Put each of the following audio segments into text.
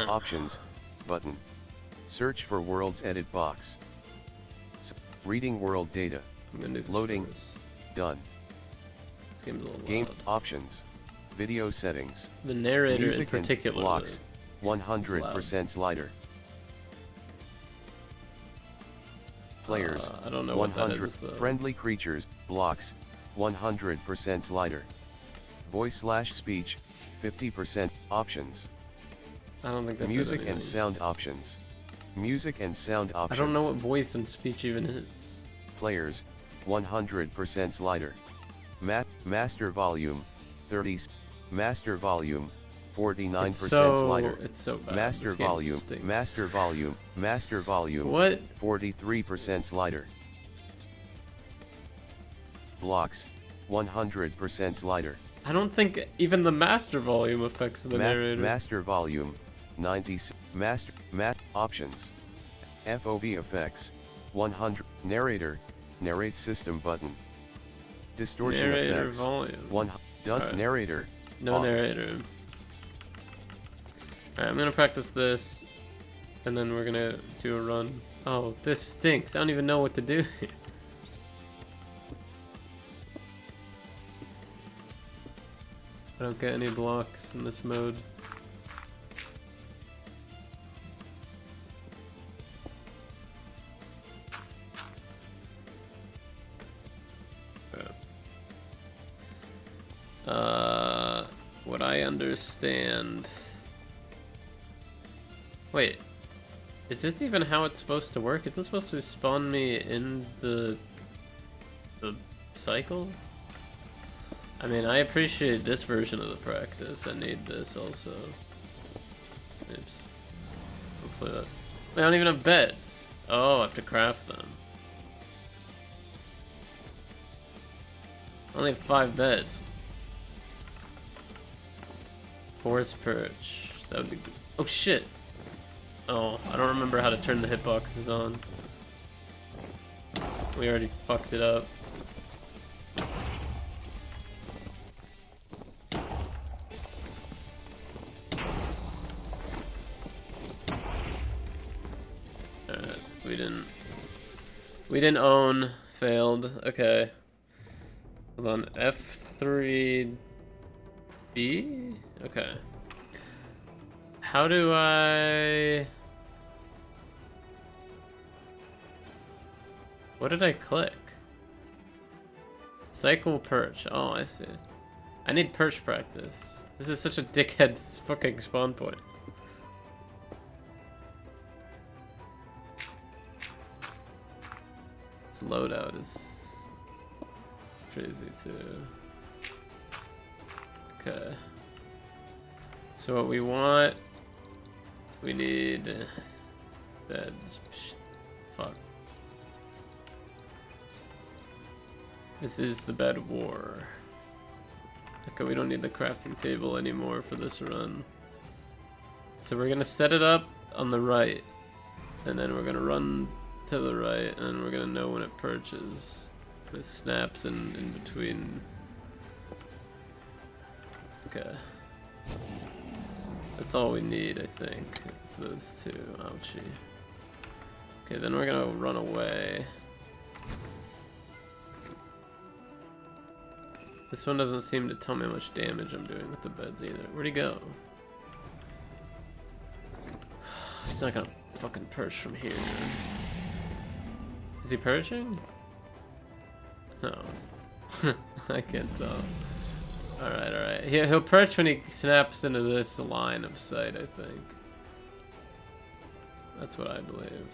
Options, button. Search for world's edit box. Reading world data. I'm gonna do this Loading. first. Done. This game's a little Game loud. options. Video settings. The narrator Music in and particular. blocks. 100% slider. Players. I don't know what that 100 is, though. friendly creatures. Blocks. 100% slider. Voice/speech. 50% options. I don't think that did Music and anything. sound options. Music and sound I options. don't know what voice and speech even is. Players. 100% slider. Master volume. 30. Master volume. 49% slider. It's so bad. Master This game volume. stinks. Master volume. Master volume. What? 43% slider. Blocks. 100% slider. I don't think even the master volume affects the narrator. Master volume. 90. Master. Options. FOV effects. 100. Narrator. Narrate system button. Distortion Narrator effects. volume. Done. Alright. Narrator. No off. narrator. Alright, I'm gonna practice this, and then we're gonna do a run. Oh, this stinks. I don't even know what to do. I don't get any blocks in this mode. What I understand. Wait, is this even how it's supposed to work? Is it supposed to spawn me in the cycle? I mean, I appreciate this version of the practice. I need this also. Oops. Hopefully that. I don't even have beds. Oh, I have to craft them. I only have 5 beds. Forest perch. That would be good. Oh shit! Oh, I don't remember how to turn the hitboxes on. We already fucked it up. Alright, we didn't own. Failed. Okay. Hold on. F3B? Okay. How do I... What did I click? Cycle perch. Oh, I see. I need perch practice. This is such a dickhead fucking spawn point. This loadout is crazy too. Okay. So what we want, we need beds. Fuck. This is the bed war. Okay, we don't need the crafting table anymore for this run. So we're gonna set it up on the right, and then we're gonna run to the right, and we're gonna know when it perches. It snaps in between. Okay. That's all we need, I think. It's those two. Ouchie. Okay, then we're gonna run away. This one doesn't seem to tell me how much damage I'm doing with the beds either. Where'd he go? He's not gonna fucking perch from here. Is he perching? No. I can't tell. Alright, alright. He'll perch when he snaps into this line of sight, I think. That's what I believe.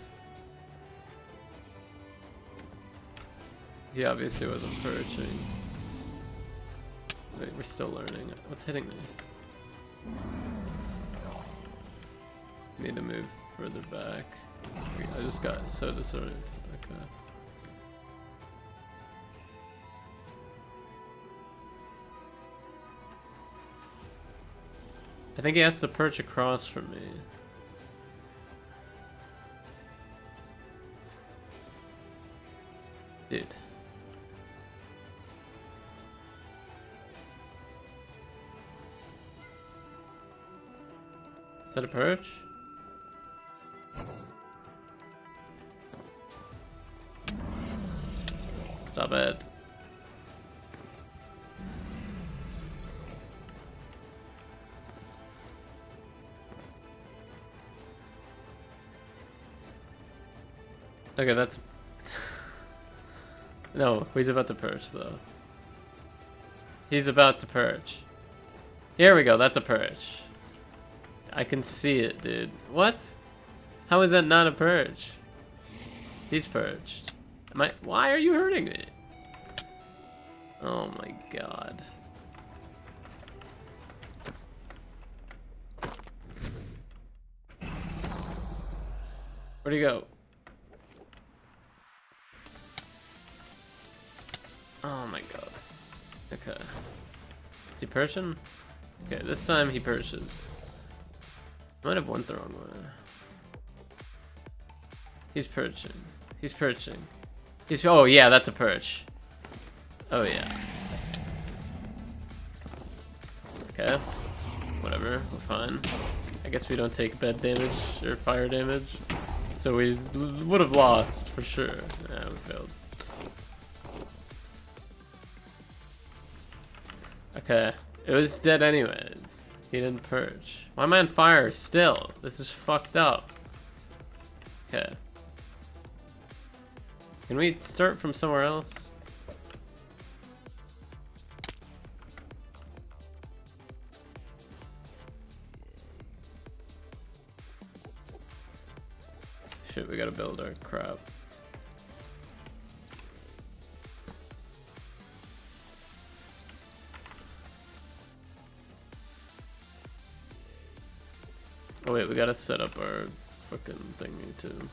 He obviously wasn't perching. Wait, we're still learning. What's hitting me? Need to move further back. I just got so disoriented. Okay. I think he has to perch across from me. Dude. that a perch? Stop it. Okay, that's... No, he's about to perch, though. He's about to perch. Here we go, that's a perch. I can see it, dude. What? How is that not a perch? He's perched. Am I... Why are you hurting me? Oh my god. Where'd he go? Oh my god. Okay. Is he perching? Okay, this time he perches. I might have went the wrong way. He's perching. He's perching. He's... Oh yeah, that's a perch. Oh yeah. Okay. Whatever, we're fine. I guess we don't take bed damage or fire damage. So we would have lost for sure. Yeah, we failed. Okay. It was dead anyways. He didn't perch. Why am I on fire still? This is fucked up. Okay. Can we start from somewhere else? Shit, we gotta build our crap. Oh wait, we gotta set up our fucking thingy too.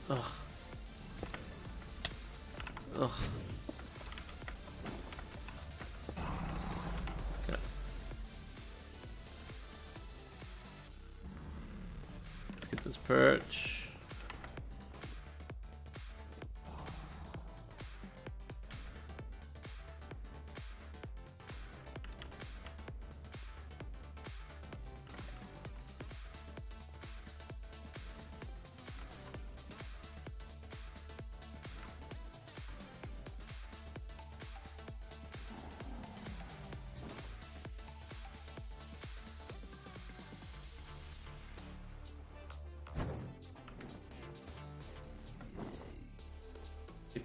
Ugh. Ugh. Okay. Let's get this perch.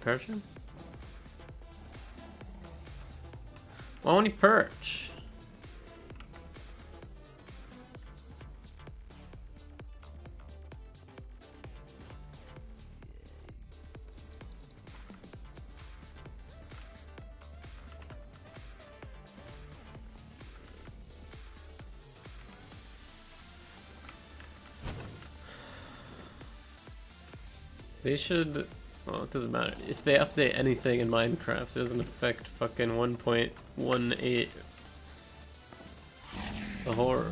Perching? Why won't he perch? They should... Well, it doesn't matter. If they update anything in Minecraft, it doesn't affect fucking 1.18. The horror.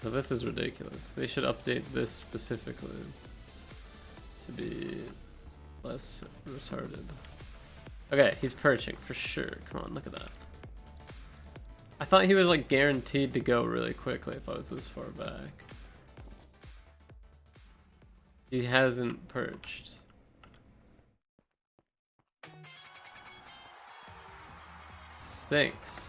So this is ridiculous. They should update this specifically to be less retarded. Okay, he's perching for sure. Come on, look at that. I thought he was like guaranteed to go really quickly if I was this far back. He hasn't perched. Stinks.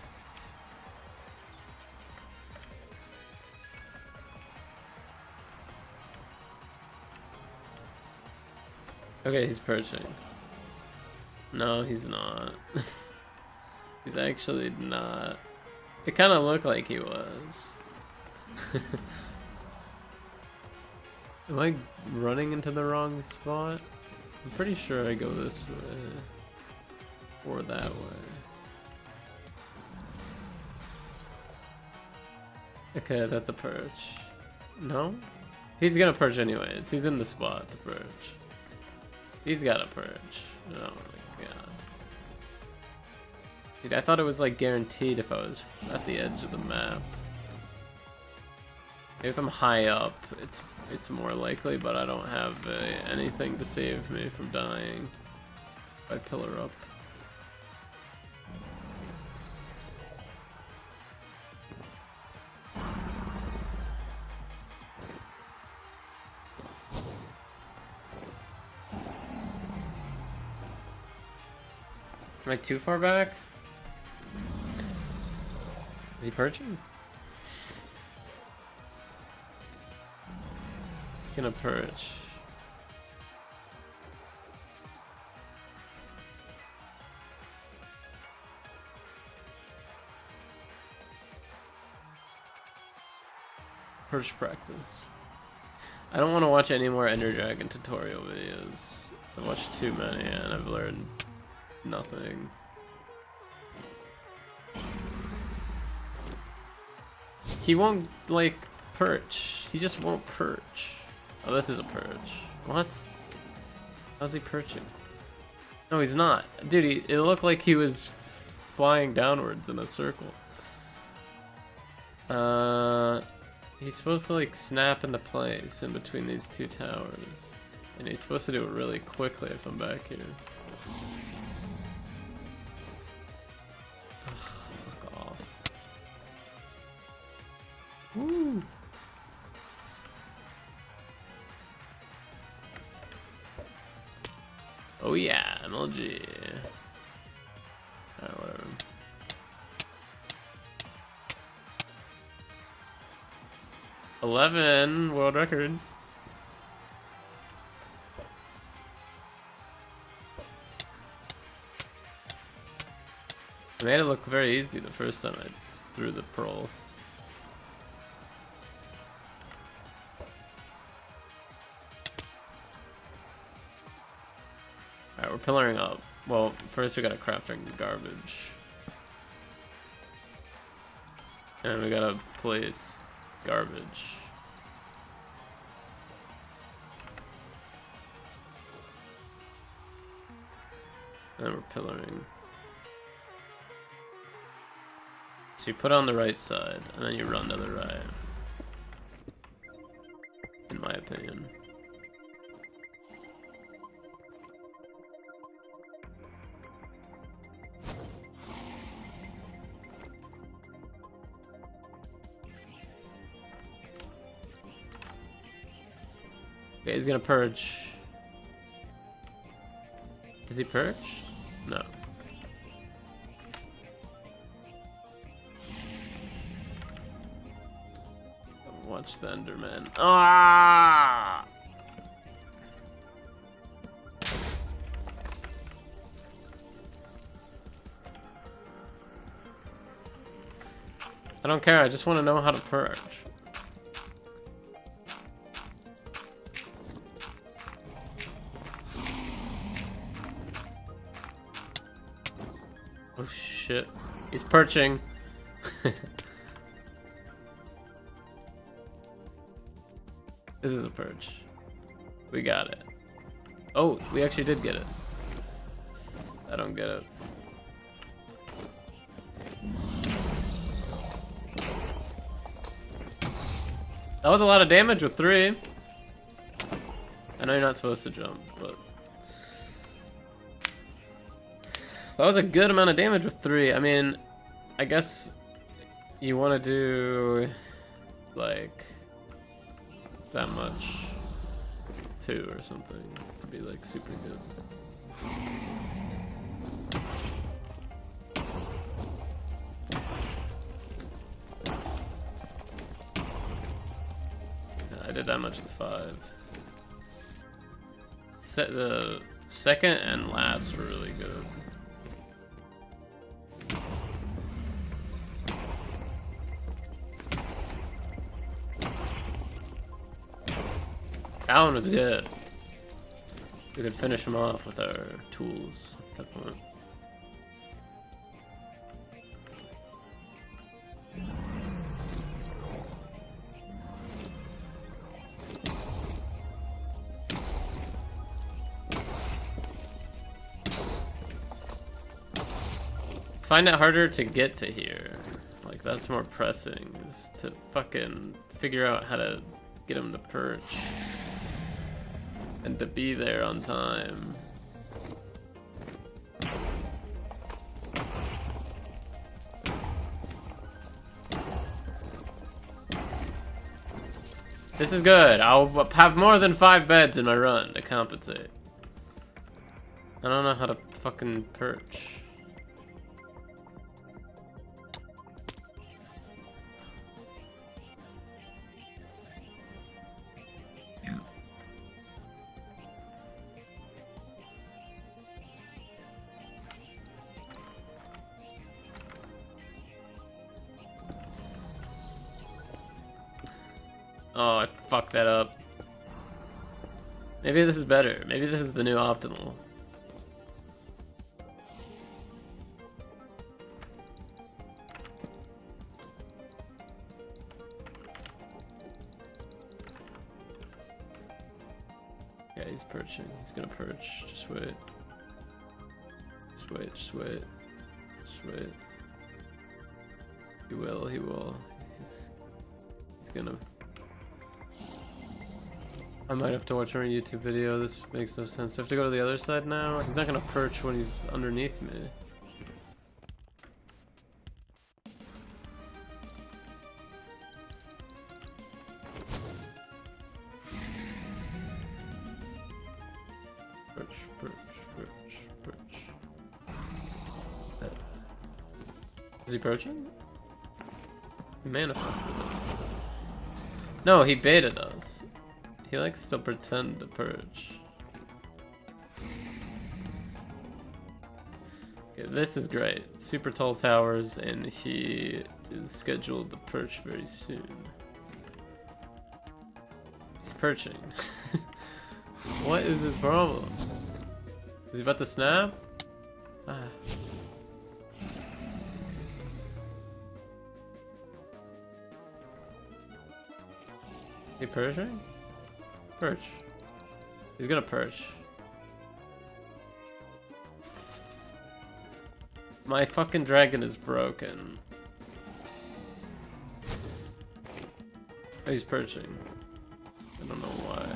Okay, he's perching. No, he's not. He's actually not. It kind of looked like he was. Am I running into the wrong spot? I'm pretty sure I go this way. Or that way. Okay, that's a perch. No? He's gonna perch anyways. He's in the spot to perch. He's got a perch. Oh my god. Dude, I thought it was like guaranteed if I was at the edge of the map. If I'm high up, it's more likely, but I don't have anything to save me from dying if I pillar up. Am I too far back? Is he perching? It's gonna perch. Perch practice. I don't want to watch any more Ender Dragon tutorial videos. I've watched too many and I've learned nothing. He won't, like, perch. He just won't perch. Oh, this is a perch. What? How's he perching? No, he's not. Dude, it looked like he was flying downwards in a circle. He's supposed to, like, snap into place in between these two towers. And he's supposed to do it really quickly if I'm back here. Ugh, fuck off. Woo! Oh yeah, MLG. Alright, whatever. $11 world record. I made it look very easy the first time I threw the pearl. Alright, we're pillaring up. Well, first we gotta craft our garbage. And we gotta place garbage. And then we're pillaring. So you put on the right side, and then you run to the right. In my opinion. Okay, he's gonna purge. Is he purged? No. Watch the Enderman. Ah! I don't care, I just want to know how to purge. Oh shit. He's perching. This is a perch. We got it. Oh, we actually did get it. I don't get it. That was a lot of damage with 3. I know you're not supposed to jump, but... that was a good amount of damage with 3. I mean, I guess you want to do, like, that much 2 or something to be, like, super good. I did that much with 5. The second and last were really good. That one was good. We could finish him off with our tools at that point. Find it harder to get to here. Like, that's more pressing, is to fucking figure out how to get him to perch. And to be there on time. This is good. I'll have more than 5 beds in my run to compensate. I don't know how to fucking perch. Oh, I fucked that up. Maybe this is better. Maybe this is the new optimal. Yeah, he's perching. He's gonna perch. Just wait. Just wait, just wait. Just wait. He will, he will. He's gonna... I might have to watch our YouTube video. This makes no sense. I have to go to the other side now. He's not gonna perch when he's underneath me. Perch, perch, perch, perch. Is he perching? He manifested it. No, he baited us. He likes to pretend to perch. Okay, this is great. Super tall towers, and he is scheduled to perch very soon. He's perching. What is his problem? Is he about to snap? Ah. He perching? Perch. He's gonna perch. My fucking dragon is broken. Oh, he's perching. I don't know why.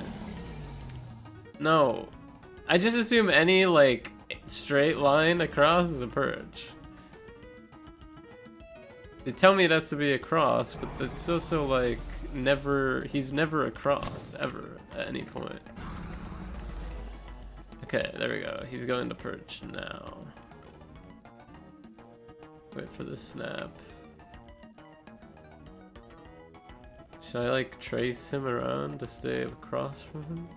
No. I just assume any, like, straight line across is a perch. They tell me it has to be across, but it's also, like, he's never across, ever, at any point. Okay, there we go. He's going to perch now. Wait for the snap. Should I, like, trace him around to stay across from him?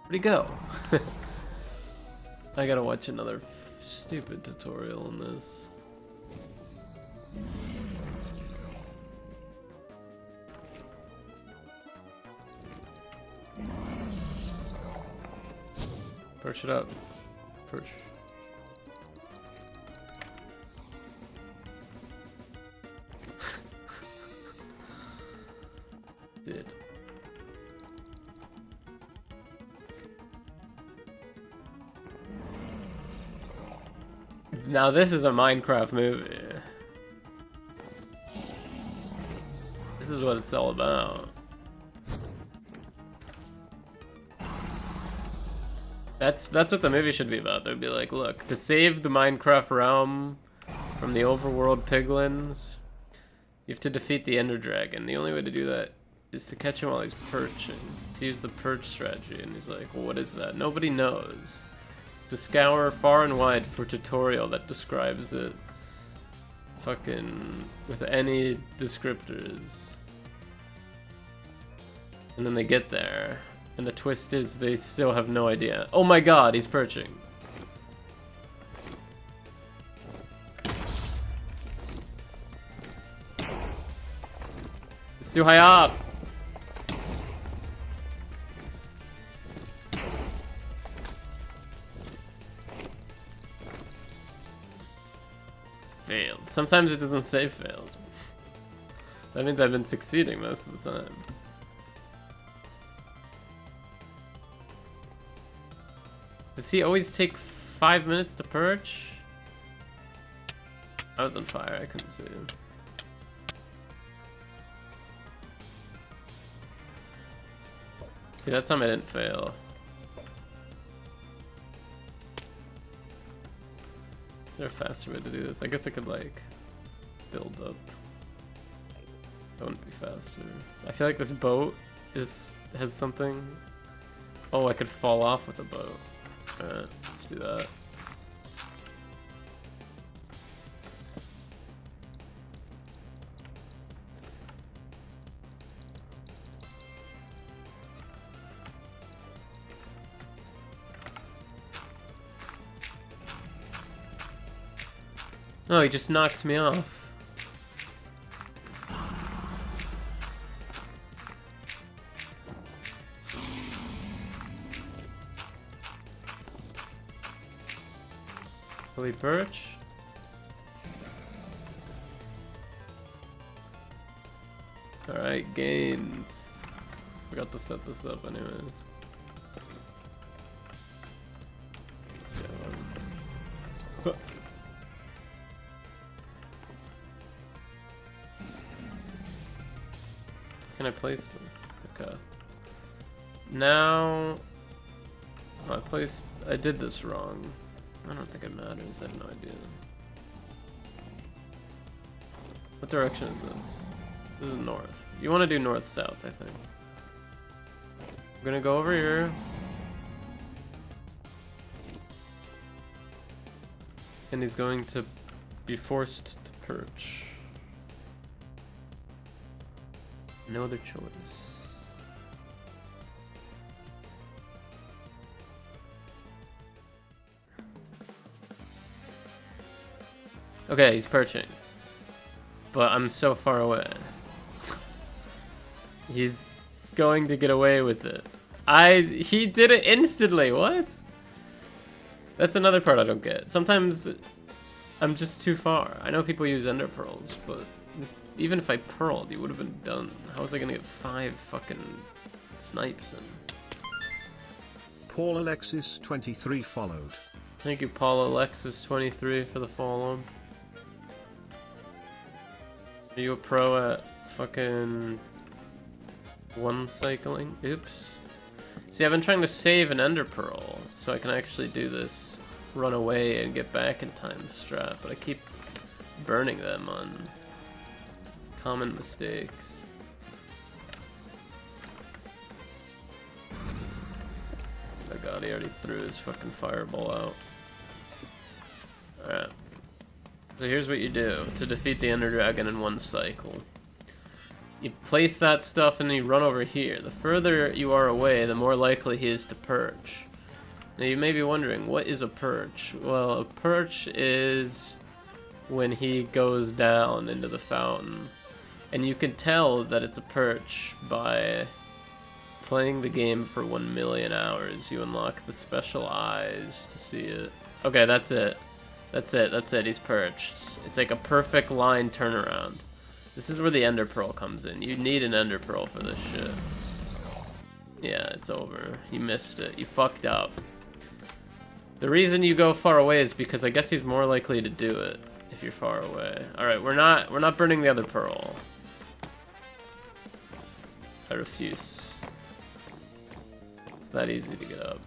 Where'd he go? I gotta watch another stupid tutorial on this. Perch it up. Perch. Did. Now this is a Minecraft movie. This is what it's all about. That's what the movie should be about. They'd be like, look, to save the Minecraft realm from the overworld piglins, you have to defeat the Ender Dragon. The only way to do that is to catch him while he's perching. To use the perch strategy. And he's like, well, what is that? Nobody knows. To scour far and wide for a tutorial that describes it. Fucking with any descriptors. And then they get there. And the twist is they still have no idea. Oh my god, he's perching. It's too high up. Failed. Sometimes it doesn't say failed. That means I've been succeeding most of the time. Does he always take 5 minutes to perch? I was on fire, I couldn't see him. See, that time I didn't fail. Is there a faster way to do this? I guess I could, like, build up. That wouldn't be faster. I feel like this boat has something. Oh, I could fall off with a boat. Alright, let's do that. Oh, he just knocks me off. Holy birch? Alright, gains. Forgot to set this up anyways. Yeah. Can I place this? Okay. Now, I did this wrong. I don't think it matters. I have no idea. What direction is this? This is north. You want to do north-south, I think. I'm gonna go over here. And he's going to be forced to perch. No other choice. Okay, he's perching. But I'm so far away. He's going to get away with it. He did it instantly, what? That's another part I don't get. Sometimes I'm just too far. I know people use ender pearls, but even if I pearled, you would have been done. How was I gonna get 5 fucking snipes in? Paul Alexis 23 followed. Thank you, Paul Alexis 23 for the follow. Are you a pro at fucking one cycling? Oops. See, I've been trying to save an ender pearl so I can actually do this run away and get back in time strat, but I keep burning them on common mistakes. Oh god, he already threw his fucking fireball out. Alright. So here's what you do to defeat the Ender Dragon in one cycle. You place that stuff and then you run over here. The further you are away, the more likely he is to perch. Now you may be wondering, what is a perch? Well, a perch is when he goes down into the fountain. And you can tell that it's a perch by playing the game for 1 million hours. You unlock the special eyes to see it. Okay, that's it. That's it, he's perched. It's like a perfect line turnaround. This is where the Ender Pearl comes in. You need an Ender Pearl for this shit. Yeah, it's over. You missed it. You fucked up. The reason you go far away is because I guess he's more likely to do it if you're far away. Alright, we're not burning the other pearl. I refuse. It's that easy to get up.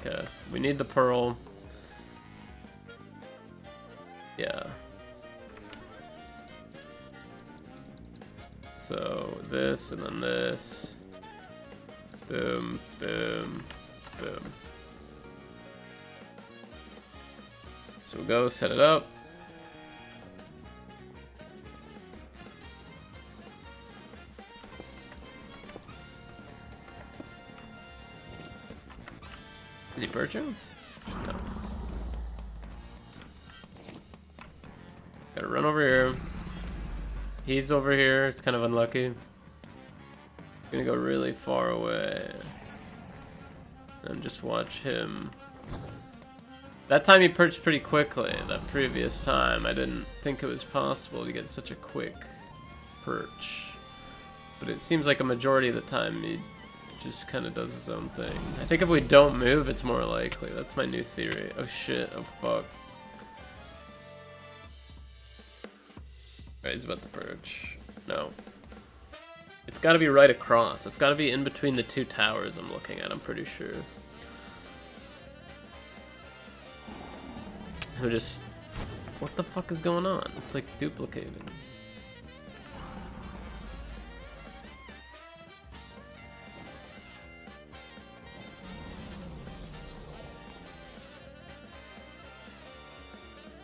Okay, we need the pearl. Yeah. So this and then this. Boom, boom, boom. So we'll go set it up. Is he perching? No. Gotta run over here. He's over here. It's kind of unlucky. Gonna go really far away. And just watch him. That time he perched pretty quickly. That previous time, I didn't think it was possible to get such a quick perch. But it seems like a majority of the time he just kind of does his own thing. I think if we don't move, it's more likely. That's my new theory. Oh shit, oh fuck. Alright, he's about to perch. No. It's got to be right across. It's got to be in between the two towers I'm looking at, I'm pretty sure. Who just... What the fuck is going on? It's like duplicating.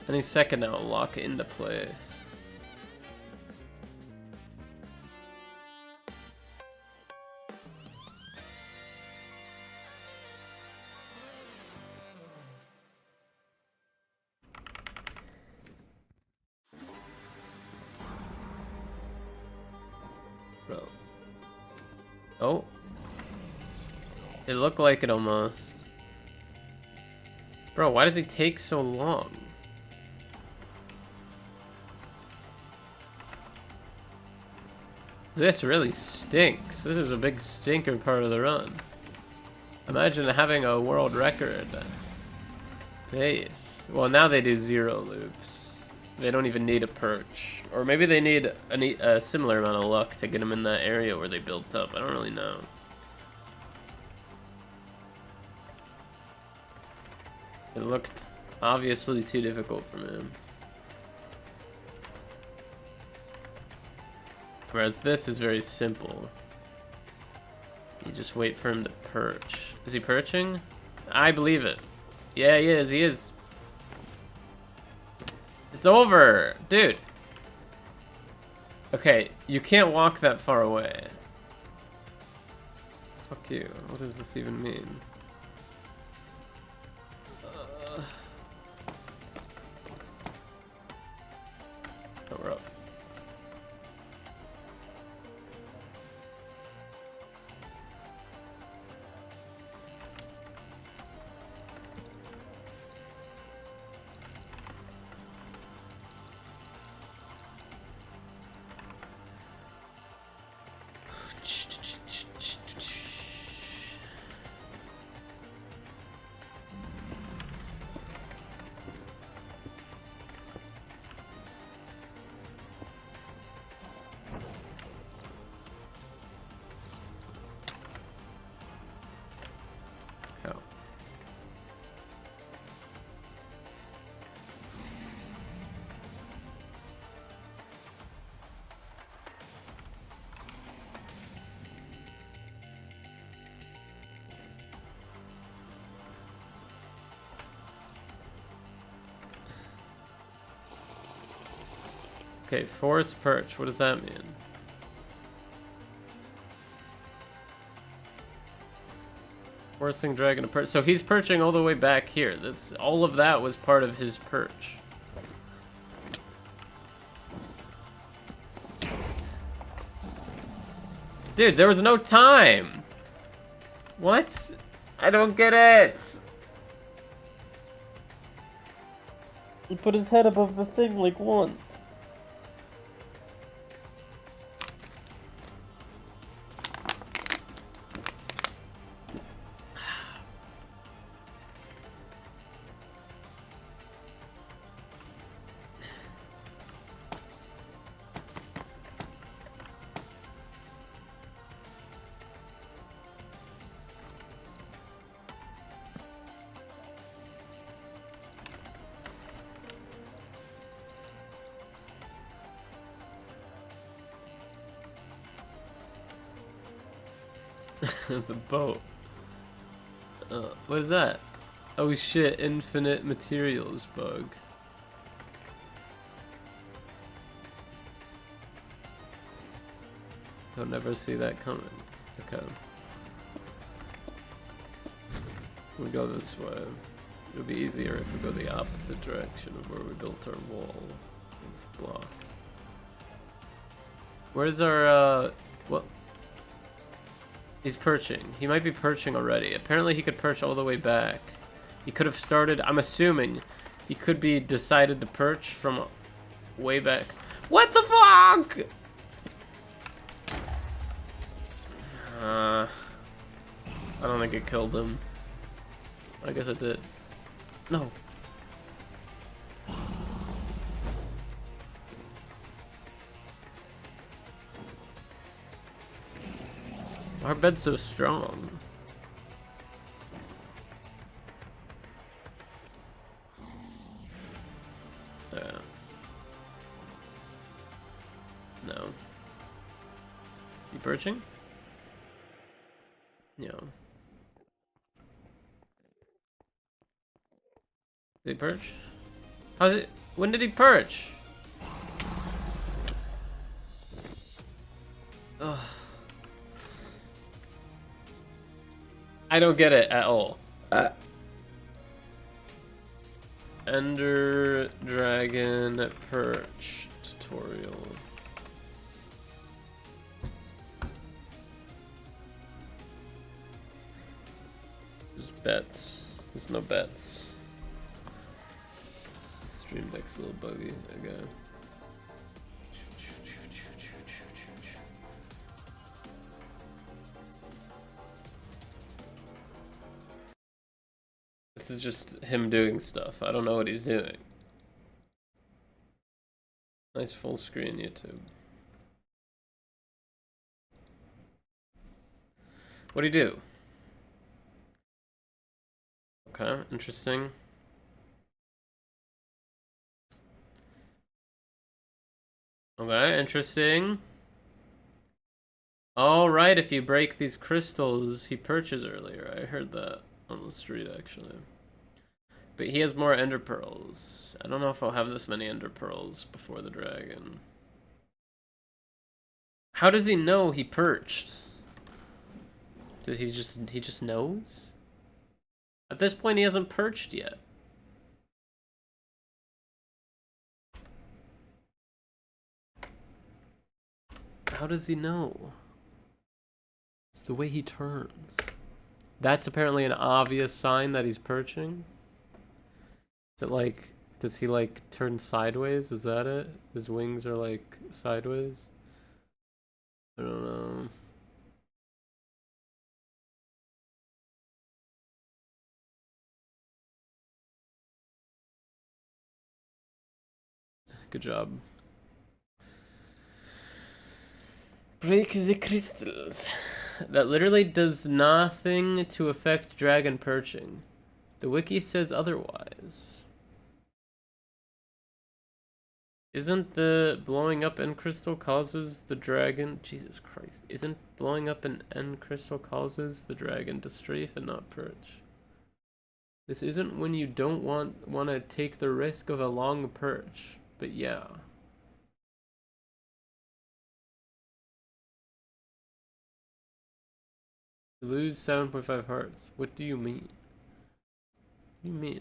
Any second now, it'll lock it into place. Bro. Oh. It looked like it almost. Bro, why does it take so long? This really stinks. This is a big stinker part of the run. Imagine having a world record. Nice. Well, now they do 0 loops. They don't even need a perch. Or maybe they need a similar amount of luck to get them in that area where they built up. I don't really know. It looked obviously too difficult for him. Whereas this is very simple. You just wait for him to perch. Is he perching? I believe it. Yeah, he is. He is. It's over! Dude! Okay, you can't walk that far away. Fuck you. What does this even mean? Oh, we're up. Okay, forest perch. What does that mean? Forcing dragon to perch. So he's perching all the way back here. That's all of that was part of his perch. Dude, there was no time. What? I don't get it. He put his head above the thing like once. The boat. What is that? Oh shit, infinite materials bug. I'll never see that coming. Okay. We go this way. It'll be easier if we go the opposite direction of where we built our wall of blocks. Where's our, what? He's perching. He might be perching already. Apparently he could perch all the way back. He could have started, I'm assuming, he could be decided to perch from way back. What the fuck?! I don't think it killed him. I guess it did. No. Our bed's so strong. No. You perching? No. Did he perch? How's it? When did he perch? Ugh. I don't get it at all. Ender Dragon Perch tutorial. There's bets. There's no bets. Stream Deck's a little buggy. Okay. This is just him doing stuff. I don't know what he's doing. Nice full screen YouTube. What do you do? Okay, interesting. Okay, interesting. Alright, if you break these crystals, he perches earlier. I heard that on the street, actually. But he has more ender pearls. I don't know if I'll have this many ender pearls before the dragon. How does he know he perched? Did he just knows? At this point, he hasn't perched yet. How does he know? It's the way he turns. That's apparently an obvious sign that he's perching. Is it like, does he like turn sideways? Is that it? His wings are like sideways? I don't know. Good job. Break the crystals. That literally does nothing to affect dragon perching. The wiki says otherwise. Isn't the blowing up end crystal causes the dragon... Jesus Christ. Isn't blowing up an end crystal causes the dragon to strafe and not perch? This isn't when you don't want to take the risk of a long perch. But yeah. You lose 7.5 hearts. What do you mean? What do you mean?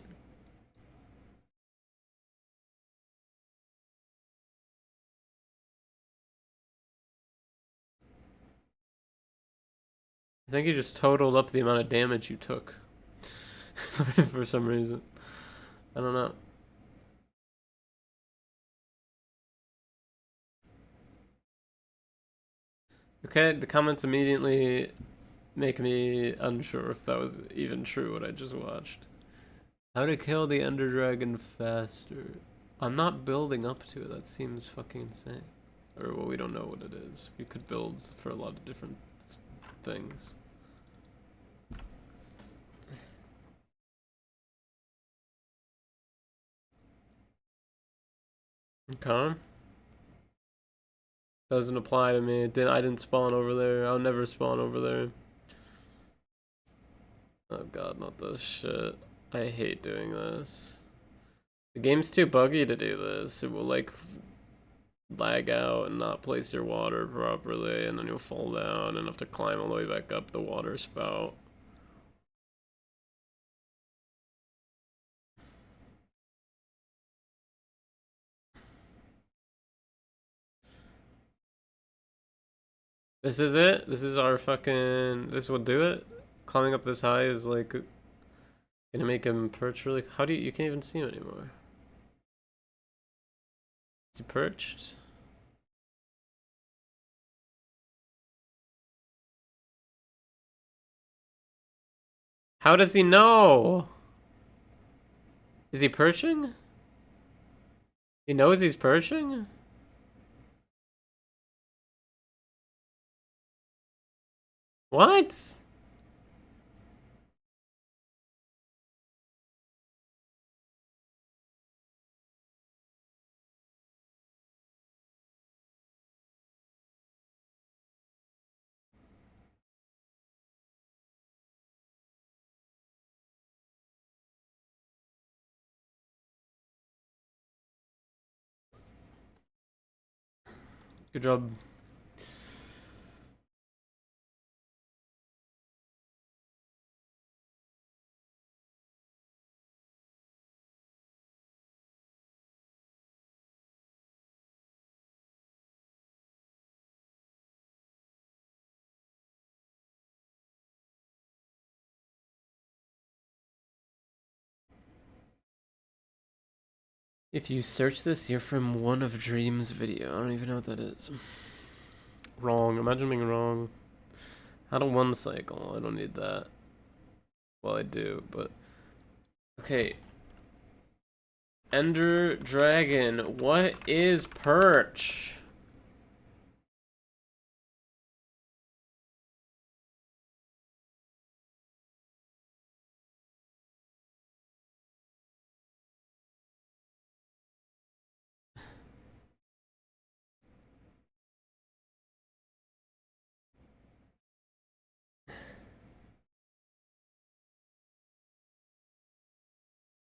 I think you just totaled up the amount of damage you took. For some reason. I don't know. Okay, the comments immediately make me unsure if that was even true what I just watched. How to kill the Ender Dragon faster. I'm not building up to it, that seems fucking insane. Or, well, we don't know what it is. We could build for a lot of different things. Okay. Doesn't apply to me. I didn't spawn over there. I'll never spawn over there. Oh god, not this shit. I hate doing this. The game's too buggy to do this. It will like lag out and not place your water properly, and then you'll fall down and have to climb all the way back up the water spout. This is it? This is our fucking... This will do it? Climbing up this high is like... Gonna make him perch really... How do you... You can't even see him anymore. Is he perched? How does he know? Is he perching? He knows he's perching? What? Good job. If you search this, you're from One of Dreams video. I don't even know what that is. Wrong. Imagine being wrong. How to one cycle. I don't need that. Well, I do, but... Okay. Ender Dragon. What is Perch?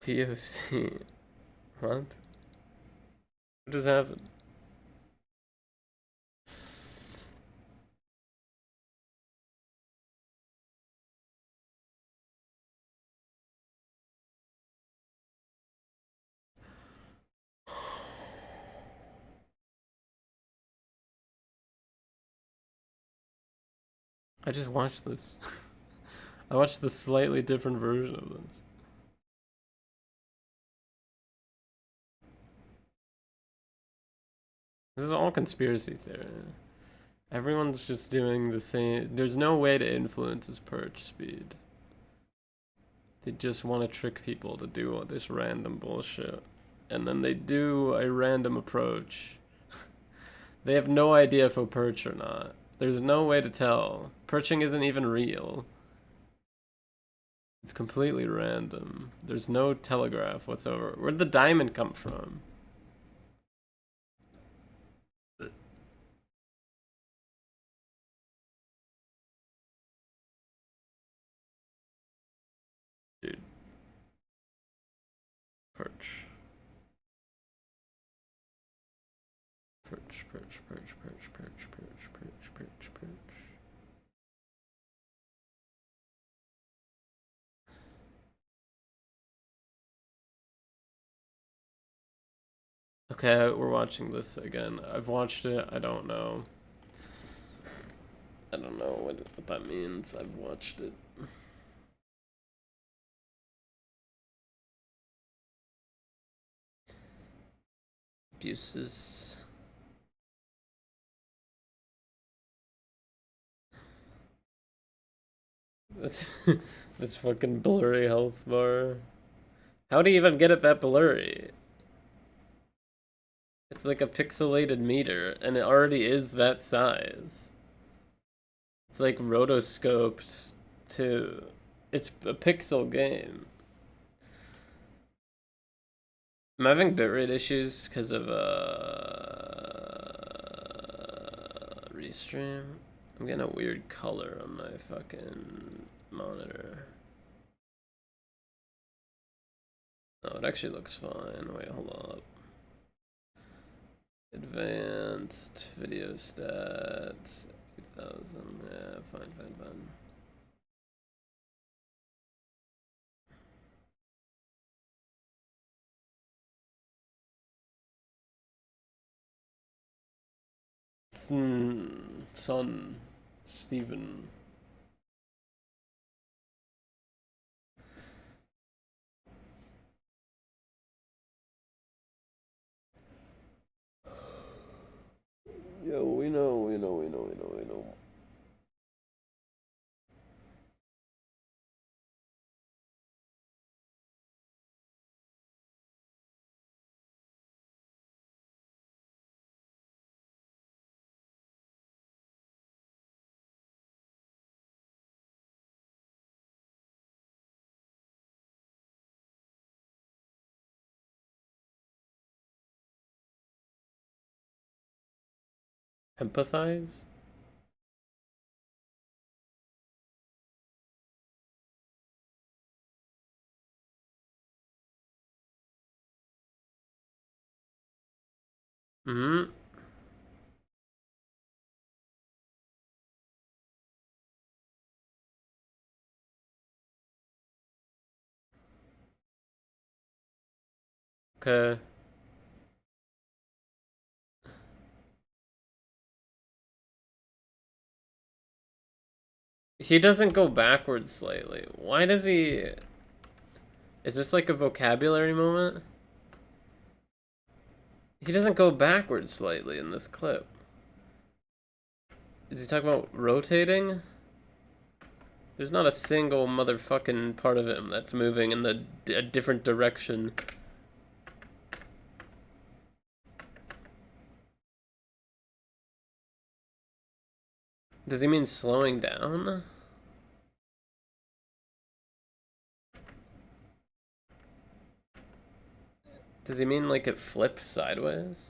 POC. What? What just happened? I just watched this. I watched the slightly different version of this. This is all conspiracy theory. Everyone's just doing the same. There's no way to influence his perch speed. They just want to trick people to do all this random bullshit. And then they do a random approach. They have no idea if he'll perch or not. There's no way to tell. Perching isn't even real. It's completely random. There's no telegraph whatsoever. Where'd the diamond come from? Dude. Perch. Perch, perch, perch, perch, perch, perch, perch, perch, perch. Okay, we're watching this again. I've watched it. I don't know. I don't know what that means. I've watched it. Abuses. That's this fucking blurry health bar. How do you even get it that blurry? It's like a pixelated meter, and it already is that size. It's like rotoscoped to... It's a pixel game. I'm having bitrate issues because of restream. I'm getting a weird color on my fucking monitor. Oh, it actually looks fine. Wait, hold up. Advanced video stats. 2000. Yeah, fine, fine, fine. Son, Steven. Yo, we know. Empathize? Mm-hmm. Okay. He doesn't go backwards slightly. Why does he... Is this like a vocabulary moment? He doesn't go backwards slightly in this clip. Is he talking about rotating? There's not a single motherfucking part of him that's moving in a different direction. Does he mean slowing down? Does he mean like it flips sideways?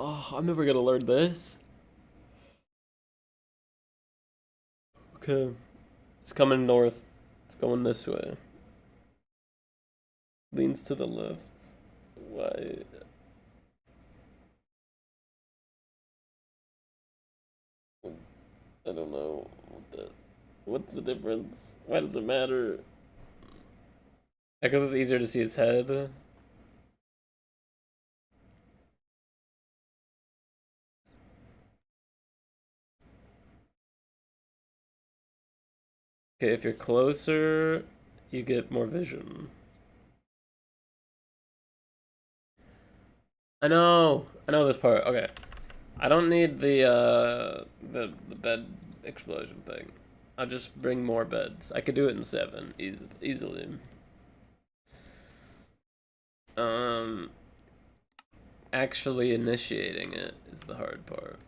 Oh, I'm never gonna learn this. Okay. It's coming north. It's going this way. Leans to the left. Why? I don't know. What's the difference? Why does it matter? Because it's easier to see his head. Okay, if you're closer, you get more vision. I know this part. Okay, I don't need the bed explosion thing. I'll just bring more beds. I could do it in 7 easily. Actually initiating it is the hard part.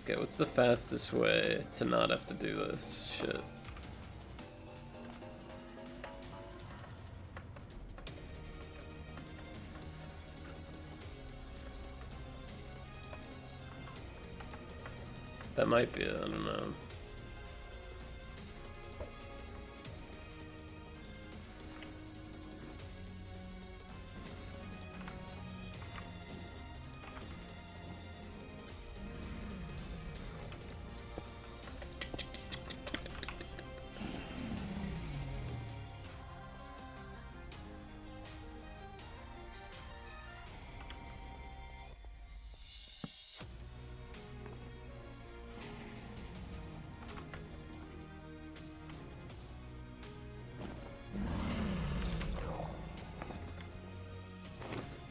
Okay, what's the fastest way to not have to do this shit? That might be it, I don't know.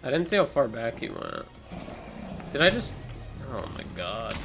I didn't see how far back he went. Did I just... Oh my god.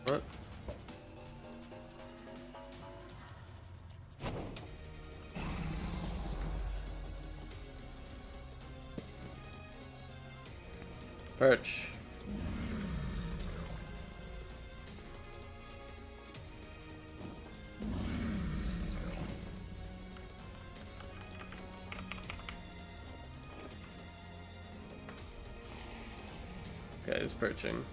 What? Perch. Okay, he's perching.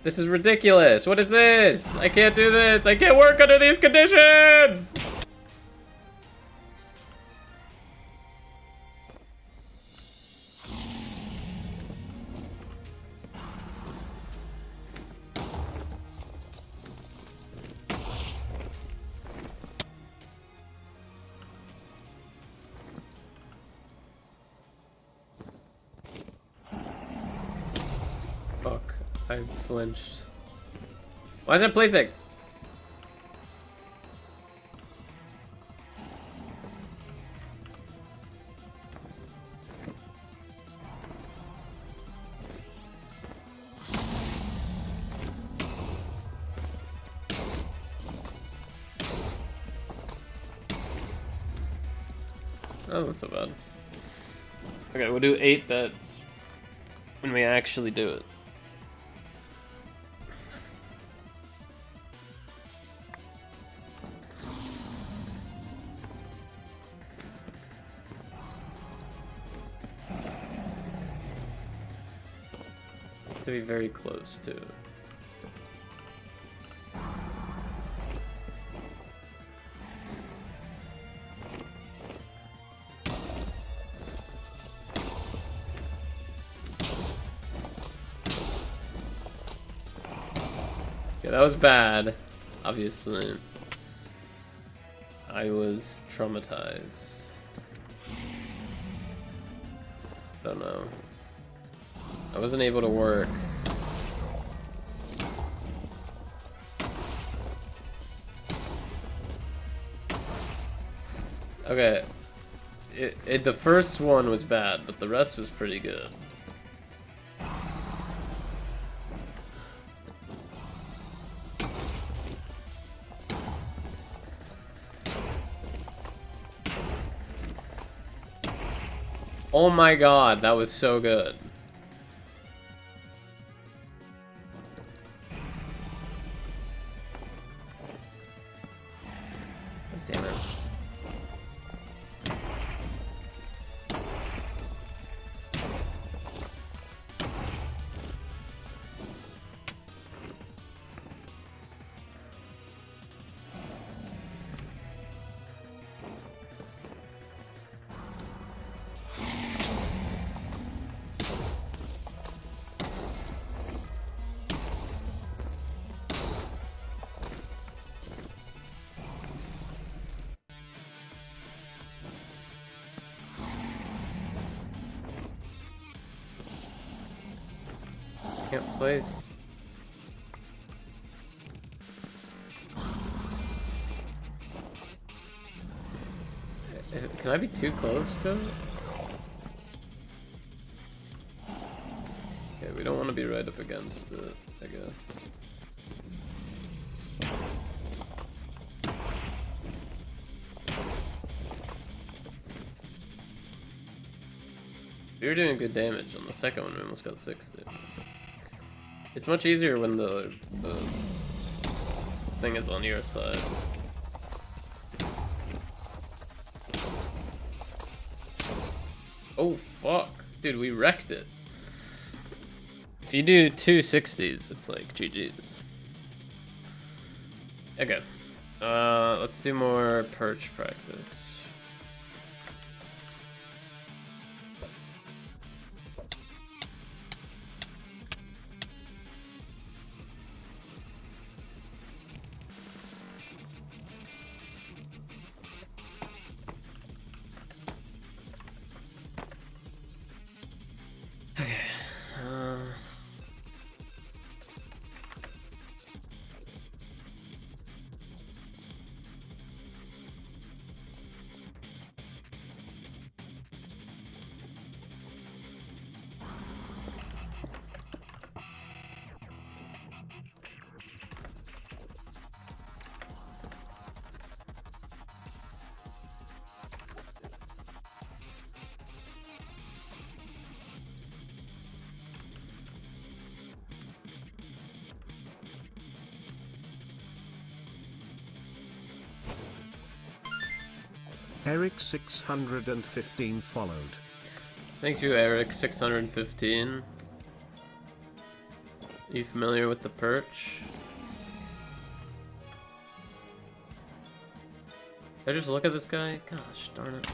This is ridiculous. What is this? I can't do this. I can't work under these conditions. Fuck, I flinched. Why is that plaything? Oh, that's not bad. Okay, we'll do 8 beds when we actually do it. Have to be very close to it. Okay, that was bad. Obviously, I was traumatized. Don't know. I wasn't able to work. Okay. The first one was bad, but the rest was pretty good. Oh my god, that was so good. Damn it. Can't place. Can I be too close to it? Yeah, we don't want to be right up against it, I guess. We were doing good damage on the second one. We almost got 60. It's much easier when the thing is on your side. Oh fuck, dude, we wrecked it. If you do 2 60s, it's like GG's. Okay, let's do more perch practice. Eric 615 followed. Thank you, Eric 615. Are you familiar with the perch? Did I just look at this guy? Gosh, darn it.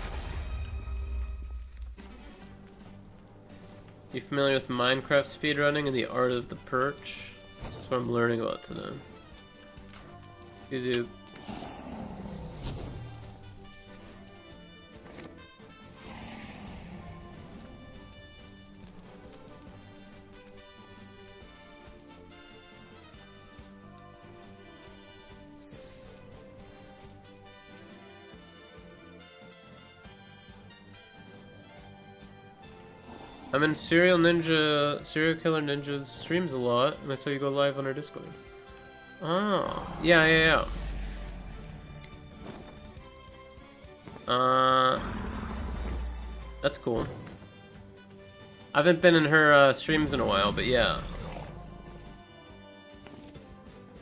You familiar with Minecraft speedrunning and the art of the perch? That's what I'm learning about today. Excuse you. I'm in Serial Killer Ninja's streams a lot, and I saw you go live on our Discord. Oh, yeah. That's cool. I haven't been in her streams in a while, but yeah.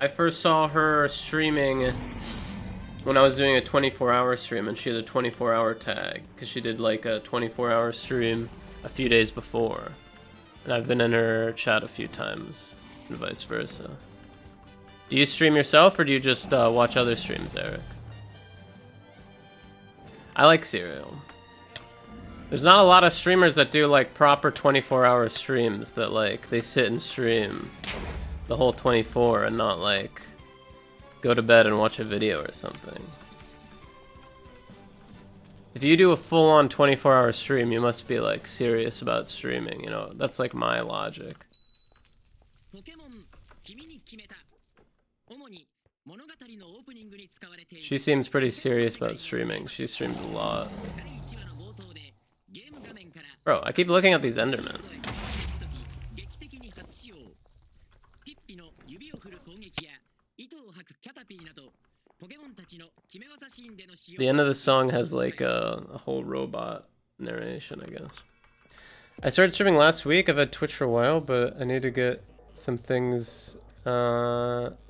I first saw her streaming when I was doing a 24-hour stream, and she had a 24-hour tag, because she did like a 24-hour stream a few days before. And I've been in her chat a few times, and vice versa. Do you stream yourself, or do you just watch other streams, Eric? I like Serial. There's not a lot of streamers that do like proper 24-hour streams that like they sit and stream the whole 24 and not like go to bed and watch a video or something. If you do a full-on 24-hour stream, you must be like serious about streaming, you know? That's like my logic. She seems pretty serious about streaming. She streams a lot. Bro, I keep looking at these Endermen. The end of the song has like a whole robot narration, I guess. I started streaming last week. I've had Twitch for a while, but I need to get some things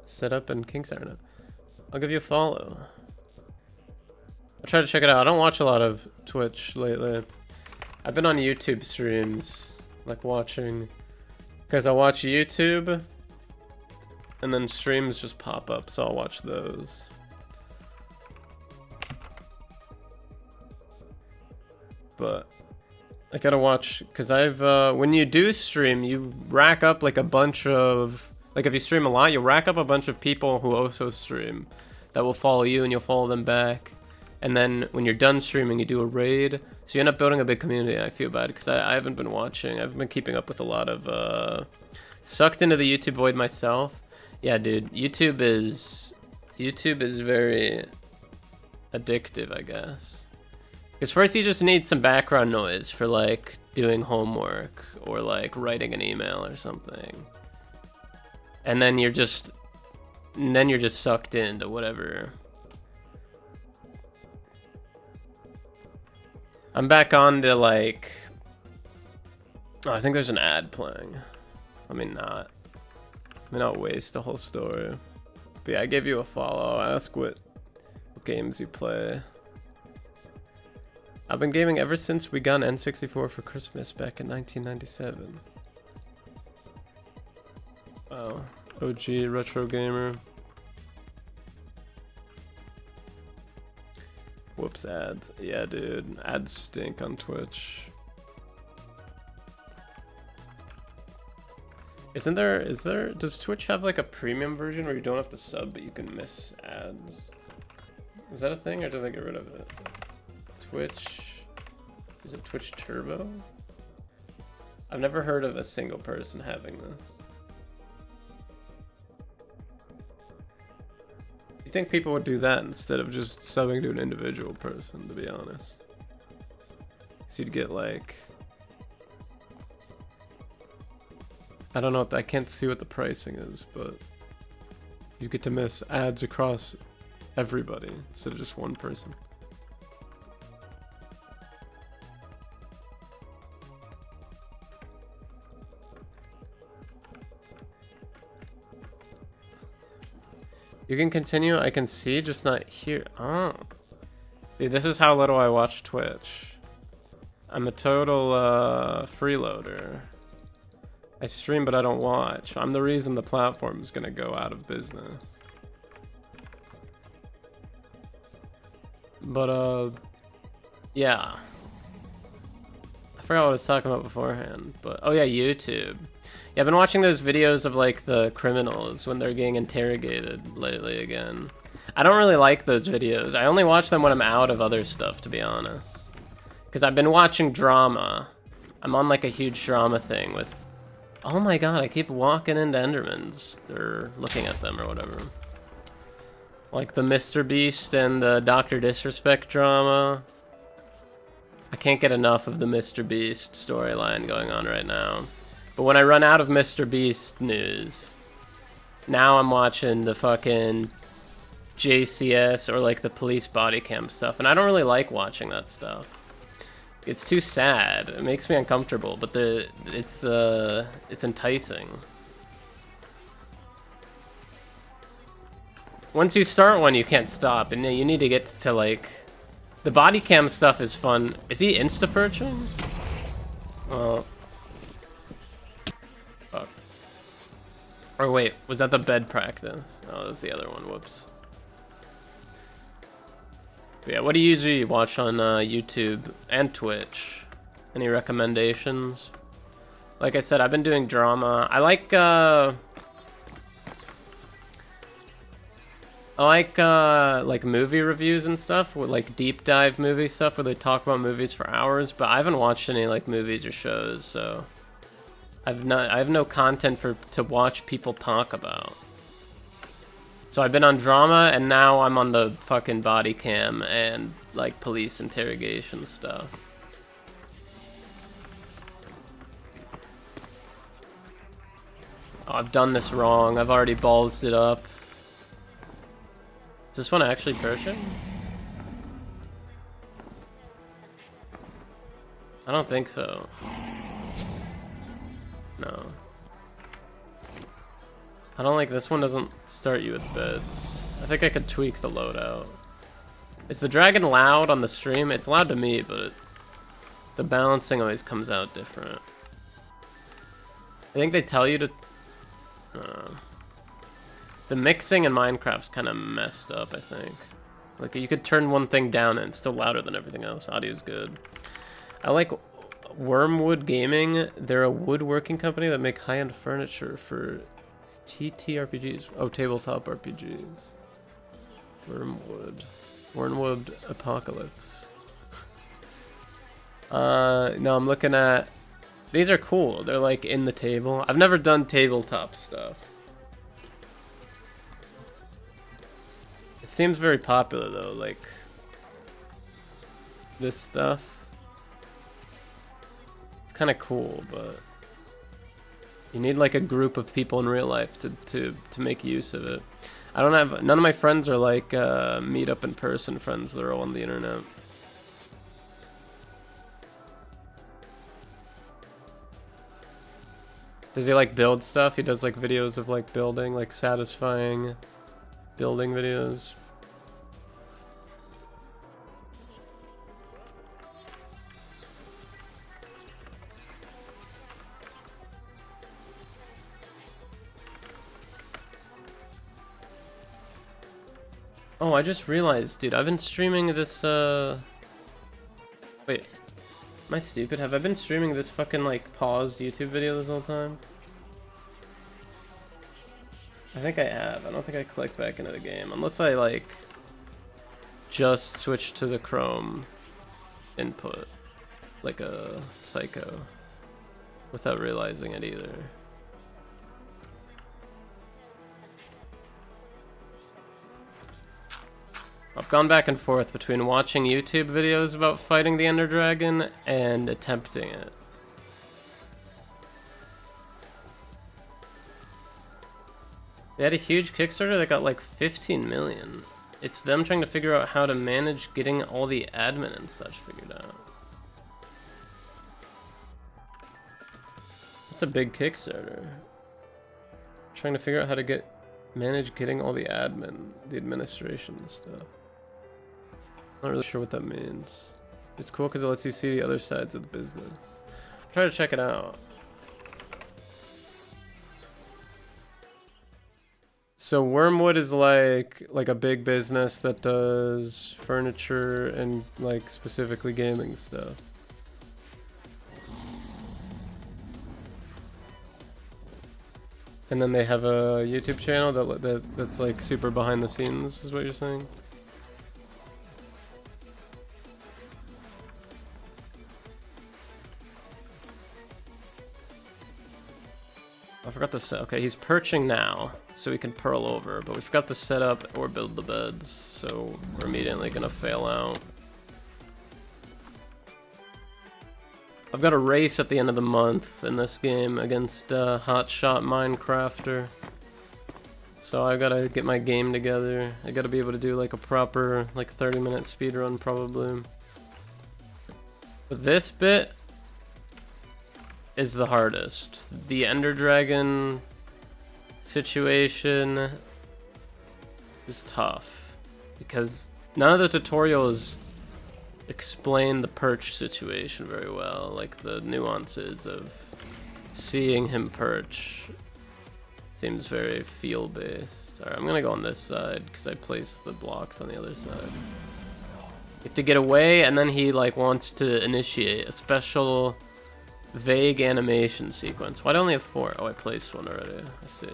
set up and kinks ironed out. I'll give you a follow. I'll try to check it out. I don't watch a lot of Twitch lately. I've been on YouTube streams, like watching, because I watch YouTube and then streams just pop up, so I'll watch those. But I gotta watch, because when you do stream, you rack up like a bunch of, like if you stream a lot, you rack up a bunch of people who also stream that will follow you and you'll follow them back. And then when you're done streaming, you do a raid. So you end up building a big community. I feel bad because I haven't been watching. I've been keeping up with a lot of, sucked into the YouTube void myself. Yeah, dude, YouTube is very addictive, I guess. Because first you just need some background noise for like doing homework or like writing an email or something. And then you're just sucked into whatever. I'm back on to like, oh, I think there's an ad playing. Let me not waste the whole story. But yeah, I gave you a follow. Ask what games you play. I've been gaming ever since we got an N64 for Christmas back in 1997. Wow. OG retro gamer. Whoops, ads. Yeah, dude. Ads stink on Twitch. Does Twitch have like a premium version where you don't have to sub but you can miss ads? Is that a thing or did they get rid of it? Twitch, is it Twitch Turbo? I've never heard of a single person having this. You think people would do that instead of just subbing to an individual person, to be honest? So you'd get like, I don't know, I can't see what the pricing is, but you get to miss ads across everybody instead of just one person. You can continue, I can see, just not here. Oh. Dude, this is how little I watch Twitch. I'm a total freeloader. I stream but I don't watch. I'm the reason the platform is gonna go out of business. But yeah. I forgot what I was talking about beforehand, but oh yeah, YouTube. Yeah, I've been watching those videos of like the criminals when they're getting interrogated lately again. I don't really like those videos. I only watch them when I'm out of other stuff, to be honest. Because I've been watching drama. I'm on like a huge drama thing with... Oh my god, I keep walking into Endermans. They're looking at them or whatever. Like the Mr. Beast and the Dr. Disrespect drama. I can't get enough of the Mr. Beast storyline going on right now. But when I run out of Mr. Beast news, now I'm watching the fucking JCS or like the police body cam stuff, and I don't really like watching that stuff. It's too sad. It makes me uncomfortable, but it's enticing. Once you start one, you can't stop, and you need to get to like the body cam stuff is fun. Is he insta perching? Oh. Fuck. Or wait, was that the bed practice? Oh, that was the other one. Whoops. But yeah, what do you usually watch on YouTube and Twitch? Any recommendations? Like I said, I've been doing drama. I like movie reviews and stuff, with like deep dive movie stuff where they talk about movies for hours, but I haven't watched any like movies or shows, so I have no content to watch people talk about. So I've been on drama, and now I'm on the fucking body cam and like police interrogation stuff. Oh, I've done this wrong. I've already ballsed it up. Is this one actually Persian? I don't think so. No. I don't like this one. Doesn't start you with beds. I think I could tweak the loadout. Is the dragon loud on the stream? It's loud to me, but the balancing always comes out different. I think they tell you to... the mixing in Minecraft's kind of messed up, I think. Like, you could turn one thing down and it's still louder than everything else. Audio's good. I like Wormwood Gaming. They're a woodworking company that make high-end furniture for TTRPGs. Oh, tabletop RPGs. Wormwood Apocalypse. No, I'm looking at... These are cool. They're like in the table. I've never done tabletop stuff. It seems very popular though, like this stuff. It's kind of cool, but you need like a group of people in real life to make use of it. I don't have, none of my friends are like meet up in person friends. They're all on the internet. Does he like build stuff? He does like videos of like building, like satisfying building videos. Oh, I just realized, dude, I've been streaming this, wait, am I stupid? Have I been streaming this fucking, like, paused YouTube video this whole time? I think I have. I don't think I clicked back into the game. Unless I, like, just switched to the Chrome input. Like a psycho. Without realizing it either. I've gone back and forth between watching YouTube videos about fighting the Ender Dragon and attempting it. They had a huge Kickstarter that got like 15 million. It's them trying to figure out how to manage getting all the admin and such figured out. That's a big Kickstarter. Trying to figure out how to manage getting all the admin, the administration and stuff. I'm not really sure what that means. It's cool because it lets you see the other sides of the business. Try to check it out. So Wormwood is like a big business that does furniture and like specifically gaming stuff. And then they have a YouTube channel that's like super behind the scenes, is what you're saying? I forgot to set. Okay, he's perching now, so we can pearl over, but we forgot to set up or build the beds, so we're immediately gonna fail out. I've got a race at the end of the month in this game against Hotshot Minecrafter. So I gotta get my game together. I gotta be able to do like a proper like 30-minute speedrun probably. But this bit is the hardest. The Ender Dragon situation is tough because none of the tutorials explain the perch situation very well, like the nuances of seeing him perch. Seems very feel based. Alright, I'm gonna go on this side because I placed the blocks on the other side. You have to get away, and then he like wants to initiate a special vague animation sequence. Why do I only have 4? Oh, I placed one already. I see.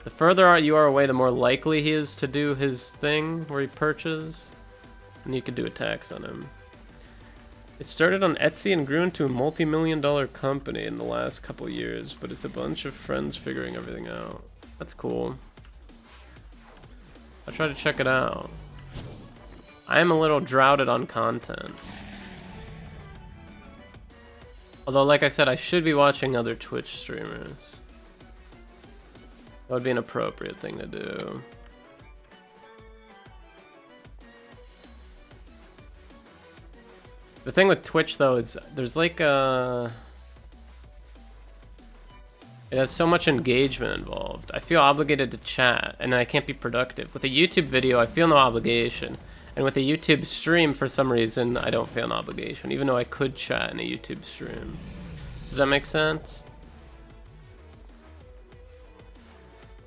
The further you are away, the more likely he is to do his thing where he perches. And you could do attacks on him. It started on Etsy and grew into a multi-million-dollar company in the last couple years, but it's a bunch of friends figuring everything out. That's cool. I'll try to check it out. I am a little droughted on content. Although, like I said, I should be watching other Twitch streamers. That would be an appropriate thing to do. The thing with Twitch, though, is there's like it has so much engagement involved. I feel obligated to chat, and I can't be productive. With a YouTube video, I feel no obligation. And with a YouTube stream, for some reason, I don't feel an obligation, even though I could chat in a YouTube stream. Does that make sense?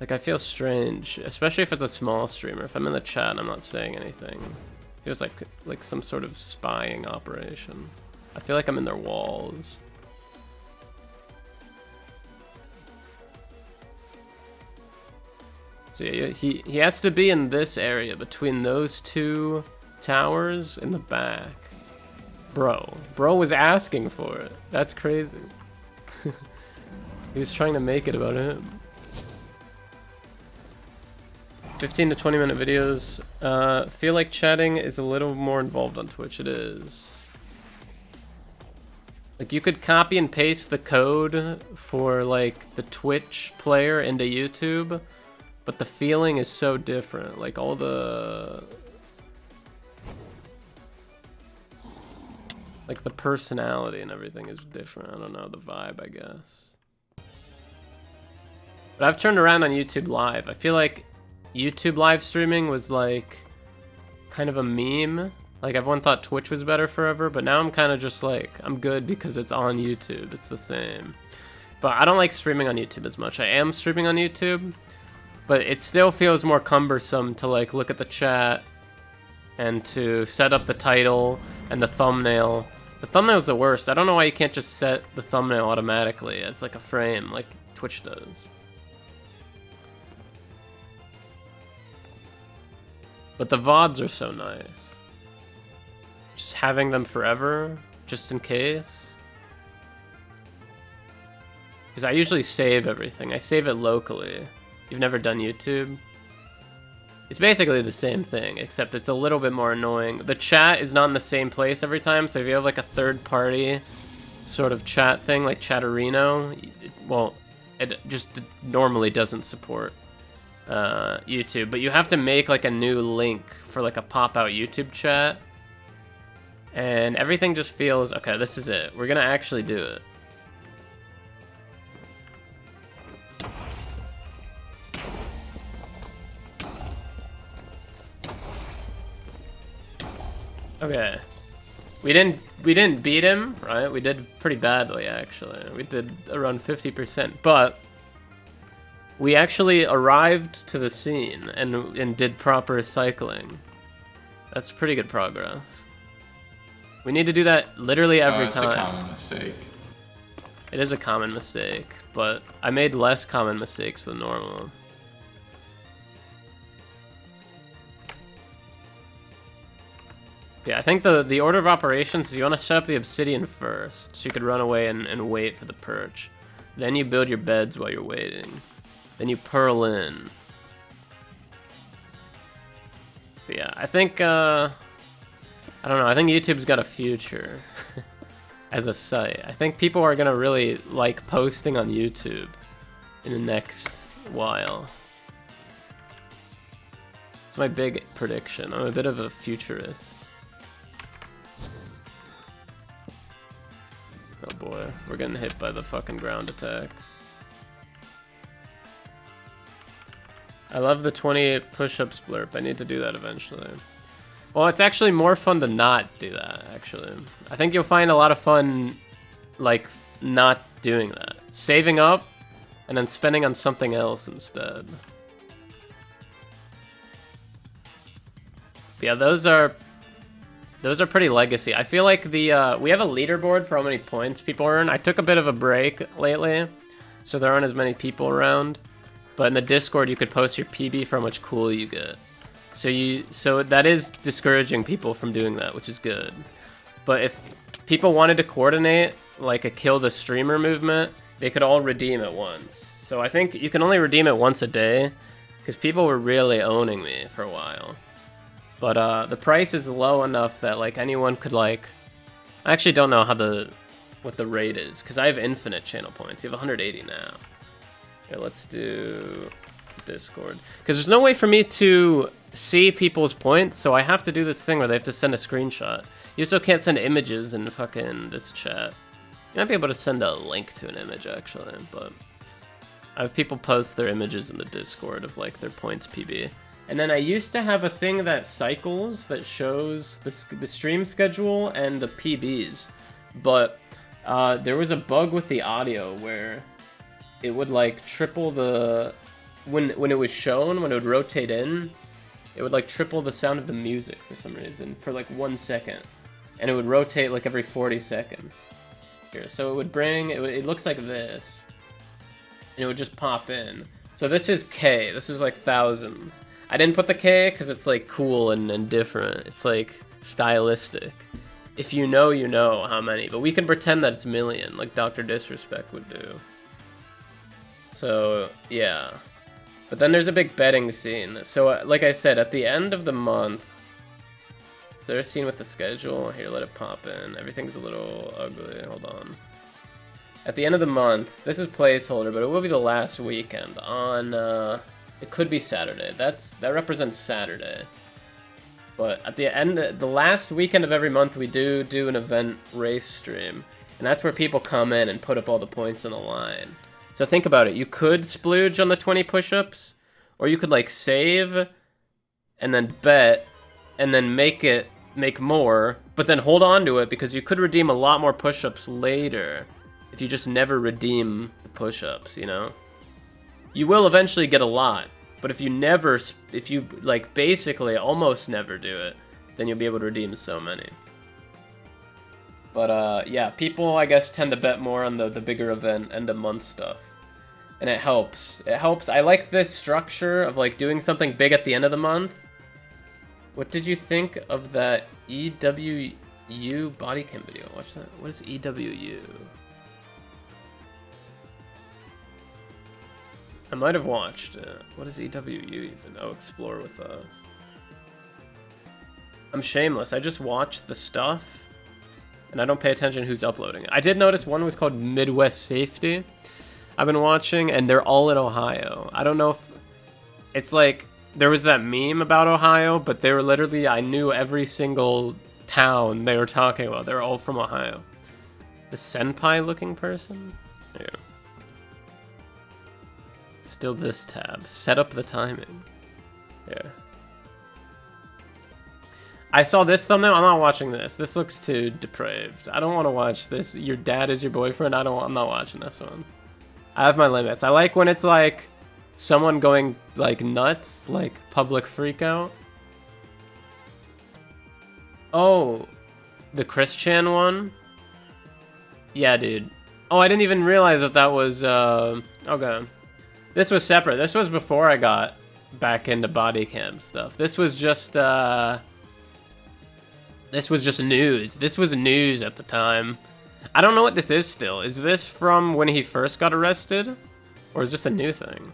Like, I feel strange, especially if it's a small streamer. If I'm in the chat and I'm not saying anything. It feels like some sort of spying operation. I feel like I'm in their walls. So yeah, he has to be in this area between those two towers in the back. Bro was asking for it. That's crazy. He was trying to make it about him. 15 to 20 minute videos. Feel like chatting is a little more involved on Twitch. It is. Like, you could copy and paste the code for like the Twitch player into YouTube, but the feeling is so different. Like, all the like the personality and everything is different. I don't know, the vibe, I guess. But I've turned around on YouTube Live. I feel like YouTube live streaming was like kind of a meme. Like, everyone thought Twitch was better forever, but now I'm kind of just like, I'm good because it's on YouTube. It's the same. But I don't like streaming on YouTube as much. I am streaming on YouTube, but it still feels more cumbersome to like look at the chat and to set up the title and the thumbnail. The thumbnail's the worst. I don't know why you can't just set the thumbnail automatically as like a frame like Twitch does. But the VODs are so nice. Just having them forever, just in case. Because I usually save everything. I save it locally. You've never done YouTube? It's basically the same thing, except it's a little bit more annoying. The chat is not in the same place every time, so if you have like a third-party sort of chat thing, like Chatterino, well, it just normally doesn't support YouTube, but you have to make like a new link for like a pop-out YouTube chat, and everything just feels, okay, this is it. We're gonna actually do it. Okay. We didn't beat him, right? We did pretty badly, actually. We did around 50%, but we actually arrived to the scene and did proper cycling. That's pretty good progress. We need to do that literally every time. It's a common mistake. It is a common mistake, but I made less common mistakes than normal. Yeah, I think the order of operations is you want to set up the obsidian first, so you could run away and wait for the perch. Then you build your beds while you're waiting. Then you pearl in. But yeah, I think, I don't know, I think YouTube's got a future. as a site. I think people are gonna really like posting on YouTube in the next while. It's my big prediction. I'm a bit of a futurist. Oh boy, we're getting hit by the fucking ground attacks. I love the 28 push-up splurp. I need to do that eventually. Well, it's actually more fun to not do that, actually. I think you'll find a lot of fun, like, not doing that. Saving up, and then spending on something else instead. But yeah, those are pretty legacy. I feel like we have a leaderboard for how many points people earn. I took a bit of a break lately, so there aren't as many people around. But in the Discord, you could post your PB for how much cool you get. So that is discouraging people from doing that, which is good. But if people wanted to coordinate like a kill the streamer movement, they could all redeem at once. So I think you can only redeem it once a day, because people were really owning me for a while. But the price is low enough that like anyone could like. I actually don't know what the rate is, because I have infinite channel points. You have 180 now. Okay, let's do Discord, because there's no way for me to see people's points, so I have to do this thing where they have to send a screenshot. You also can't send images in fucking this chat. You might be able to send a link to an image actually, but I have people post their images in the Discord of like their points PB. And then I used to have a thing that cycles that shows the stream schedule and the PBs, but there was a bug with the audio where it would like triple the when it was shown, when it would rotate in, it would like triple the sound of the music for some reason for like 1 second, and it would rotate like every 40 seconds. Here, so it would bring it looks like this, and it would just pop in. So this is K. This is like thousands. I didn't put the K because it's like cool and different. It's like stylistic. If you know, you know how many. But we can pretend that it's million, like Dr. Disrespect would do. So, yeah. But then there's a big betting scene. So, like I said, at the end of the month... Is there a scene with the schedule? Here, let it pop in. Everything's a little ugly. Hold on. At the end of the month, this is placeholder, but it will be the last weekend on... it could be Saturday. That represents Saturday. But at the end, the last weekend of every month, we do an event race stream. And that's where people come in and put up all the points on the line. So think about it. You could splooge on the 20 push-ups, or you could like save and then bet and then make more, but then hold on to it because you could redeem a lot more push-ups later if you just never redeem the push-ups, you know? You will eventually get a lot, but if you like basically almost never do it, then you'll be able to redeem so many. But yeah, people I guess tend to bet more on the bigger event end of month stuff. And it helps. It helps. I like this structure of like doing something big at the end of the month. What did you think of that EWU body cam video? Watch that. What is EWU? I might have watched it. What is EWU even? Oh, explore with us. I'm shameless. I just watched the stuff. And I don't pay attention who's uploading it. I did notice one was called Midwest Safety. I've been watching, and they're all in Ohio. I don't know if... It's like, there was that meme about Ohio, but they were literally... I knew every single town they were talking about. They were all from Ohio. The senpai-looking person? Yeah. Still this tab. Set up the timing. Yeah. I saw this thumbnail. I'm not watching this. This looks too depraved. I don't want to watch this. Your dad is your boyfriend. I'm not watching this one. I have my limits. I like when it's like someone going like nuts, like public freakout. Oh, the Chris Chan one? Yeah, dude. Oh, I didn't even realize that was, okay. This was separate. This was before I got back into body cam stuff. This was just news. This was news at the time. I don't know what this is still. Is this from when he first got arrested? Or is this a new thing?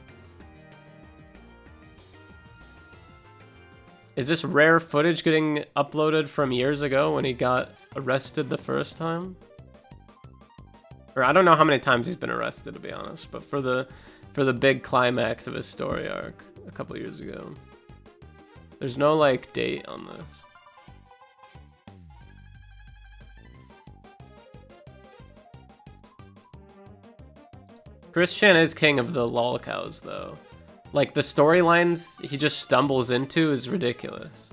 Is this rare footage getting uploaded from years ago when he got arrested the first time? Or I don't know how many times he's been arrested, to be honest, but for the big climax of his story arc a couple years ago. There's no, like, date on this. Chris Chan is king of the lolcows, though. Like, the storylines he just stumbles into is ridiculous.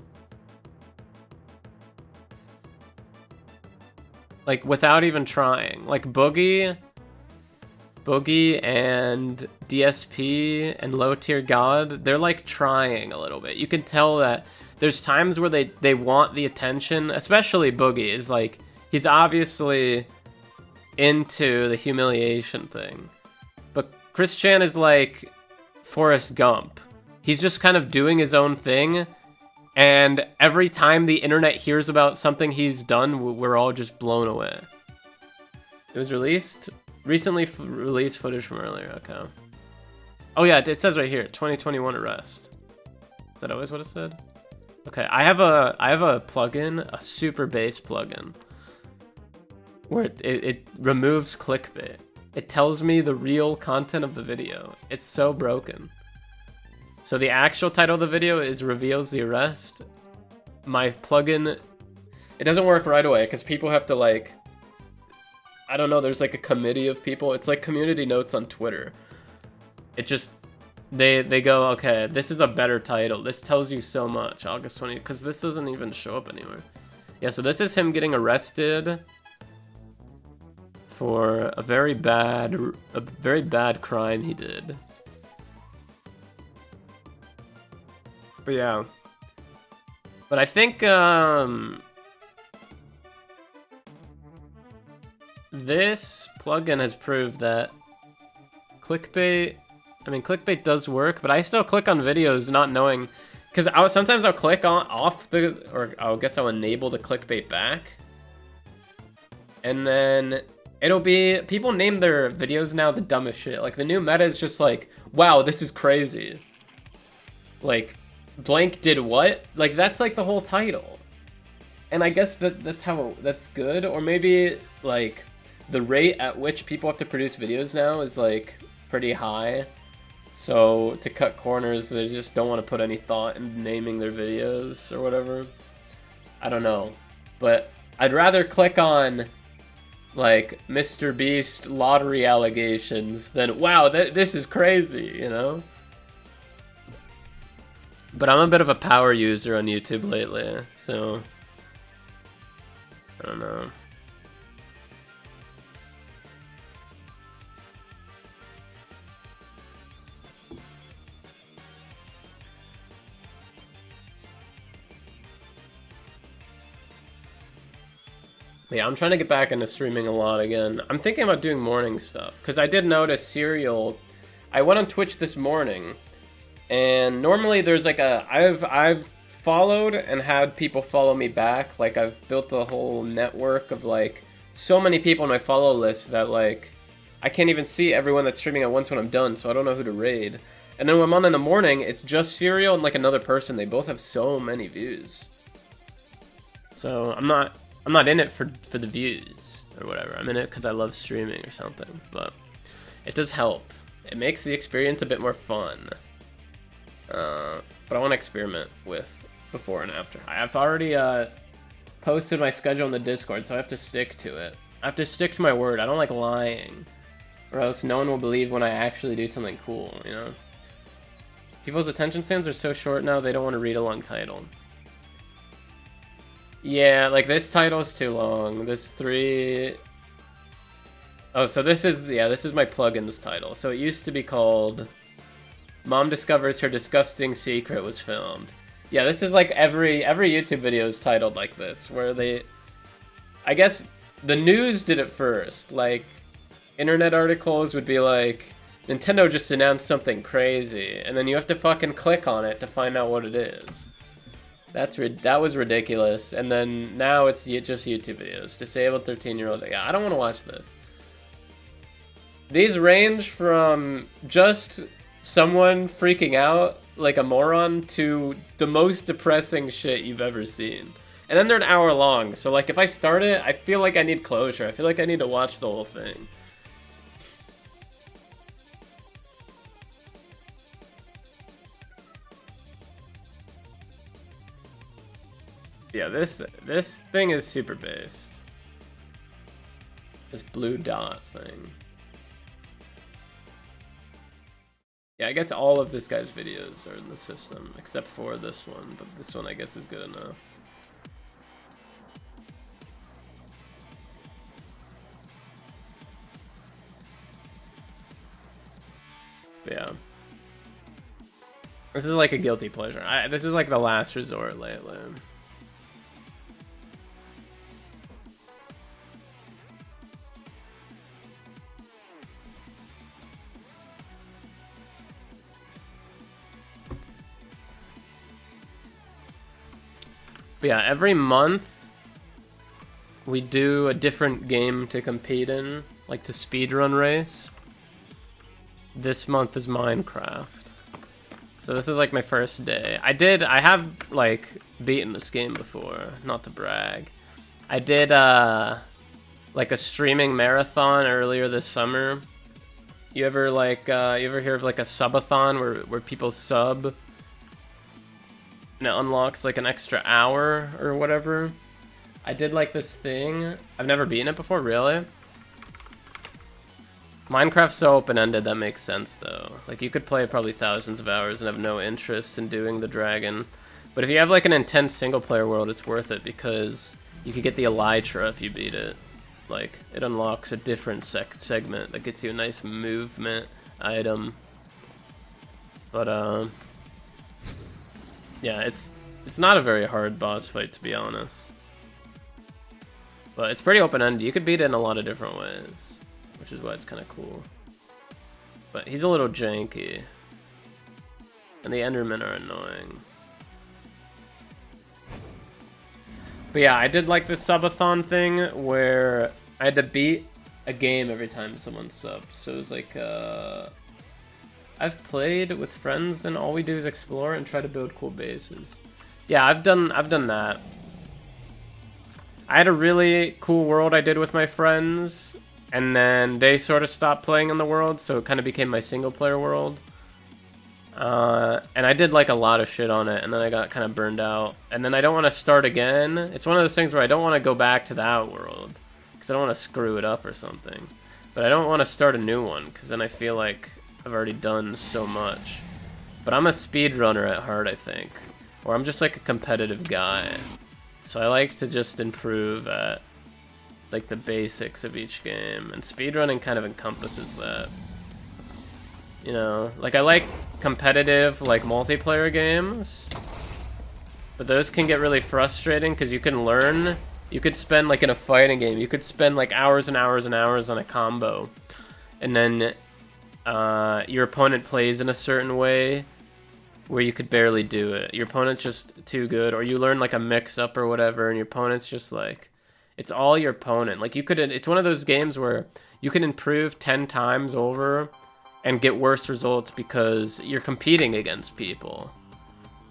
Like, without even trying. Like, Boogie and DSP and Low Tier God, they're, like, trying a little bit. You can tell that there's times where they want the attention, especially Boogie. Is like, he's obviously into the humiliation thing. But Chris Chan is like Forrest Gump. He's just kind of doing his own thing, and every time the internet hears about something he's done, we're all just blown away. It was recently released footage from earlier, okay. Oh yeah, it says right here, 2021 arrest. Is that always what it said? Okay, I have a plugin, a super bass plugin, where it removes clickbait. It tells me the real content of the video. It's so broken. So the actual title of the video is Reveals the Arrest. My plugin, it doesn't work right away because people have to, like, I don't know, there's like a committee of people. It's like community notes on Twitter. It just, they go, okay, this is a better title. This tells you so much, August 20th, because this doesn't even show up anywhere. Yeah, so this is him getting arrested for a very bad crime he did. But yeah. But I think this plugin has proved that clickbait does work, but I still click on videos not knowing, because sometimes I'll click off or I guess I'll enable the clickbait back, and then it'll be, people name their videos now the dumbest shit. Like, the new meta is just like, wow, this is crazy. Like, blank did what? Like, that's like the whole title. And I guess that's good. Or maybe, like, the rate at which people have to produce videos now is, like, pretty high. So, to cut corners, they just don't want to put any thought in naming their videos or whatever. I don't know. But I'd rather click on, like, Mr. Beast lottery allegations than, wow, this is crazy, you know? But I'm a bit of a power user on YouTube lately, so I don't know. Yeah, I'm trying to get back into streaming a lot again. I'm thinking about doing morning stuff, because I did notice Serial. I went on Twitch this morning, and normally there's like I've followed and had people follow me back. Like, I've built a whole network of, like, so many people on my follow list that, like, I can't even see everyone that's streaming at once when I'm done, so I don't know who to raid. And then when I'm on in the morning, it's just Serial and, like, another person. They both have so many views. So I'm not in it for the views or whatever. I'm in it because I love streaming or something. But it does help. It makes the experience a bit more fun. But I want to experiment with before and after. I've already posted my schedule in the Discord, so I have to stick to it. I have to stick to my word. I don't like lying, or else no one will believe when I actually do something cool, you know? People's attention spans are so short now, they don't want to read a long title. Yeah, like, this title is too long. This 3... Oh, so this is my plugins title. So it used to be called Mom Discovers Her Disgusting Secret Was Filmed. Yeah, this is like every YouTube video is titled like this, where I guess the news did it first. Like, internet articles would be like, Nintendo just announced something crazy, and then you have to fucking click on it to find out what it is. That was ridiculous. And then now it's just YouTube videos. Disabled 13-year-old. Yeah, I don't want to watch this. These range from just someone freaking out like a moron to the most depressing shit you've ever seen. And then they're an hour long, so, like, if I start it, I feel like I need closure. I feel like I need to watch the whole thing. Yeah, this thing is super based. This blue dot thing. Yeah, I guess all of this guy's videos are in the system, except for this one, but this one I guess is good enough. But yeah. This is like a guilty pleasure. This is like the last resort lately. But yeah, every month we do a different game to compete in, like to speedrun race. This month is Minecraft. So this is like my first day. I have like beaten this game before, not to brag. I did like a streaming marathon earlier this summer. You ever hear of like a subathon where people sub and it unlocks like an extra hour or whatever? I did like this thing. I've never beaten it before, really. Minecraft's so open-ended, that makes sense, though. Like, you could play probably thousands of hours and have no interest in doing the dragon. But if you have, like, an intense single-player world, it's worth it, because you could get the Elytra if you beat it. Like, it unlocks a different segment that gets you a nice movement item. But, yeah, it's not a very hard boss fight, to be honest. But it's pretty open-ended. You could beat it in a lot of different ways, which is why it's kind of cool. But he's a little janky. And the Endermen are annoying. But yeah, I did like this subathon thing where I had to beat a game every time someone subs. So it was like, I've played with friends and all we do is explore and try to build cool bases. Yeah, I've done that. I had a really cool world I did with my friends, and then they sort of stopped playing in the world, so it kind of became my single-player world. And I did like a lot of shit on it, and then I got kind of burned out. And then I don't want to start again. It's one of those things where I don't want to go back to that world, because I don't want to screw it up or something. But I don't want to start a new one, because then I feel like I've already done so much. But I'm a speedrunner at heart, I think. Or I'm just like a competitive guy. So I like to just improve at like the basics of each game, and speedrunning kind of encompasses that. You know, like I like competitive like multiplayer games, but those can get really frustrating because you can learn. You could spend like in a fighting game, you could spend like hours and hours and hours on a combo, and then your opponent plays in a certain way where you could barely do it. Your opponent's just too good, or you learn like a mix-up or whatever, and your opponent's just like, it's all your opponent. Like you could, it's one of those games where you can improve 10 times over and get worse results because you're competing against people.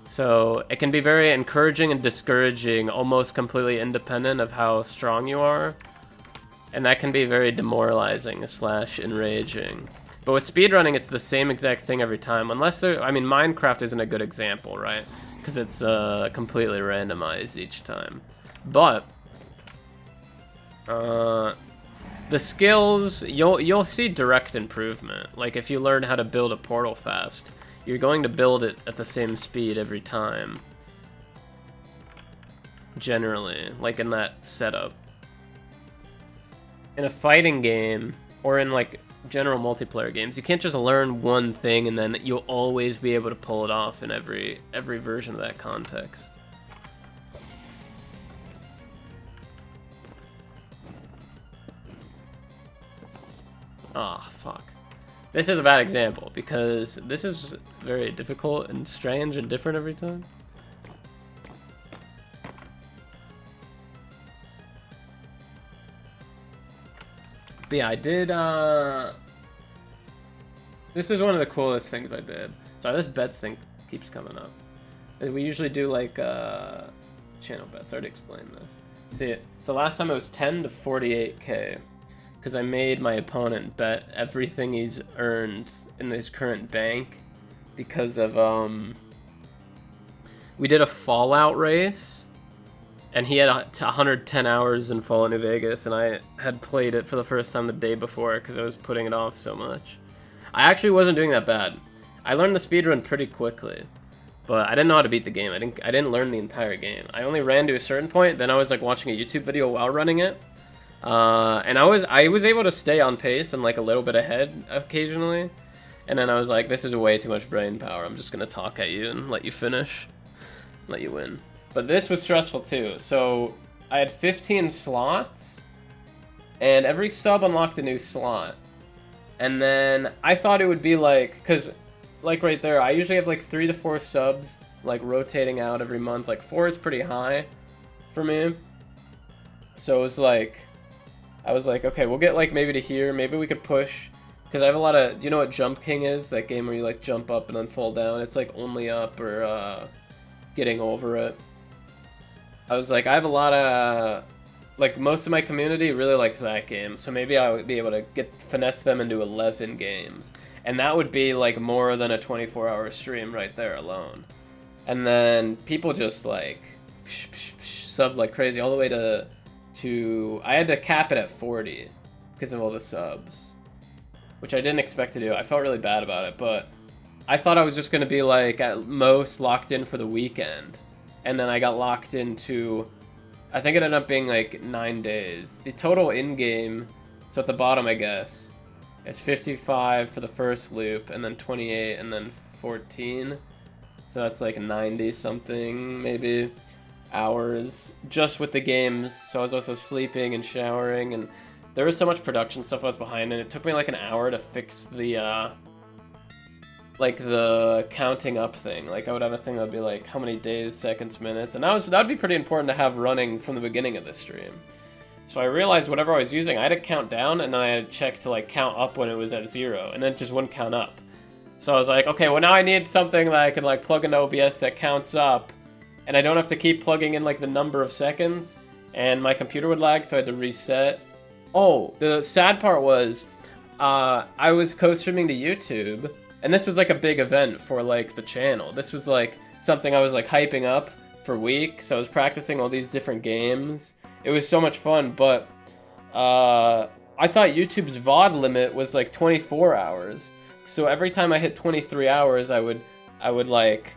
So it can be very encouraging and discouraging, almost completely independent of how strong you are. And that can be very demoralizing / enraging. But with speedrunning, it's the same exact thing every time. Unless there, I mean, Minecraft isn't a good example, right? Because it's completely randomized each time. But the skills, you'll see direct improvement. Like if you learn how to build a portal fast, you're going to build it at the same speed every time. Generally, like in that setup. In a fighting game, or in like general multiplayer games, you can't just learn one thing and then you'll always be able to pull it off in every version of that context. Ah, fuck. This is a bad example because this is very difficult and strange and different every time. But yeah, I did, this is one of the coolest things I did. Sorry, this bets thing keeps coming up. We usually do like, channel bets. I already explained this. See, so last time it was 10 to 48k. Because I made my opponent bet everything he's earned in his current bank. Because of, we did a Fallout race. and he had 110 hours in Fallout New Vegas, and I had played it for the first time the day before because I was putting it off so much. I actually wasn't doing that bad. I learned the speedrun pretty quickly, but I didn't know how to beat the game. I didn't learn the entire game. I only ran to a certain point, then I was like watching a YouTube video while running it. And I was able to stay on pace and like a little bit ahead occasionally. And then I was like, this is way too much brain power. I'm just gonna talk at you and let you finish, let you win. But this was stressful too. So I had 15 slots, and every sub unlocked a new slot. And then I thought it would be like, cause like right there, I usually have like 3 to 4 subs like rotating out every month. Like 4 is pretty high for me. So it was like, I was like, okay, we'll get like maybe to here. Maybe we could push. Because I have a lot of, do you know what Jump King is? That game where you like jump up and then fall down. It's like only up or getting over it. I was like, I have a lot of, like most of my community really likes that game. So maybe I would be able to finesse them into 11 games. And that would be like more than a 24-hour stream right there alone. And then people just like subbed like crazy all the way to I had to cap it at 40 because of all the subs, which I didn't expect to do. I felt really bad about it, but I thought I was just going to be like at most locked in for the weekend. And then I got locked into, I think it ended up being like 9 days. The total in-game, so at the bottom I guess, is 55 for the first loop, and then 28, and then 14. So that's like 90 something maybe hours just with the games. So I was also sleeping and showering, and there was so much production stuff I was behind, and it took me like an hour to fix the like the counting up thing. Like I would have a thing that would be like how many days, seconds, minutes, and that'd be pretty important to have running from the beginning of the stream. So I realized whatever I was using, I had to count down, and then I had to check to like count up when it was at 0, and then it just wouldn't count up. So I was like, okay, well now I need something that I can like plug into OBS that counts up, and I don't have to keep plugging in like the number of seconds, and my computer would lag, so I had to reset. Oh, the sad part was, I was co-streaming to YouTube, and this was like a big event for like the channel. This was like something I was like hyping up for weeks. I was practicing all these different games. It was so much fun, but I thought YouTube's VOD limit was like 24 hours. So every time I hit 23 hours, I would like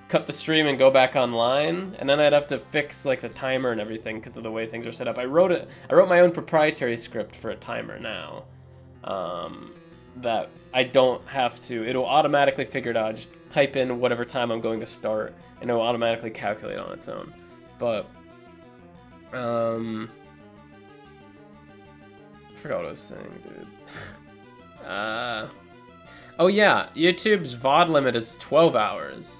cut the stream and go back online, and then I'd have to fix like the timer and everything because of the way things are set up. I wrote my own proprietary script for a timer now, that I don't have to. It'll automatically figure it out. I just type in whatever time I'm going to start, and it'll automatically calculate on its own. But I forgot what I was saying, dude. Oh yeah, YouTube's VOD limit is 12 hours.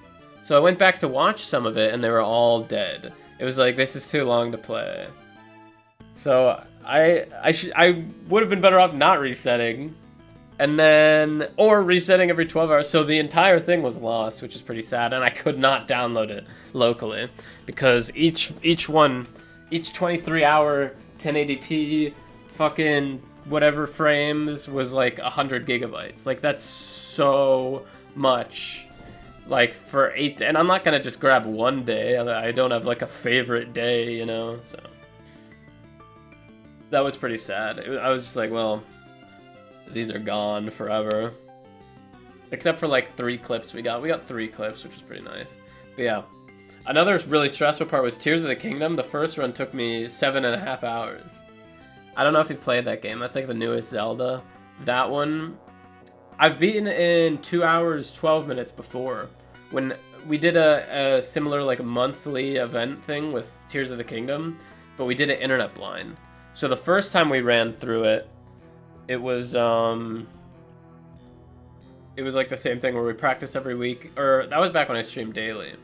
So I went back to watch some of it, and they were all dead. It was like, this is too long to play. So I would have been better off not resetting, or resetting every 12 hours. So the entire thing was lost, which is pretty sad, and I could not download it locally because each 23-hour 1080p fucking whatever frames was like 100 gigabytes. Like that's so much. Like for 8, and I'm not gonna just grab one day. I don't have like a favorite day, you know. So that was pretty sad. I was just like, well, these are gone forever. Except for like 3 clips we got. We got 3 clips, which was pretty nice. But yeah. Another really stressful part was Tears of the Kingdom. The first run took me 7.5 hours. I don't know if you've played that game. That's like the newest Zelda. That one, I've beaten in 2 hours, 12 minutes before. When we did a similar like monthly event thing with Tears of the Kingdom, but we did it internet blind. So the first time we ran through it, it was like the same thing where we practiced every week. Or that was back when I streamed daily,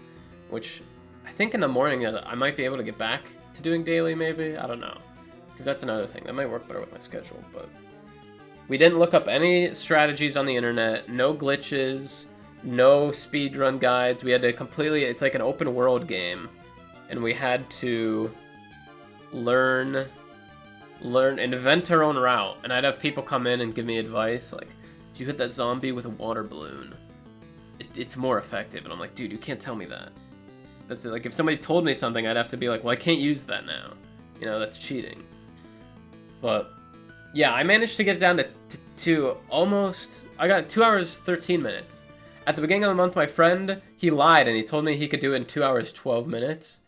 which I think in the morning I might be able to get back to doing daily maybe. I don't know. Because that's another thing. That might work better with my schedule, but we didn't look up any strategies on the internet, no glitches, no speedrun guides. We had to it's like an open world game, and we had to learn, invent our own route. And I'd have people come in and give me advice, like, did you hit that zombie with a water balloon? It's more effective. And I'm like, dude, you can't tell me that. That's it. Like, if somebody told me something, I'd have to be like, well, I can't use that now. You know, that's cheating. But, yeah, I managed to get down to almost... I got 2 hours, 13 minutes. At the beginning of the month, my friend, he lied, and he told me he could do it in 2 hours, 12 minutes.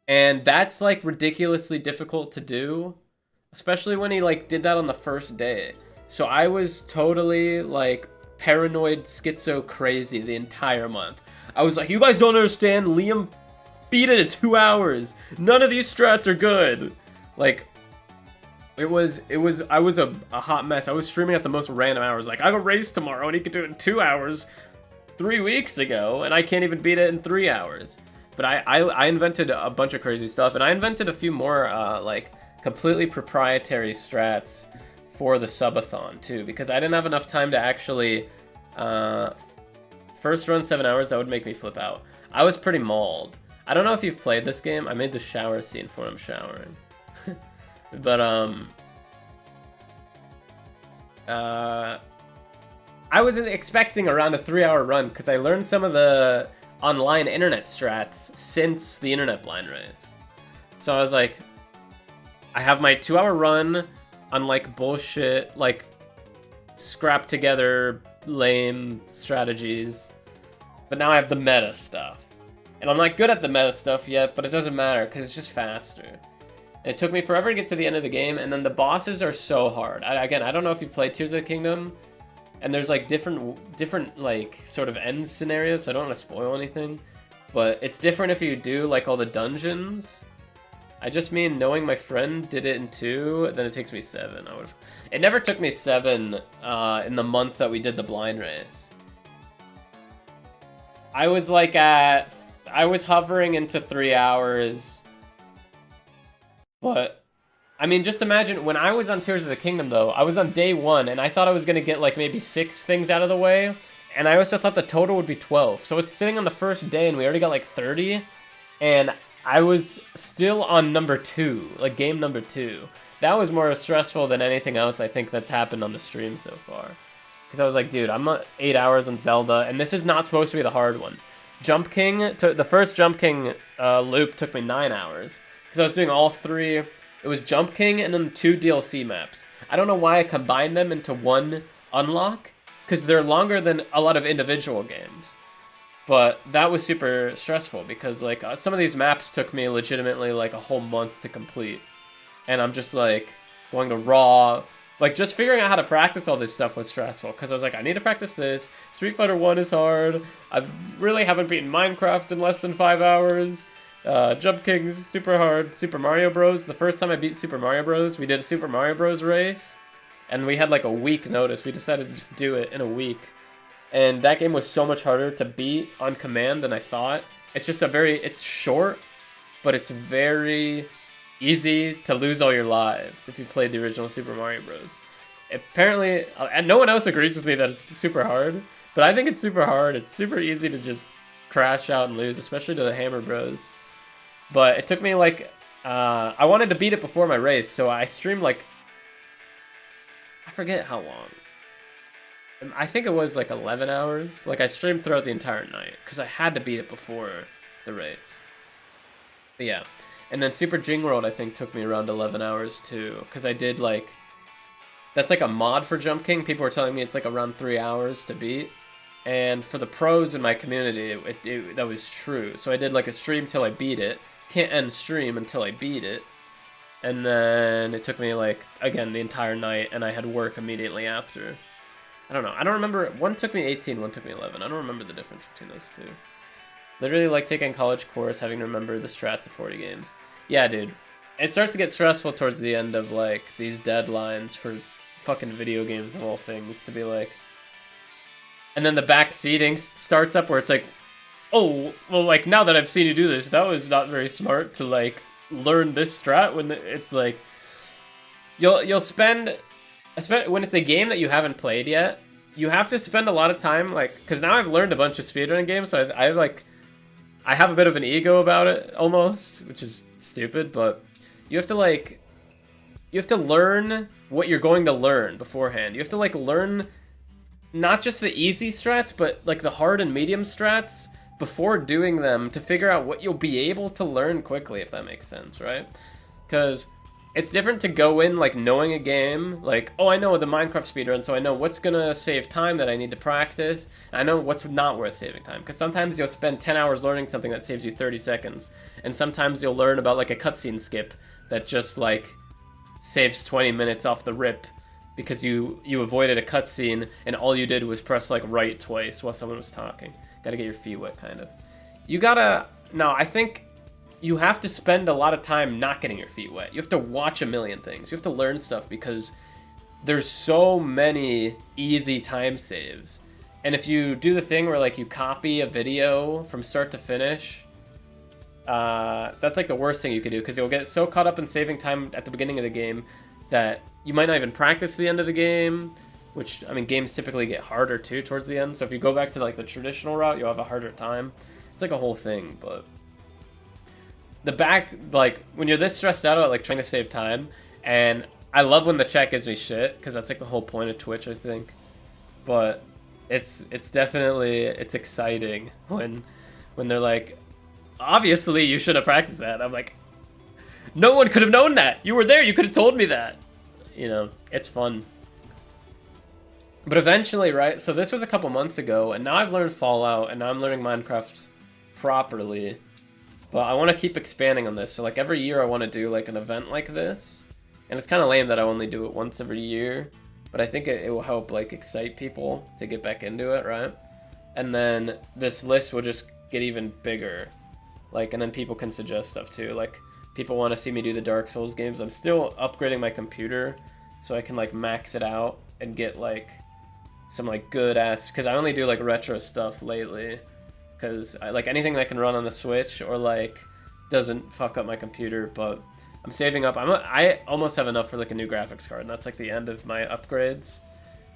And that's, like, ridiculously difficult to do. Especially when he, like, did that on the first day. So I was totally, like, paranoid, schizo crazy the entire month. I was like, you guys don't understand, Liam beat it in 2 hours. None of these strats are good. Like, I was a hot mess. I was streaming at the most random hours. Like, I have a race tomorrow, and he could do it in 2 hours 3 weeks ago, and I can't even beat it in 3 hours. But I invented a bunch of crazy stuff, and I invented a few more, like, completely proprietary strats for the subathon, too, because I didn't have enough time to actually, first run 7 hours, that would make me flip out. I was pretty mauled. I don't know if you've played this game. I made the shower scene for him showering. But, I wasn't expecting around a 3-hour run, because I learned some of the online internet strats since the internet blind race. So I was like, I have my 2-hour run on, like, bullshit, like, scrap together, lame strategies. But now I have the meta stuff. And I'm not good at the meta stuff yet, but it doesn't matter, because it's just faster. And it took me forever to get to the end of the game, and then the bosses are so hard. Again, I don't know if you've played Tears of the Kingdom, and there's, like, different, like, sort of end scenarios, so I don't want to spoil anything. But it's different if you do, like, all the dungeons. I just mean, knowing my friend did it in 2, then it takes me 7. It never took me 7 in the month that we did the blind race. I was, like, I was hovering into 3 hours. But, I mean, just imagine, when I was on Tears of the Kingdom, though, I was on day 1, and I thought I was going to get, like, maybe 6 things out of the way, and I also thought the total would be 12. So I was sitting on the first day, and we already got, like, 30, and I was still on number 2, like, game number 2. That was more stressful than anything else I think that's happened on the stream so far. Because I was like, dude, I'm on 8 hours on Zelda, and this is not supposed to be the hard one. Jump King, the first Jump King loop took me 9 hours. Because I was doing all 3. It was Jump King and then 2 DLC maps. I don't know why I combined them into one unlock, because they're longer than a lot of individual games. But that was super stressful, because, like, some of these maps took me legitimately, like, a whole month to complete. And I'm just, like, going to raw. Like, just figuring out how to practice all this stuff was stressful, because I was like, I need to practice this. Street Fighter 1 is hard. I really haven't beaten Minecraft in less than 5 hours. Jump King's super hard. Super Mario Bros. The first time I beat Super Mario Bros., we did a Super Mario Bros. Race. And we had, like, a week notice. We decided to just do it in a week. And that game was so much harder to beat on command than I thought. It's just it's short, but it's very easy to lose all your lives if you played the original Super Mario Bros. Apparently, and no one else agrees with me that it's super hard, but I think it's super hard. It's super easy to just crash out and lose, especially to the Hammer Bros. But it took me, like, I wanted to beat it before my race, so I streamed, like, I forget how long. I think it was, like, 11 hours. Like, I streamed throughout the entire night, because I had to beat it before the race. But yeah. And then Super Jing World, I think, took me around 11 hours, too. Because I did, like... That's, like, a mod for Jump King. People were telling me it's, like, around 3 hours to beat. And for the pros in my community, that was true. So I did, like, a stream till I beat it. Can't end stream until I beat it. And then it took me, like, again, the entire night. And I had work immediately after. I don't know. I don't remember. One took me 18, one took me 11. I don't remember the difference between those two. Literally like taking a college course, having to remember the strats of 40 games. Yeah, dude. It starts to get stressful towards the end of, like, these deadlines for fucking video games and all things to be like... And then the back seating starts up where it's like, oh, well, like, now that I've seen you do this, that was not very smart to, like, learn this strat when it's like... You'll spend... When it's a game that you haven't played yet, you have to spend a lot of time, like, because now I've learned a bunch of speedrunning games, so I have a bit of an ego about it, almost, which is stupid, but you have to learn what you're going to learn beforehand. You have to, like, learn not just the easy strats, but, like, the hard and medium strats before doing them to figure out what you'll be able to learn quickly, if that makes sense, right? Because it's different to go in like knowing a game, like, oh, I know the Minecraft speedrun, so I know what's gonna save time that I need to practice, and I know what's not worth saving time. Because sometimes you'll spend 10 hours learning something that saves you 30 seconds, and sometimes you'll learn about like a cutscene skip that just like saves 20 minutes off the rip because you avoided a cutscene and all you did was press like right twice while someone was talking. Gotta get your feet wet, kind of. You gotta... No, I think you have to spend a lot of time not getting your feet wet. You have to watch a million things. You have to learn stuff because there's so many easy time saves. And if you do the thing where like you copy a video from start to finish, that's like the worst thing you could do, because you'll get so caught up in saving time at the beginning of the game that you might not even practice the end of the game, which, I mean, games typically get harder too towards the end. So if you go back to like the traditional route, you'll have a harder time. It's like a whole thing, but the back, like when you're this stressed out about like trying to save time, and I love when the chat gives me shit, because that's like the whole point of Twitch, I think. But it's definitely, it's exciting when they're like, obviously you should have practiced that. I'm like, no one could have known that. You were there. You could have told me that. You know, it's fun. But eventually, right? So this was a couple months ago, and now I've learned Fallout, and now I'm learning Minecraft properly. But I want to keep expanding on this. So like every year I want to do like an event like this. And it's kind of lame that I only do it once every year. But I think it will help like excite people to get back into it, right? And then this list will just get even bigger. Like, and then people can suggest stuff too. Like, people want to see me do the Dark Souls games. I'm still upgrading my computer so I can like max it out and get like some like good ass, because I only do like retro stuff lately. Because I like anything that can run on the Switch or like doesn't fuck up my computer. But I'm saving up. I almost have enough for like a new graphics card, and that's like the end of my upgrades.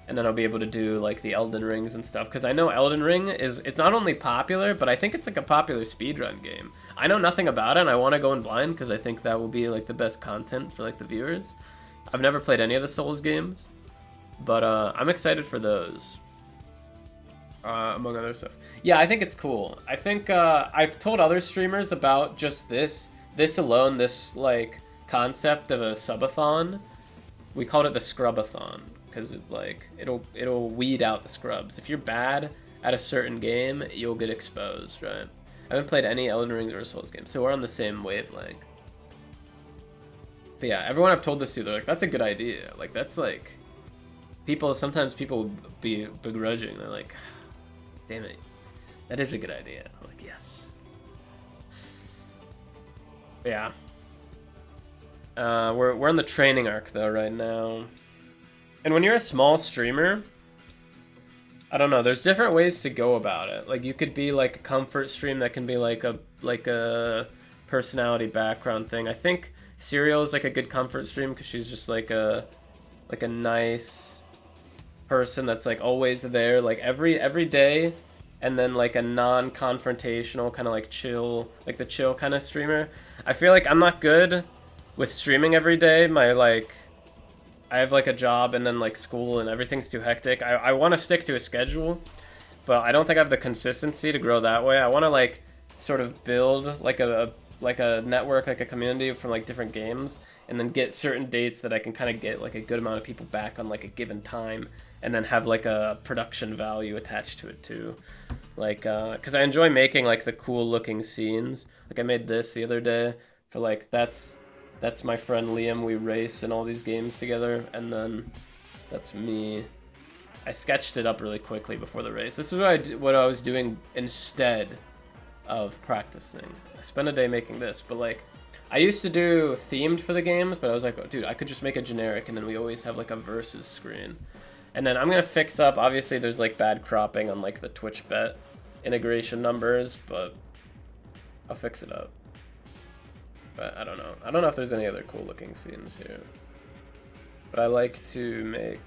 And then I'll be able to do like the Elden Rings and stuff, because I know Elden Ring it's not only popular, but I think it's like a popular speedrun game. I know nothing about it, and I want to go in blind because I think that will be like the best content for like the viewers. I've never played any of the Souls games, but I'm excited for those. Among other stuff. Yeah, I think it's cool. I think I've told other streamers about just this alone, this like concept of a subathon. We called it the scrubathon because it'll weed out the scrubs. If you're bad at a certain game, you'll get exposed, right? I haven't played any Elden Rings or Souls games, so we're on the same wavelength. But yeah, everyone I've told this to, they're like, that's a good idea. Like, that's like, sometimes people be begrudging. They're like, damn it, that is a good idea. I'm like, yes. But yeah. We're on the training arc though right now. And when you're a small streamer, I don't know, there's different ways to go about it. Like, you could be like a comfort stream that can be like a personality background thing. I think Serial is like a good comfort stream because she's just like a nice person that's like always there, like every day, and then like a non-confrontational kind of like chill, like the chill kind of streamer. I feel like I'm not good with streaming every day. I have like a job and then like school and everything's too hectic. I want to stick to a schedule, but I don't think I have the consistency to grow that way. I want to like sort of build like a network, like a community from like different games, and then get certain dates that I can kind of get like a good amount of people back on like a given time, and then have like a production value attached to it too. Like, because I enjoy making like the cool looking scenes. Like I made this the other day for like, that's my friend Liam. We race in all these games together, and then that's me. I sketched it up really quickly before the race. This is what I was doing instead of practicing. I spent a day making this, but like, I used to do themed for the games, but I was like, oh, dude, I could just make a generic, and then we always have like a versus screen. And then I'm gonna fix up, obviously there's like bad cropping on like the Twitch bet integration numbers, but I'll fix it up. But I don't know. I don't know if there's any other cool looking scenes here. But I like to make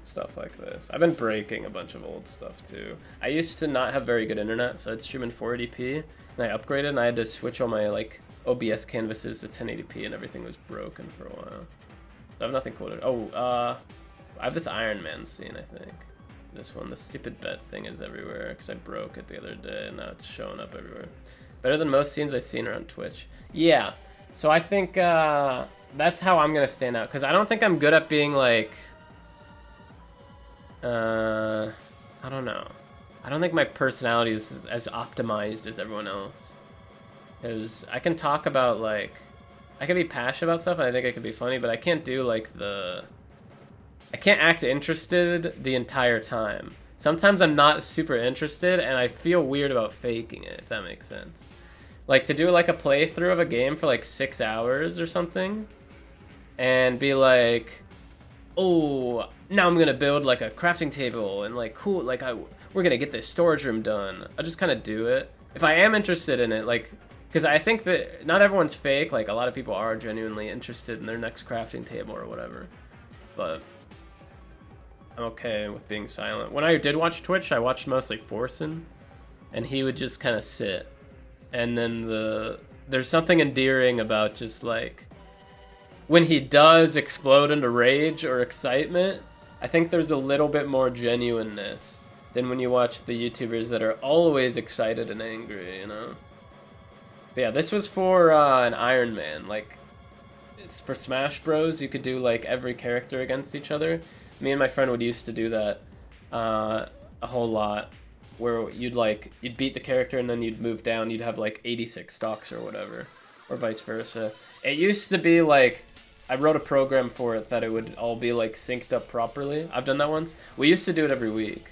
stuff like this. I've been breaking a bunch of old stuff too. I used to not have very good internet, so I'd stream in 480p, and I upgraded, and I had to switch all my like OBS canvases to 1080p, and everything was broken for a while. So I have nothing cool to... Oh, I have this Iron Man scene, I think. this one. The stupid bet thing is everywhere because I broke it the other day and now it's showing up everywhere. Better than most scenes I've seen around Twitch. Yeah, so I think that's how I'm gonna stand out because I don't think I'm good at being like, I don't know. I don't think my personality is as optimized as everyone else. Because I can talk about like, I can be passionate about stuff and I think I can be funny, but I can't do like I can't act interested the entire time. Sometimes I'm not super interested and I feel weird about faking it, if that makes sense. Like to do like a playthrough of a game for like 6 hours or something and be like, oh, now I'm gonna build like a crafting table and like cool, like we're gonna get this storage room done. I'll just kind of do it. If I am interested in it, like, because I think that not everyone's fake, like a lot of people are genuinely interested in their next crafting table or whatever. But I'm okay with being silent. When I did watch Twitch, I watched mostly Forsen, and he would just kind of sit. And then there's something endearing about just like, when he does explode into rage or excitement, I think there's a little bit more genuineness than when you watch the YouTubers that are always excited and angry, you know? But yeah, this was for an Iron Man. Like, it's for Smash Bros. You could do like every character against each other. Me and my friend would used to do that a whole lot, where you'd beat the character and then you'd move down. You'd have like 86 stocks or whatever, or vice versa. It used to be like, I wrote a program for it that it would all be like synced up properly. I've done that once. We used to do it every week.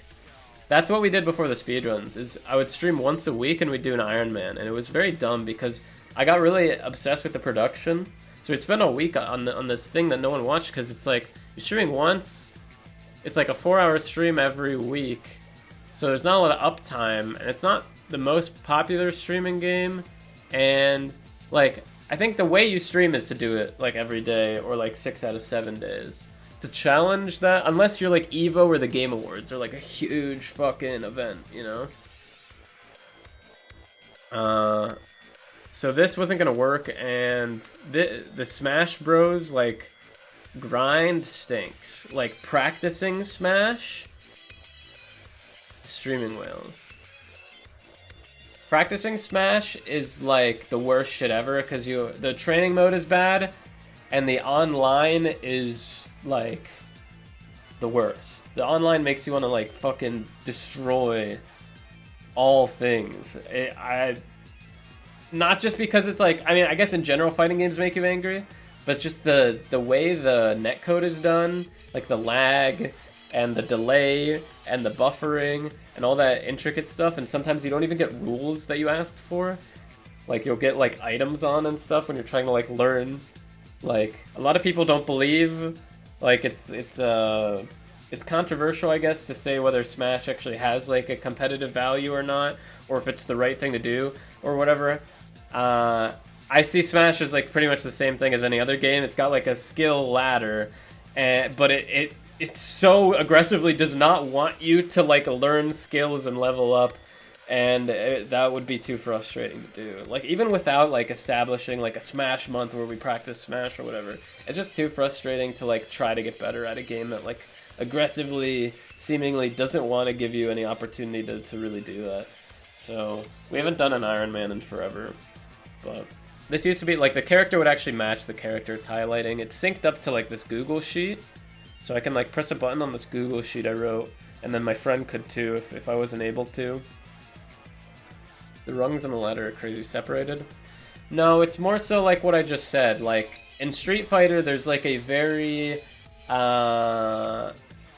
That's what we did before the speedruns, is I would stream once a week and we'd do an Iron Man. And it was very dumb because I got really obsessed with the production. So we'd spend a week on this thing that no one watched because it's like, you're streaming once, it's like a 4-hour stream every week. So there's not a lot of uptime, and it's not the most popular streaming game. And like, I think the way you stream is to do it like every day or like 6 out of 7 days. To challenge that, unless you're like EVO or the Game Awards, or like a huge fucking event, you know? So this wasn't gonna work, and the Smash Bros. Like grind stinks. Like practicing Smash, streaming whales. Practicing Smash is like the worst shit ever because the training mode is bad, and the online is like the worst. The online makes you want to like fucking destroy all things. Not just because it's like, I mean, I guess in general fighting games make you angry, but just the way the netcode is done, like the lag and the delay and the buffering and all that intricate stuff, and sometimes you don't even get rules that you asked for. Like you'll get like items on and stuff when you're trying to like learn. Like a lot of people don't believe, like it's controversial, I guess, to say whether Smash actually has like a competitive value or not, or if it's the right thing to do or whatever. I see Smash as like pretty much the same thing as any other game. It's got like a skill ladder, but it so aggressively does not want you to like learn skills and level up, and that would be too frustrating to do. Like even without like establishing like a Smash month where we practice Smash or whatever, it's just too frustrating to like try to get better at a game that like aggressively seemingly doesn't want to give you any opportunity to really do that. So we haven't done an Iron Man in forever, but this used to be like the character would actually match the character it's highlighting. It's synced up to like this Google sheet, so I can like press a button on this Google sheet I wrote, and then my friend could too if I wasn't able to. The rungs on the ladder are crazy separated. No, it's more so like what I just said. Like in Street Fighter, there's like a very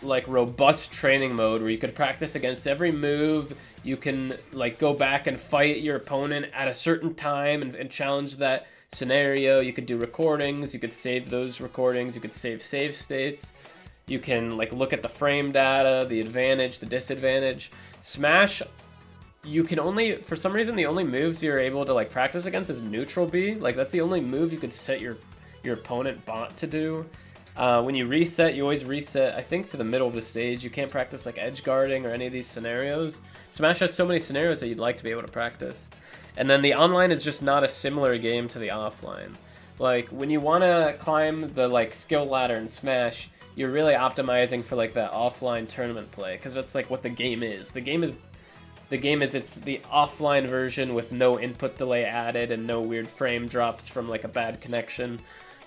like robust training mode where you could practice against every move. You can like go back and fight your opponent at a certain time and challenge that scenario. You could do recordings. You could save those recordings. You could save states. You can like look at the frame data, the advantage, the disadvantage. Smash, you can only, for some reason, the only moves you're able to like practice against is neutral B. Like that's the only move you could set your opponent bot to do. When you reset, you always reset, I think, to the middle of the stage. You can't practice like edge guarding or any of these scenarios. Smash has so many scenarios that you'd like to be able to practice. And then the online is just not a similar game to the offline. Like when you want to climb the like skill ladder in Smash, you're really optimizing for like that offline tournament play, because that's like what the game is. The game is it's the offline version with no input delay added and no weird frame drops from like a bad connection.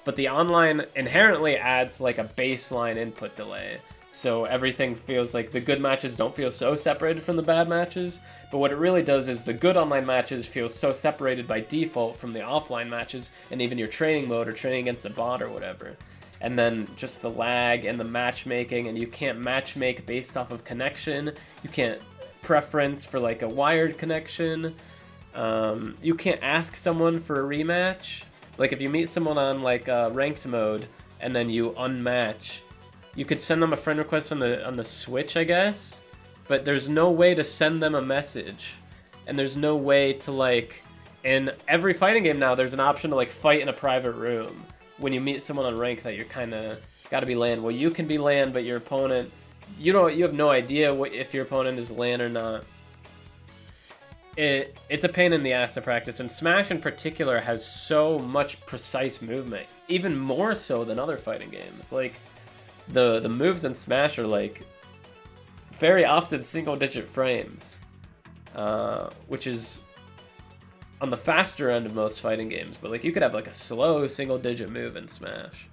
But the online inherently adds like a baseline input delay. So everything feels like the good matches don't feel so separated from the bad matches. But what it really does is the good online matches feel so separated by default from the offline matches, and even your training mode or training against a bot or whatever. And then just the lag and the matchmaking, and you can't matchmake based off of connection. You can't preference for like a wired connection. You can't ask someone for a rematch. Like if you meet someone on like ranked mode and then you unmatch, you could send them a friend request on the Switch, I guess, but there's no way to send them a message, and there's no way to like, in every fighting game now there's an option to like fight in a private room when you meet someone on rank that you're kind of got to be LAN. Well, you can be LAN, but your opponent, you have no idea if your opponent is LAN or not. It's a pain in the ass to practice, and Smash in particular has so much precise movement, even more so than other fighting games. Like the moves in Smash are like very often single-digit frames, which is on the faster end of most fighting games. But like you could have like a slow single-digit move in Smash,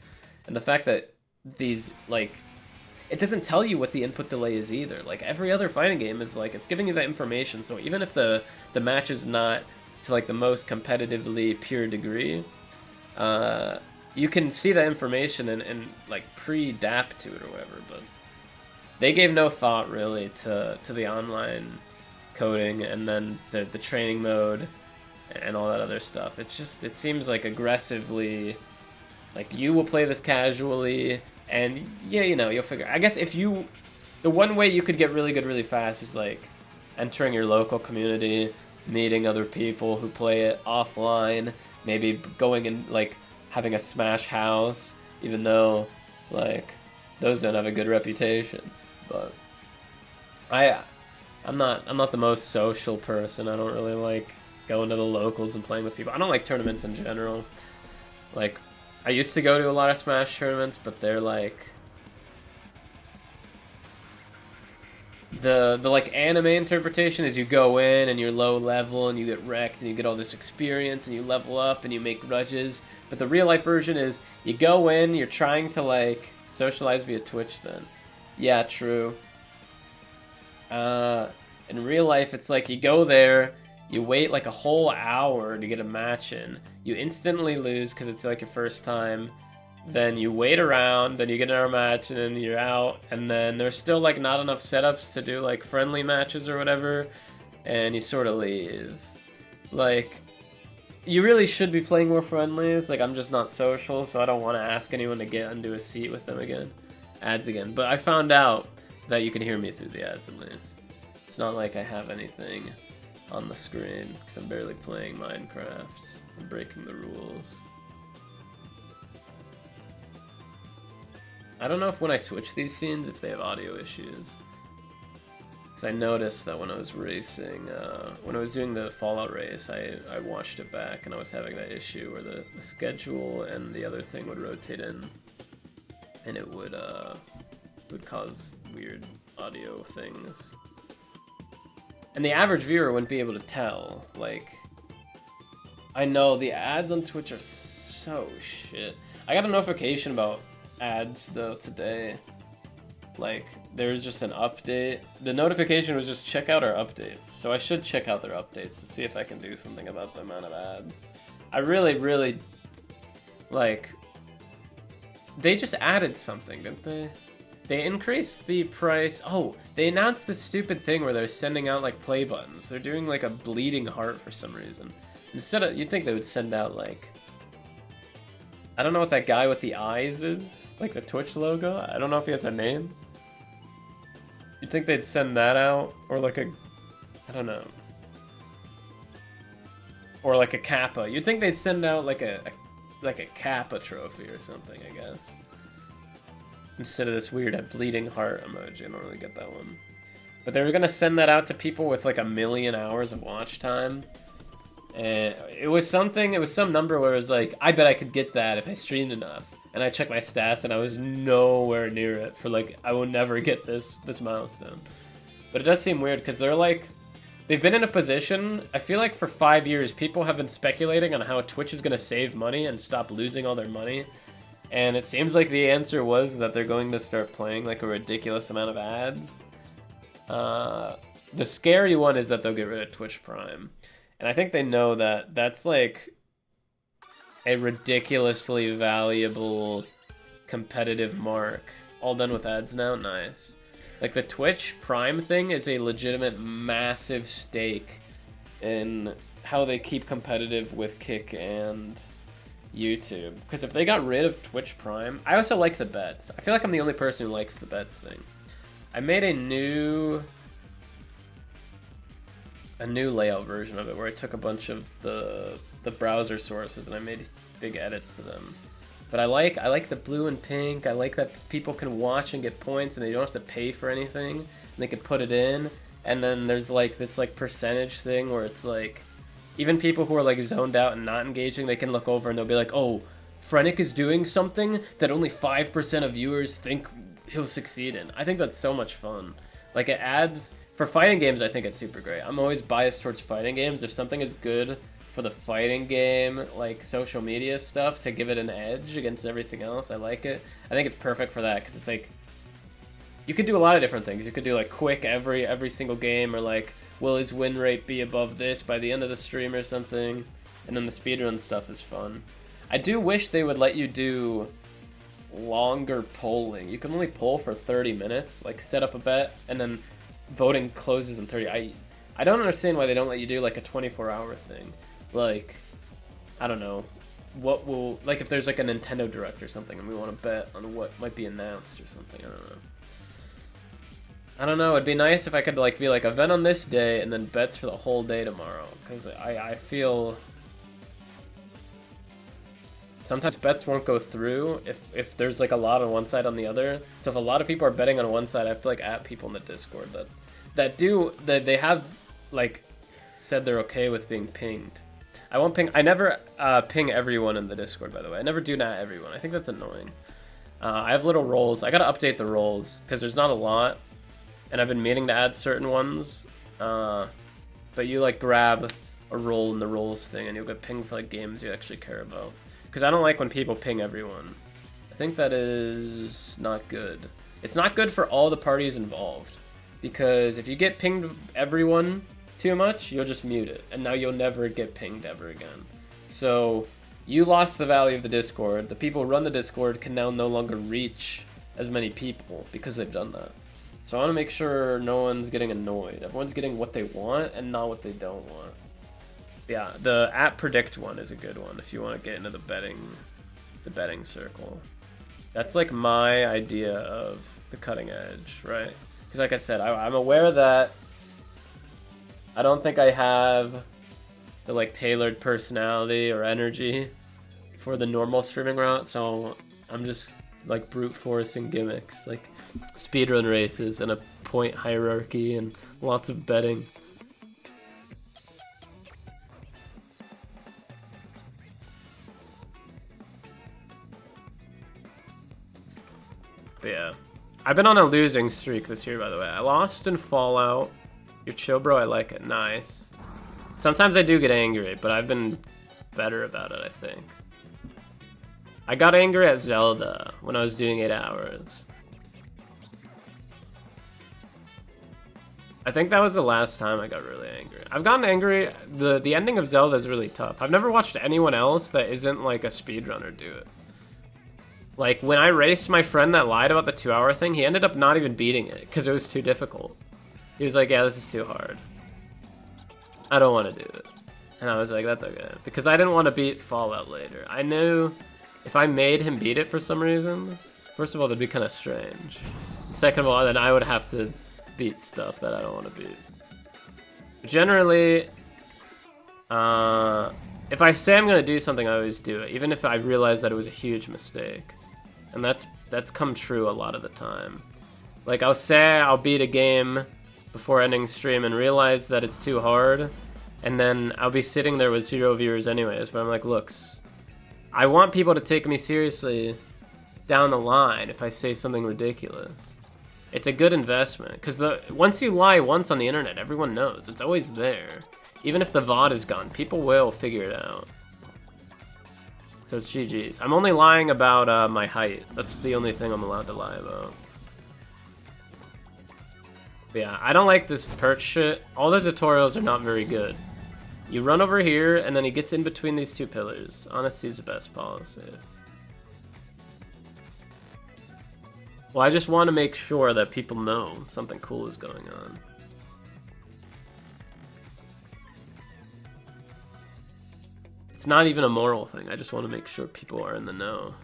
and the fact that these like, it doesn't tell you what the input delay is either. Like every other fighting game is like, it's giving you that information. So even if the match is not to like the most competitively pure degree, you can see that information and like pre-dap to it or whatever. But they gave no thought really to the online coding and then the training mode and all that other stuff. It's just, it seems like aggressively, like you will play this casually. And yeah, you know, you'll figure. I guess if you, the one way you could get really good really fast is like entering your local community, meeting other people who play it offline, maybe going and like having a Smash house, even though like those don't have a good reputation. But I'm not the most social person. I don't really like going to the locals and playing with people. I don't like tournaments in general. Like, I used to go to a lot of Smash tournaments, but they're like the like anime interpretation is you go in and you're low level and you get wrecked and you get all this experience and you level up and you make grudges. But the real life version is you go in, you're trying to like socialize via Twitch then. Yeah, true. In real life, it's like you go there, you wait like a whole hour to get a match in. You instantly lose because it's like your first time. Then you wait around, then you get another match, and then you're out. And then there's still like not enough setups to do like friendly matches or whatever. And you sort of leave. Like, you really should be playing more friendlies. Like, I'm just not social, so I don't want to ask anyone to get into a seat with them again. Ads again. But I found out that you can hear me through the ads at least. It's not like I have anything on the screen because I'm barely playing Minecraft. I'm breaking the rules. I don't know if when I switch these scenes if they have audio issues. Because I noticed that when I was racing, when I was doing the Fallout race, I watched it back and I was having that issue where the schedule and the other thing would rotate in, and it would cause weird audio things. And the average viewer wouldn't be able to tell. Like, I know the ads on Twitch are so shit. I got a notification about ads though today. Like, there's just an update. The notification was just check out our updates. So I should check out their updates to see if I can do something about the amount of ads. I really, like, they just added something, didn't they? They increased the price. Oh, they announced this stupid thing where they're sending out like play buttons. They're doing like a bleeding heart for some reason. Instead of, you'd think they would send out like, I don't know what that guy with the eyes is, like the Twitch logo. I don't know if he has a name. You'd think they'd send that out, or like a, I don't know, or like a Kappa. You'd think they'd send out like a Kappa trophy or something, I guess. Instead of this weird bleeding heart emoji. I don't really get that one. But they were gonna send that out to people with like 1 million hours of watch time. And it was some number where it was like, I bet I could get that if I streamed enough. and I checked my stats, and I was nowhere near it for like, I will never get this milestone. But it does seem weird, because they're like, they've been in a position, I feel like for 5 years, people have been speculating on how Twitch is going to save money and stop losing all their money. And it seems like the answer was that they're going to start playing like a ridiculous amount of ads. The scary one is that they'll get rid of Twitch Prime. And I think they know that that's like a ridiculously valuable competitive mark. All done with ads now? Nice. Like the Twitch Prime thing is a legitimate massive stake in how they keep competitive with Kick and YouTube. Because if they got rid of Twitch Prime, I also like the bets. I feel like I'm the only person who likes the bets thing. I made a new layout version of it where I took a bunch of the browser sources and I made big edits to them. But I like the blue and pink. I like that people can watch and get points and they don't have to pay for anything. And they can put it in. And then there's like this like percentage thing where it's like, even people who are like zoned out and not engaging, they can look over and they'll be like, oh, Frenic is doing something that only 5% of viewers think he'll succeed in. I think that's so much fun. Like it adds, for fighting games, I think it's super great. I'm always biased towards fighting games. If something is good for the fighting game, like social media stuff, to give it an edge against everything else, I like it. I think it's perfect for that, because it's like, you could do a lot of different things. You could do like quick every single game, or like, will his win rate be above this by the end of the stream or something? And then the speedrun stuff is fun. I do wish they would let you do longer polling. You can only poll for 30 minutes, like set up a bet, and then voting closes in 30. I don't understand why they don't let you do like a 24-hour thing. Like, I don't know. What will, like if there's like a Nintendo Direct or something and we want to bet on what might be announced or something, I don't know, it'd be nice if I could like be like event on this day and then bets for the whole day tomorrow, because I feel sometimes bets won't go through if there's like a lot on one side on the other. So if a lot of people are betting on one side, I have to like add people in the Discord that they have like said they're okay with being pinged. I won't ping. I never ping everyone in the Discord, by the way. I never do not everyone. I think that's annoying. I have little roles. I gotta update the roles because there's not a lot, and I've been meaning to add certain ones. But you like grab a role in the roles thing, and you'll get pinged for like games you actually care about. Because I don't like when people ping everyone. I think that is not good. It's not good for all the parties involved, because if you get pinged everyone too much, you'll just mute it, and now you'll never get pinged ever again. So you lost the value of the Discord. The people who run the Discord can now no longer reach as many people because they've done that. So I want to make sure no one's getting annoyed. Everyone's getting what they want and not what they don't want. Yeah, the at predict one is a good one if you want to get into the betting circle. That's like my idea of the cutting edge, right? Because like I said, I'm aware that I don't think I have the like tailored personality or energy for the normal streaming route, so I'm just like brute forcing gimmicks, like speedrun races and a point hierarchy and lots of betting. But yeah, I've been on a losing streak this year, by the way. I lost in Fallout. You're chill, bro. I like it. Nice. Sometimes I do get angry, but I've been better about it, I think. I got angry at Zelda when I was doing 8 hours. I think that was the last time I got really angry. I've gotten angry. The ending of Zelda is really tough. I've never watched anyone else that isn't like a speedrunner do it. Like, when I raced my friend that lied about the 2-hour thing, he ended up not even beating it because it was too difficult. He was like, yeah, this is too hard. I don't want to do it. And I was like, that's okay. Because I didn't want to beat Fallout later. I knew if I made him beat it for some reason, first of all, that'd be kind of strange. Second of all, then I would have to beat stuff that I don't want to beat. Generally, if I say I'm going to do something, I always do it. Even if I realize that it was a huge mistake. And that's come true a lot of the time. Like, I'll say I'll beat a game before ending stream and realize that it's too hard, and then I'll be sitting there with 0 viewers anyways, but I'm like, looks, I want people to take me seriously, down the line if I say something ridiculous. It's a good investment, because once you lie once on the internet, everyone knows. It's always there. Even if the VOD is gone, people will figure it out. So it's GG's. I'm only lying about my height. That's the only thing I'm allowed to lie about. But yeah, I don't like this perch shit. All the tutorials are not very good. You run over here, and then he gets in between these two pillars. Honesty is the best policy. Well, I just want to make sure that people know something cool is going on. It's not even a moral thing. I just want to make sure people are in the know.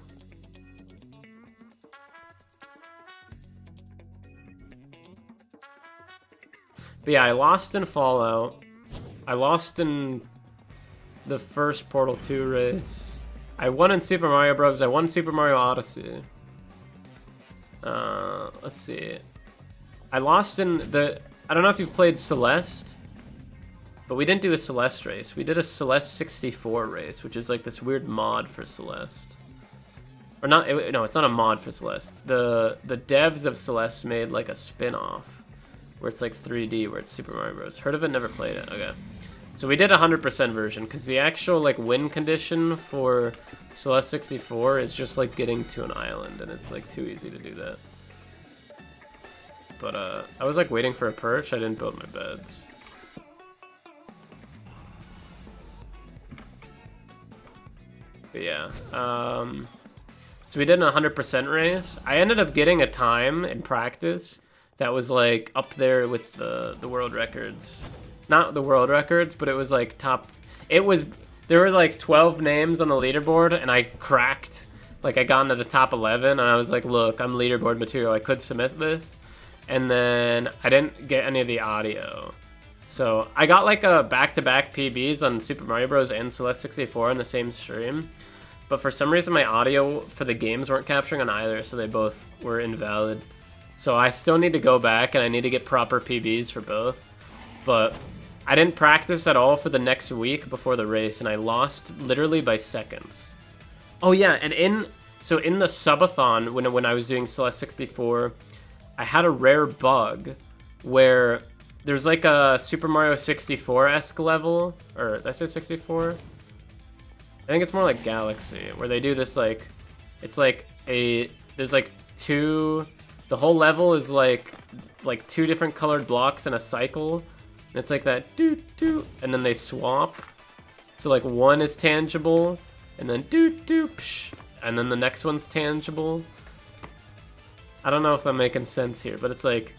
But yeah, I lost in Fallout. I lost in the first Portal 2 race. I won in Super Mario Bros. I won Super Mario Odyssey. Let's see. I lost in the... I don't know if you've played Celeste, but we didn't do a Celeste race. We did a Celeste 64 race, which is like this weird mod for Celeste. Or not... No, it's not a mod for Celeste. The devs of Celeste made like a spin-off where it's like 3D, where it's Super Mario Bros. Heard of it? Never played it. Okay. So we did a 100% version, because the actual like win condition for Celeste 64 is just like getting to an island, and it's like too easy to do that. But I was like waiting for a perch. I didn't build my beds. But yeah, so we did a 100% race. I ended up getting a time in practice that was like up there with the world records. Not the world records, but it was like top. It was, there were like 12 names on the leaderboard, and I cracked. Like I got into the top 11, and I was like, look, I'm leaderboard material. I could submit this. And then I didn't get any of the audio. So I got like a back-to-back PBs on Super Mario Bros. And Celeste 64 in the same stream. But for some reason my audio for the games weren't capturing on either, so they both were invalid. So I still need to go back, and I need to get proper PBs for both. But I didn't practice at all for the next week before the race, and I lost literally by seconds. Oh yeah, and in the subathon, when I was doing Celeste 64, I had a rare bug where there's like a Super Mario 64-esque level, or did I say 64? I think it's more like Galaxy, where they do this like, it's like there's like two, the whole level is like two different colored blocks in a cycle, and it's like that doot doot, and then they swap. So like one is tangible, and then doot doot, psh, and then the next one's tangible. I don't know if I'm making sense here, but it's like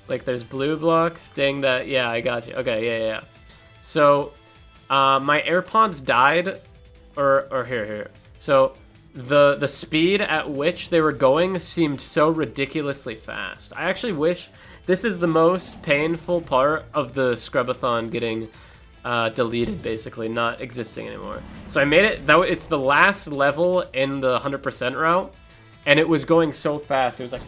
there's blue blocks. Dang that. Yeah, I got you. Okay, yeah. So my AirPods died, or here. So the speed at which they were going seemed so ridiculously fast. I actually wish, this is the most painful part of the Scrubathon getting deleted, basically, not existing anymore. So I made it, it's the last level in the 100% route. And it was going so fast. It was like...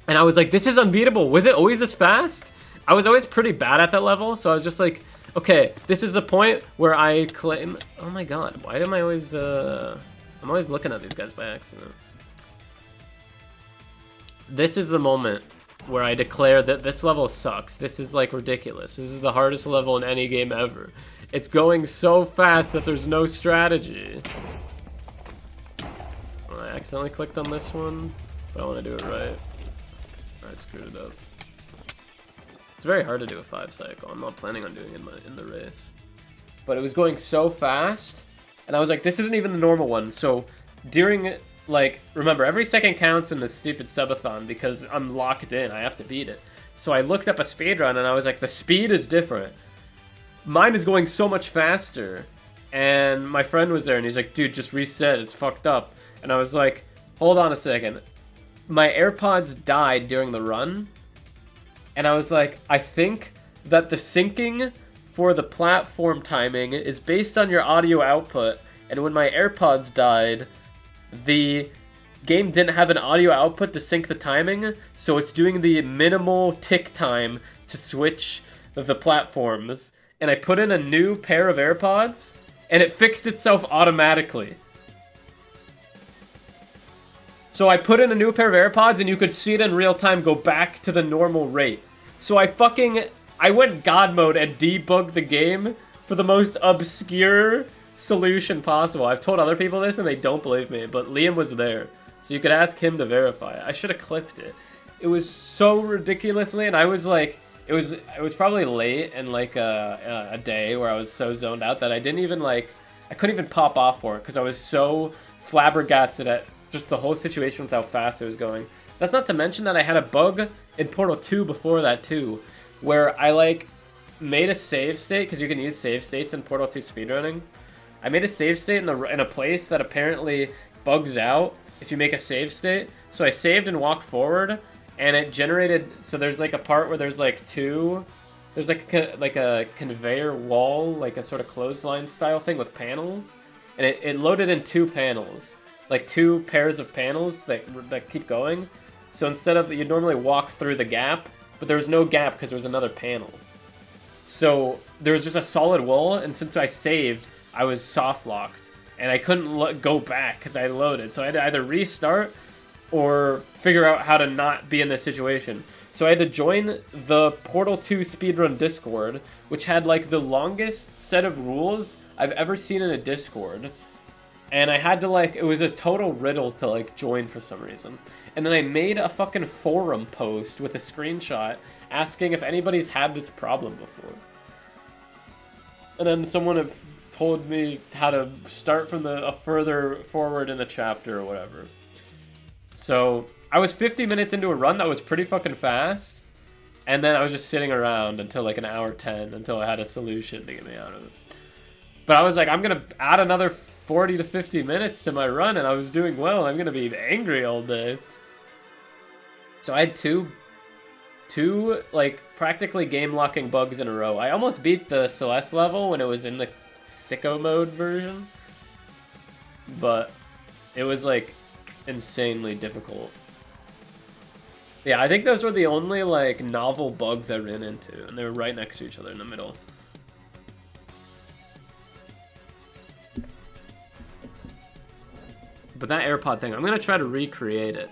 And I was like, this is unbeatable. Was it always this fast? I was always pretty bad at that level. So I was just like, okay, this is the point where I claim... Oh my god, why am I always... I'm always looking at these guys by accident. This is the moment where I declare that this level sucks. This is like ridiculous. This is the hardest level in any game ever. It's going so fast that there's no strategy. I accidentally clicked on this one, but I want to do it right. I screwed it up. It's very hard to do a 5 cycle. I'm not planning on doing it in the race. But it was going so fast, and I was like, this isn't even the normal one. So during, like, remember, every second counts in this stupid subathon because I'm locked in. I have to beat it. So I looked up a speedrun, and I was like, the speed is different. Mine is going so much faster. And my friend was there, and he's like, dude, just reset. It's fucked up. And I was like, hold on a second. My AirPods died during the run. And I was like, I think that the syncing for the platform timing is based on your audio output. And when my AirPods died, the game didn't have an audio output to sync the timing. So it's doing the minimal tick time to switch the platforms. And I put in a new pair of AirPods, and it fixed itself automatically. So I put in a new pair of AirPods and you could see it in real time go back to the normal rate. So I went God mode and debugged the game for the most obscure solution possible. I've told other people this and they don't believe me, but Liam was there. So you could ask him to verify it. I should have clipped it. It was so ridiculously, and I was like, it was probably late in like a day where I was so zoned out that I didn't even I couldn't even pop off for it because I was so flabbergasted at just the whole situation with how fast it was going. That's not to mention that I had a bug in Portal 2 before that too, where I made a save state, because you can use save states in Portal 2 speedrunning. I made a save state in a place that apparently bugs out if you make a save state. So I saved and walked forward, and it generated, so there's a part where there's there's a conveyor wall, like a sort of clothesline style thing with panels, and it loaded in 2 panels. 2 pairs of panels that keep going. So instead of, you'd normally walk through the gap, but there was no gap because there was another panel. So there was just a solid wall, and since I saved, I was soft locked, and I couldn't go back because I loaded. So I had to either restart or figure out how to not be in this situation. So I had to join the Portal 2 speedrun Discord, which had the longest set of rules I've ever seen in a Discord. And I had to it was a total riddle to join for some reason. And then I made a fucking forum post with a screenshot asking if anybody's had this problem before. And then someone have told me how to start from a further forward in the chapter or whatever. So I was 50 minutes into a run that was pretty fucking fast. And then I was just sitting around until an hour 10 until I had a solution to get me out of it. But I was like, I'm going to add another 40 to 50 minutes to my run, and I was doing well. I'm going to be angry all day. So I had two practically game-locking bugs in a row. I almost beat the Celeste level when it was in the sicko mode version. But it was, insanely difficult. Yeah, I think those were the only, novel bugs I ran into, and they were right next to each other in the middle. But that AirPod thing, I'm going to try to recreate it.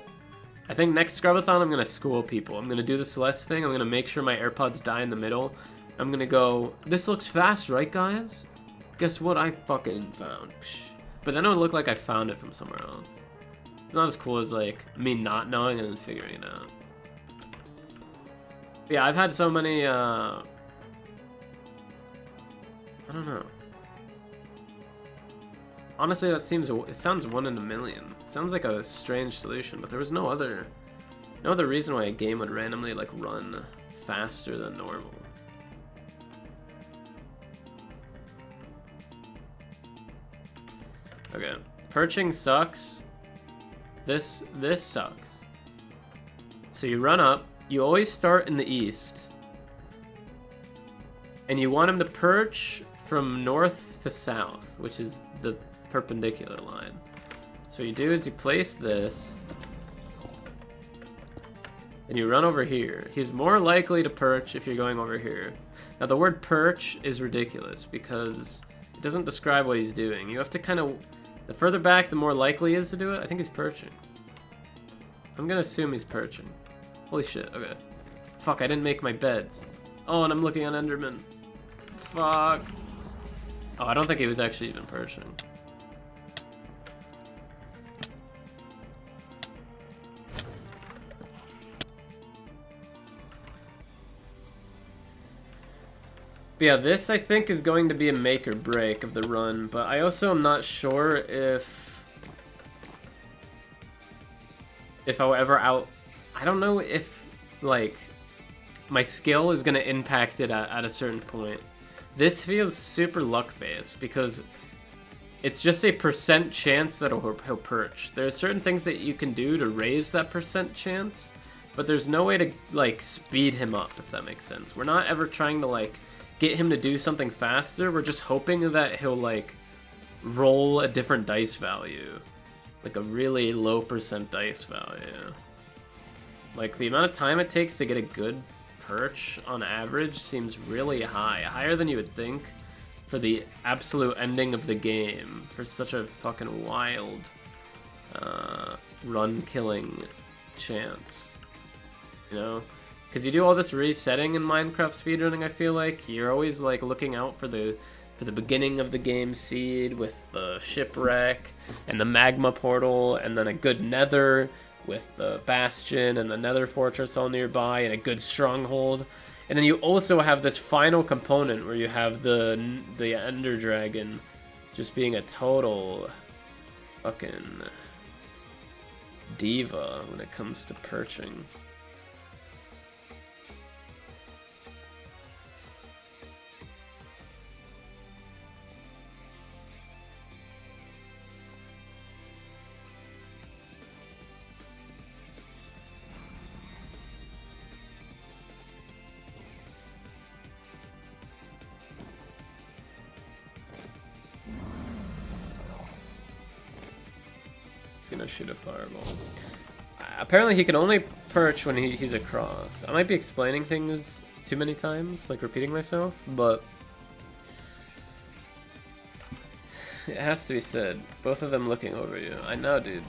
I think next Scrubathon, I'm going to school people. I'm going to do the Celeste thing. I'm going to make sure my AirPods die in the middle. I'm going to go, this looks fast, right, guys? Guess what I fucking found? Psh. But then it would look like I found it from somewhere else. It's not as cool as, me not knowing and then figuring it out. But yeah, I've had so many, I don't know. Honestly, it sounds 1 in a million. It sounds like a strange solution, but there was no other reason why a game would randomly run faster than normal. Okay, perching sucks. This sucks. So you run up. You always start in the east, and you want him to perch from north to south, which is the perpendicular line. So what you do is you place this, and you run over here. He's more likely to perch if you're going over here. Now the word perch is ridiculous because it doesn't describe what he's doing. You have to kind of, the further back the more likely he is to do it. I think he's perching. I'm gonna assume he's perching. Holy shit, okay. Fuck, I didn't make my beds. Oh, and I'm looking at Enderman. Fuck. Oh, I don't think he was actually even perching. But yeah, this I think is going to be a make or break of the run, but I also am not sure if I'll ever I don't know if my skill is going to impact it at a certain point. This feels super luck based because it's just a % chance that he'll perch. There are certain things that you can do to raise that % chance, but there's no way to speed him up, if that makes sense. We're not ever trying to get him to do something faster. We're just hoping that he'll roll a different dice value, a really low % dice value. The amount of time it takes to get a good perch on average seems really high, higher than you would think for the absolute ending of the game, for such a fucking wild run killing chance. You know? Because you do all this resetting in Minecraft speedrunning, I feel like. You're always like looking out for the beginning of the game seed with the shipwreck and the magma portal, and then a good nether with the bastion and the nether fortress all nearby and a good stronghold. And then you also have this final component where you have the ender dragon just being a total fucking diva when it comes to perching. Gonna shoot a fireball. Apparently he can only perch when he's across. I might be explaining things too many times, like repeating myself, but it has to be said. Both of them looking over you. I know, dude.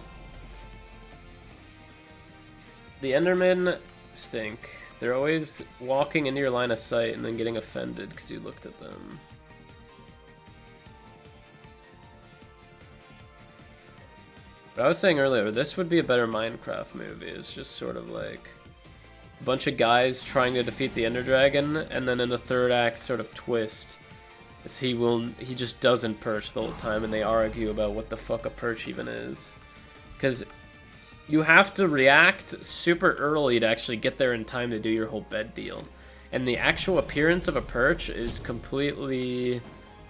The Endermen stink. They're always walking into your line of sight and then getting offended because you looked at them. But I was saying earlier, this would be a better Minecraft movie. It's just sort of like a bunch of guys trying to defeat the Ender Dragon, and then in the third act sort of twist is he just doesn't perch the whole time, and they argue about what the fuck a perch even is. Because you have to react super early to actually get there in time to do your whole bed deal. And the actual appearance of a perch is completely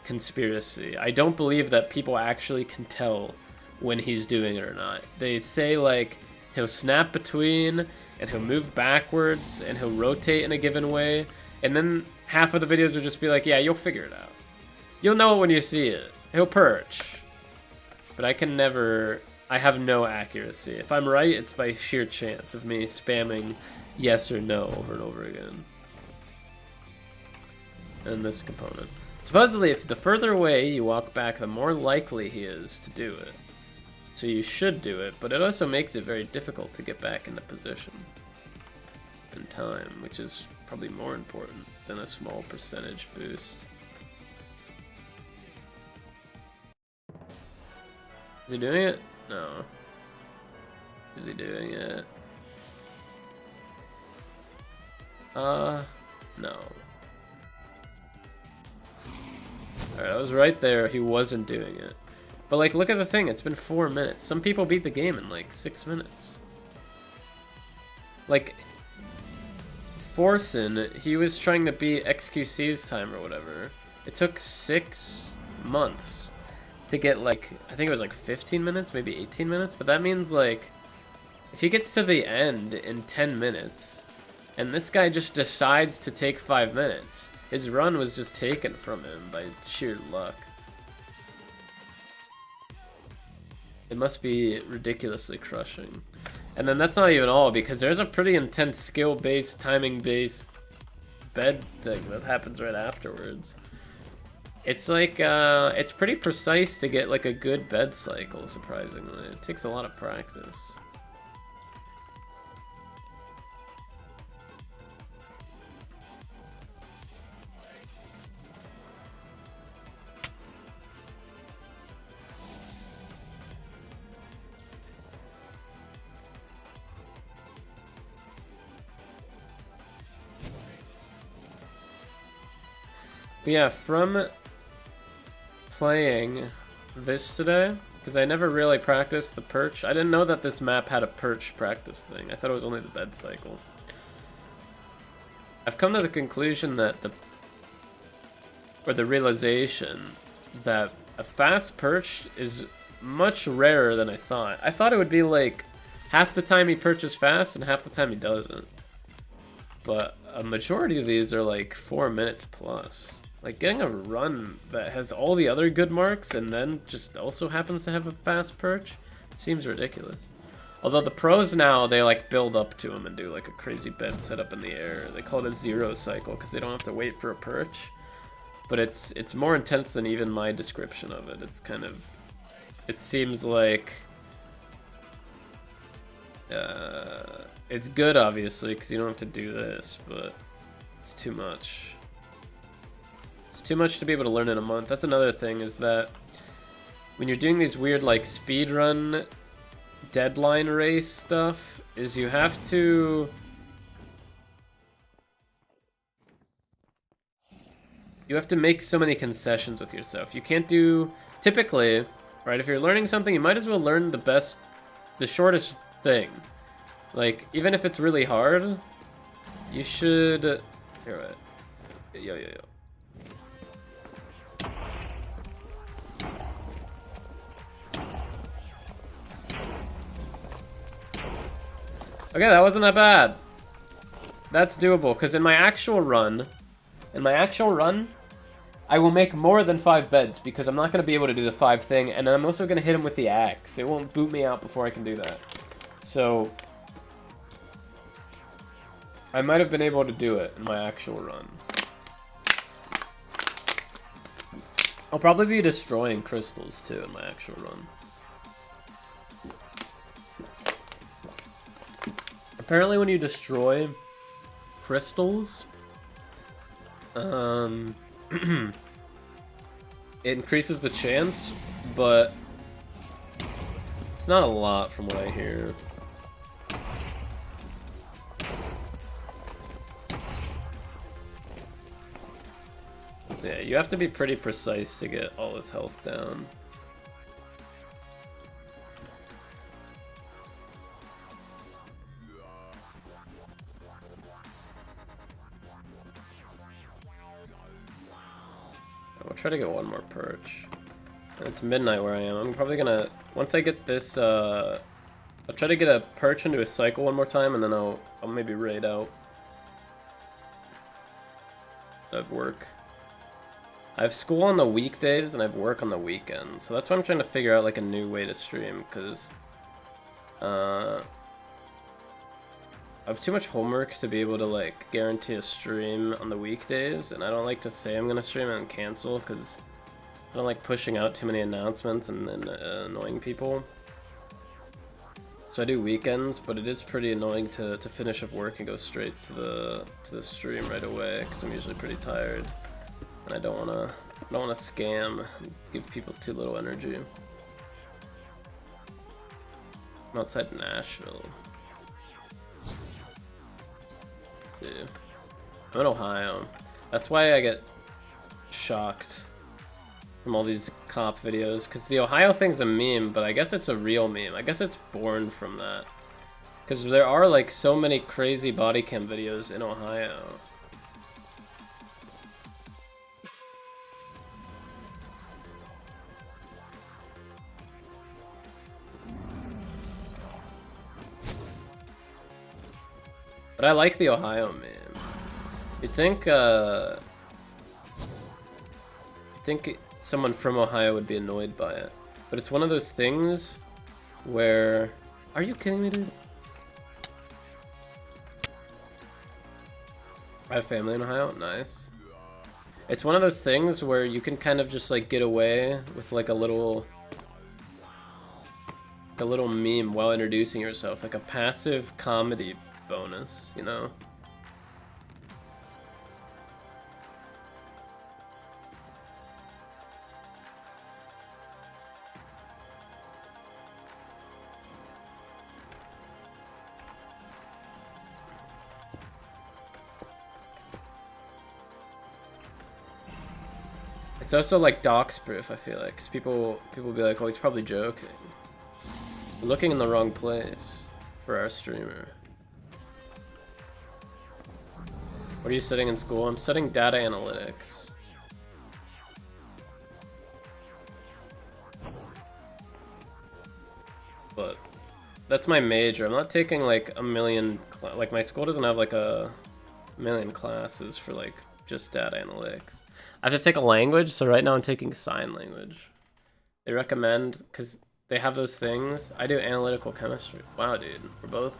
conspiracy. I don't believe that people actually can tell when he's doing it or not. They say like he'll snap between and he'll move backwards and he'll rotate in a given way, and then half of the videos will just be like, yeah, you'll figure it out. You'll know it when you see it. He'll perch. But I have no accuracy. If I'm right, it's by sheer chance of me spamming yes or no over and over again. And this component. Supposedly, if the further away you walk back, the more likely he is to do it. So you should do it, but it also makes it very difficult to get back into position in time, which is probably more important than a small percentage boost. Is he doing it? No. Is he doing it? No. Alright, I was right there. He wasn't doing it. But, like, look at the thing. It's been 4 minutes. Some people beat the game in, like, 6 minutes. Like, Forsen, he was trying to beat XQC's time or whatever. It took 6 months to get, like, I think it was, like, 15 minutes, maybe 18 minutes. But that means, like, if he gets to the end in 10 minutes, and this guy just decides to take 5 minutes, his run was just taken from him by sheer luck. It must be ridiculously crushing. And then that's not even all, because there's a pretty intense skill-based, timing-based bed thing that happens right afterwards. It's like, it's pretty precise to get like a good bed cycle, surprisingly. It takes a lot of practice. But yeah, from playing this today, because I never really practiced the perch. I didn't know that this map had a perch practice thing. I thought it was only the bed cycle. I've come to the conclusion that the realization that a fast perch is much rarer than I thought. I thought it would be like half the time he perches fast and half the time he doesn't. But a majority of these are like 4 minutes plus. Like, getting a run that has all the other good marks and then just also happens to have a fast perch seems ridiculous. Although the pros now, they like build up to him and do like a crazy bed setup in the air. They call it a zero cycle because they don't have to wait for a perch. But it's more intense than even my description of it. It's kind of... It seems like It's good, obviously, because you don't have to do this, but it's too much. It's too much to be able to learn in a month. That's another thing, is that when you're doing these weird, like, speedrun deadline race stuff, is you have to... You have to make so many concessions with yourself. You can't do... Typically, right, if you're learning something, you might as well learn the shortest thing. Like, even if it's really hard, you should... Here, right. Yo. Okay, that wasn't that bad. That's doable, because in my actual run, I will make more than 5 beds, because I'm not going to be able to do the 5 thing, and I'm also going to hit him with the axe. It won't boot me out before I can do that. So, I might have been able to do it in my actual run. I'll probably be destroying crystals, too, in my actual run. Apparently when you destroy crystals, it increases the chance, but it's not a lot from what I hear. Yeah, you have to be pretty precise to get all his health down. I'll try to get one more perch. And it's midnight where I am. I'm probably gonna... Once I get this, I'll try to get a perch into a cycle one more time, and then I'll maybe raid out. I have work. I have school on the weekdays, and I have work on the weekends. So that's why I'm trying to figure out, like, a new way to stream, because... I have too much homework to be able to, like, guarantee a stream on the weekdays, and I don't like to say I'm gonna stream and cancel, because I don't like pushing out too many announcements and annoying people. So I do weekends, but it is pretty annoying to finish up work and go straight to the stream right away, because I'm usually pretty tired, and I don't wanna scam and give people too little energy. I'm outside Nashville. I'm in Ohio. That's why I get shocked from all these cop videos, because the Ohio thing's a meme, but I guess it's a real meme. I guess it's born from that, because there are, like, so many crazy body cam videos in Ohio. But I like the Ohio meme. You'd think someone from Ohio would be annoyed by it. But it's one of those things where... Are you kidding me, dude? I have family in Ohio? Nice. It's one of those things where you can kind of just, like, get away with, like, a little meme while introducing yourself. Like a passive comedy bonus, you know? It's also like dox proof, I feel like, because people be like, oh, he's probably joking. We're looking in the wrong place for our streamer. What are you studying in school? I'm studying data analytics. But that's my major. I'm not taking like a million, like my school doesn't have like a million classes for like just data analytics. I have to take a language, so right now I'm taking sign language. They recommend, because they have those things. I do analytical chemistry. Wow, dude. We're both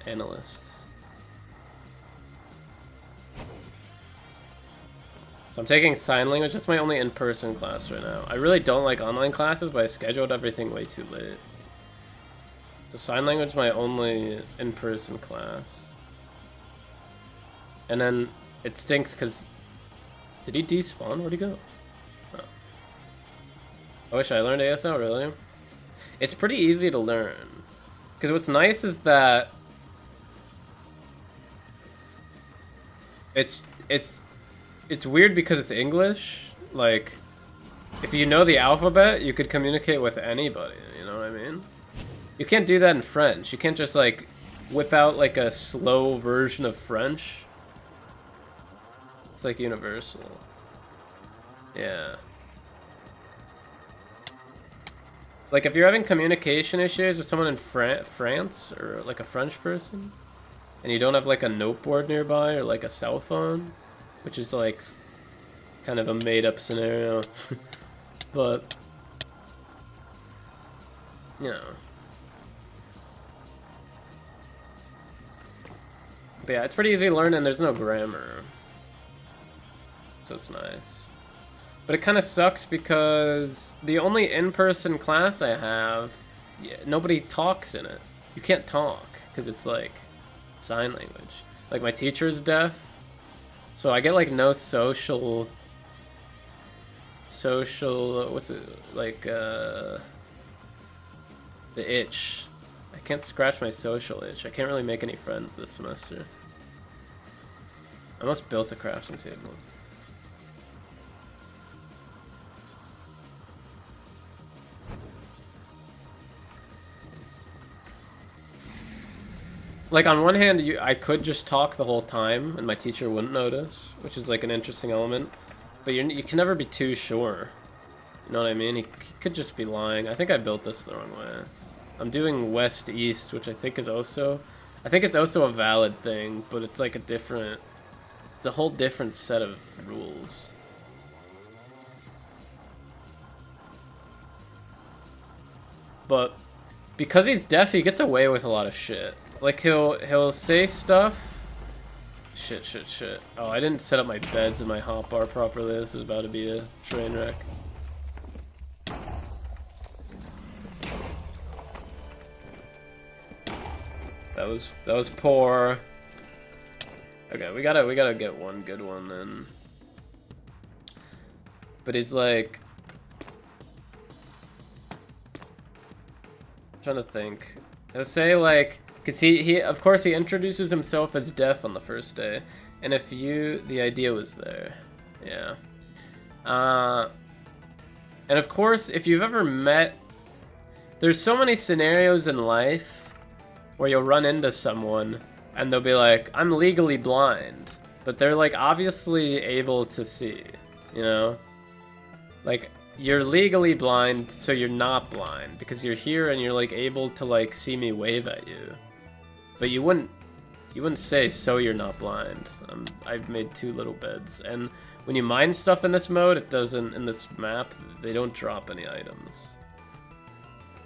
analysts. So I'm taking sign language. That's my only in-person class right now. I really don't like online classes, but I scheduled everything way too late. So sign language is my only in-person class. And then it stinks because... Did he despawn? Where'd he go? Oh. I wish I learned ASL, really. It's pretty easy to learn. Because what's nice is that... It's weird because it's English. Like, if you know the alphabet, you could communicate with anybody, you know what I mean? You can't do that in French. You can't just, like, whip out, like, a slow version of French. It's, like, universal. Yeah. Like, if you're having communication issues with someone in France, or, like, a French person, and you don't have, like, a noteboard nearby, or, like, a cell phone, which is, like, kind of a made-up scenario. But, you know. But yeah, it's pretty easy to learn, and there's no grammar. So it's nice. But it kind of sucks because the only in-person class I have, nobody talks in it. You can't talk, because it's, like, sign language. Like, my teacher is deaf. So I get, like, no social, what's it, like, the itch. I can't scratch my social itch. I can't really make any friends this semester. I almost built a crafting table. Like, on one hand, I could just talk the whole time, and my teacher wouldn't notice, which is, like, an interesting element. But you can never be too sure. You know what I mean? He could just be lying. I think I built this the wrong way. I'm doing west-east, which I think is also... I think it's also a valid thing, but it's, like, a different... It's a whole different set of rules. But because he's deaf, he gets away with a lot of shit. Like, he'll say stuff. Shit. Oh, I didn't set up my beds and my hotbar properly. This is about to be a train wreck. That was poor. Okay, we gotta get one good one then. But he's like, I'm trying to think. He'll say like, cause he of course he introduces himself as deaf on the first day, and if the idea was there, yeah. And of course, if you've ever met, there's so many scenarios in life where you'll run into someone and they'll be like, I'm legally blind, but they're like obviously able to see, you know? Like, you're legally blind, so you're not blind, because you're here and you're like able to like see me wave at you. But you wouldn't say, so you're not blind. I've made 2 little beds, and when you mine stuff in this mode, it doesn't, in this map, they don't drop any items.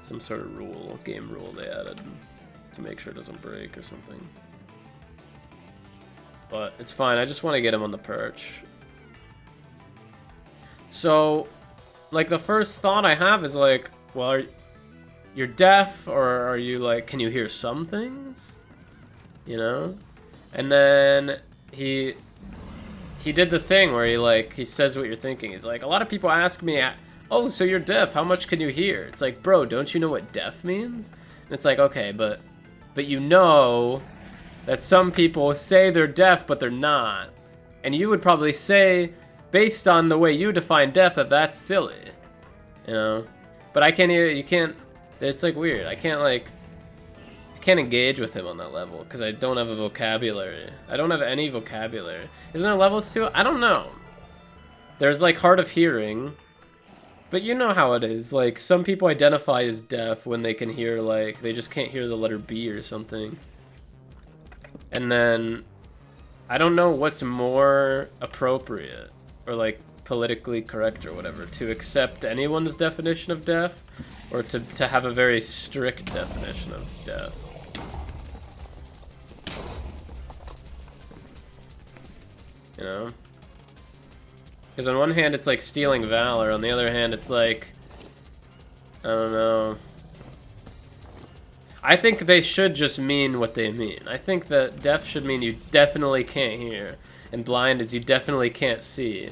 Some sort of rule, game rule they added to make sure it doesn't break or something. But it's fine, I just want to get him on the perch. So, like, the first thought I have is like, well, you're deaf, or are you like, can you hear some things? You know? And then he did the thing where he says what you're thinking. He's like, a lot of people ask me, oh, so you're deaf, how much can you hear? It's like, bro, don't you know what deaf means? And it's like, okay, but you know that some people say they're deaf, but they're not. And you would probably say, based on the way you define deaf, that that's silly. You know? But I can't you can't, it's like weird. I can't engage with him on that level, because I don't have a vocabulary. I don't have any vocabulary. Isn't there levels to it? I don't know. There's like hard of hearing, but you know how it is. Like, some people identify as deaf when they can hear, like, they just can't hear the letter B or something. And then, I don't know what's more appropriate, or like politically correct or whatever, to accept anyone's definition of deaf, or to have a very strict definition of deaf. You know? Because on one hand, it's like stealing valor. On the other hand, it's like, I don't know. I think they should just mean what they mean. I think that deaf should mean you definitely can't hear, and blind is you definitely can't see.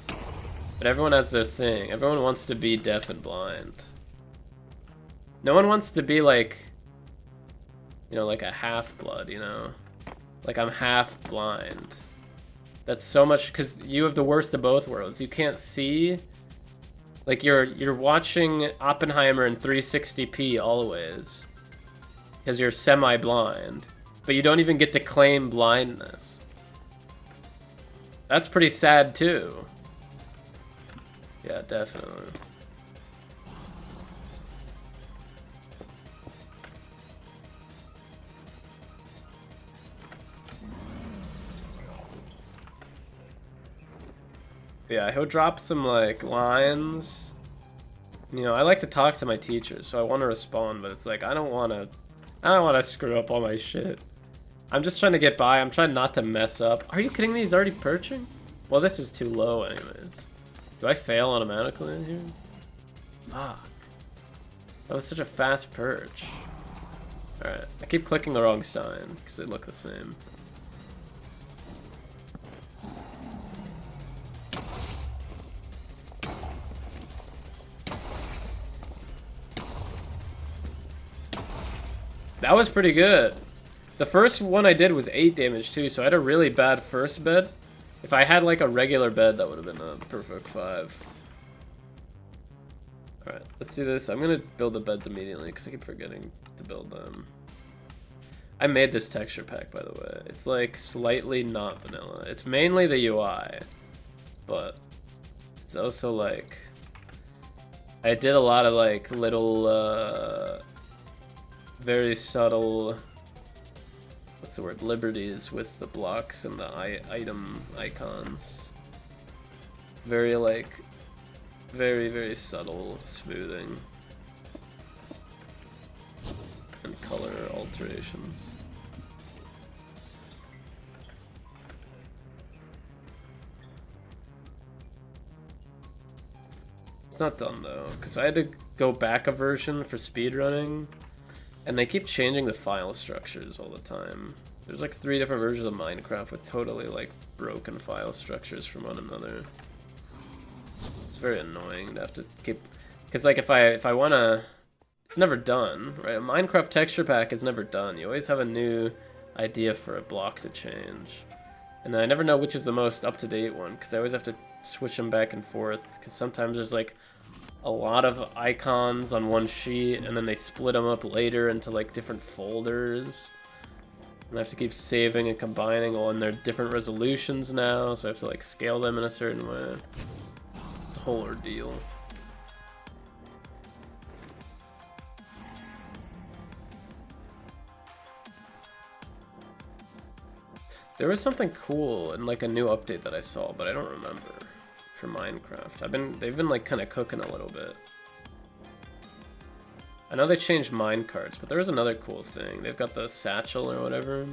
But everyone has their thing. Everyone wants to be deaf and blind. No one wants to be like, you know, like a half-blood, you know? Like, I'm half blind. That's so much, because you have the worst of both worlds. You can't see. Like, you're watching Oppenheimer in 360p always. Because you're semi-blind. But you don't even get to claim blindness. That's pretty sad, too. Yeah, definitely. Yeah, he'll drop some, like, lines. You know, I like to talk to my teachers, so I want to respond, but it's like, I don't want to screw up all my shit. I'm just trying to get by. I'm trying not to mess up. Are you kidding me? He's already perching? Well, this is too low anyways. Do I fail automatically in here? Fuck. That was such a fast perch. Alright, I keep clicking the wrong sign, because they look the same. That was pretty good. The first one I did was 8 damage too, so I had a really bad first bed. If I had like a regular bed, that would have been a perfect 5. Alright, let's do this. I'm gonna build the beds immediately because I keep forgetting to build them. I made this texture pack, by the way. It's like slightly not vanilla. It's mainly the UI, but it's also like I did a lot of like little very subtle, what's the word, liberties with the blocks and the item icons. Very like, very subtle smoothing and color alterations. It's not done though, because I had to go back a version for speedrunning. And they keep changing the file structures all the time. There's like 3 different versions of Minecraft with totally like broken file structures from one another. It's very annoying to have to keep, because like if I wanna, it's never done, right? A Minecraft texture pack is never done. You always have a new idea for a block to change, and then I never know which is the most up-to-date one because I always have to switch them back and forth. Because sometimes there's like a lot of icons on one sheet, and then they split them up later into like different folders. And I have to keep saving and combining, and they're different resolutions now, so I have to like scale them in a certain way. It's a whole ordeal. There was something cool in like a new update that I saw, but I don't remember. For Minecraft. They've been like kind of cooking a little bit. I know they changed mine carts, but there was another cool thing. They've got the satchel or whatever.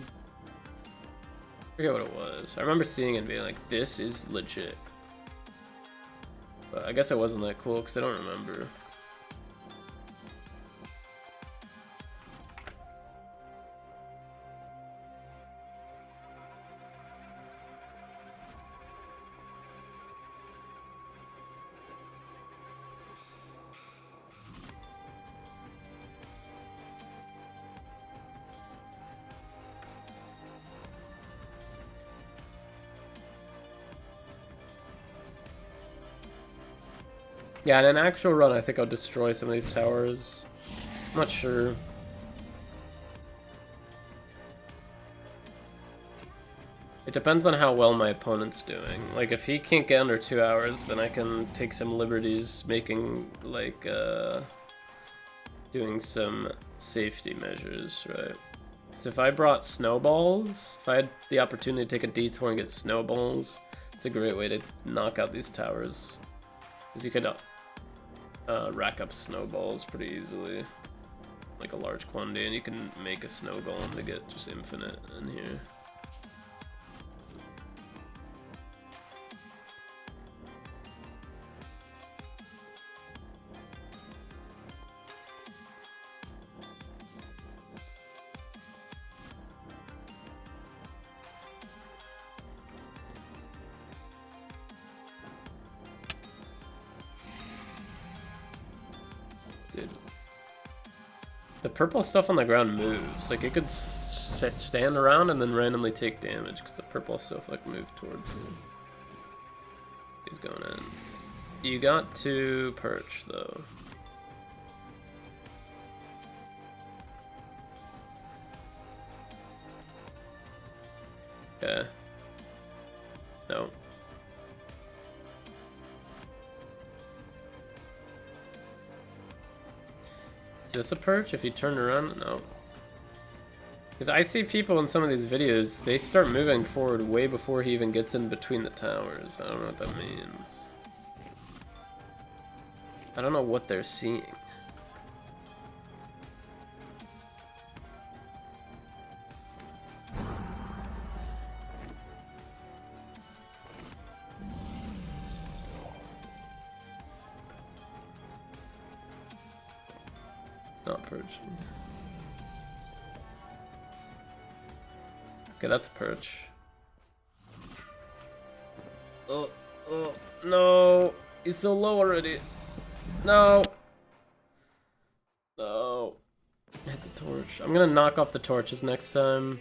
I forget what it was. I remember seeing it and being like, this is legit. But I guess it wasn't that cool because I don't remember. Yeah, in an actual run, I think I'll destroy some of these towers. I'm not sure. It depends on how well my opponent's doing. Like, if he can't get under 2 hours, then I can take some liberties making, like, doing some safety measures, right? So if I brought snowballs, if I had the opportunity to take a detour and get snowballs, it's a great way to knock out these towers. Because you could rack up snowballs pretty easily, like a large quantity, and you can make a snow golem to get just infinite in here. The purple stuff on the ground moves. Like, it could stand around and then randomly take damage because the purple stuff, like, moved towards you. He's going in. You got to perch, though. Okay. No. Is this a perch if you turn around? No. Because I see people in some of these videos, they start moving forward way before he even gets in between the towers. I don't know what that means. I don't know what they're seeing. Not perch. Okay, that's a perch. Oh, no! He's so low already. No! No. Hit the torch. I'm gonna knock off the torches next time.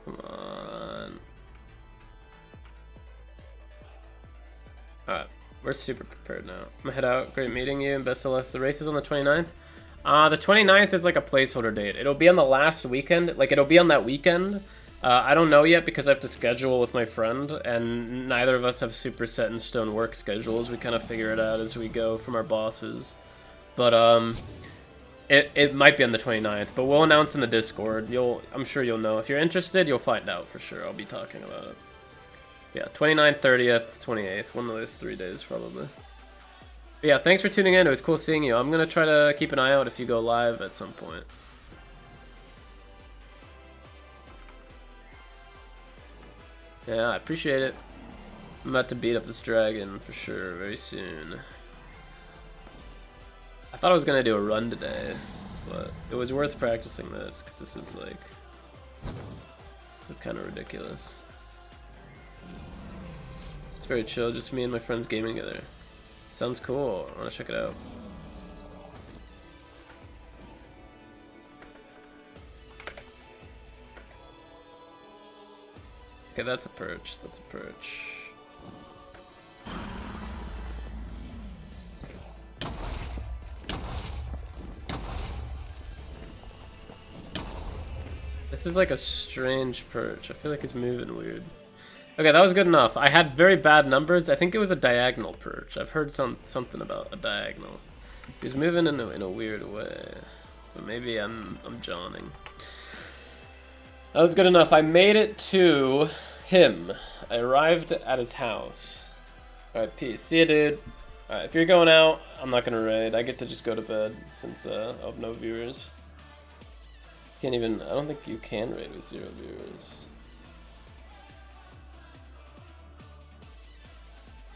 Come on. Alright, we're super prepared now. I'm gonna head out. Great meeting you and best of luck. The race is on the 29th. The 29th is like a placeholder date. It'll be on the last weekend. Like, it'll be on that weekend. I don't know yet because I have to schedule with my friend, and neither of us have super set in stone work schedules. We kind of figure it out as we go from our bosses. But, it might be on the 29th, but we'll announce in the Discord. I'm sure you'll know. If you're interested, you'll find out for sure. I'll be talking about it. Yeah, 29th, 30th, 28th. One of those 3 days, probably. But yeah, thanks for tuning in. It was cool seeing you. I'm going to try to keep an eye out if you go live at some point. Yeah, I appreciate it. I'm about to beat up this dragon for sure very soon. I thought I was gonna do a run today, but it was worth practicing this because this is kind of ridiculous. It's very chill, just me and my friends gaming together. Sounds cool. I want to check it out. Okay, that's a perch. That's a perch. This is like a strange perch. I feel like it's moving weird. Okay, that was good enough. I had very bad numbers. I think it was a diagonal perch. I've heard something about a diagonal. He was moving in a weird way. But maybe I'm jawning. That was good enough. I made it to him. I arrived at his house. Alright, peace. See ya, dude. Alright, if you're going out, I'm not gonna raid. I get to just go to bed since I have no viewers. Can't even, I don't think you can raid with 0 viewers.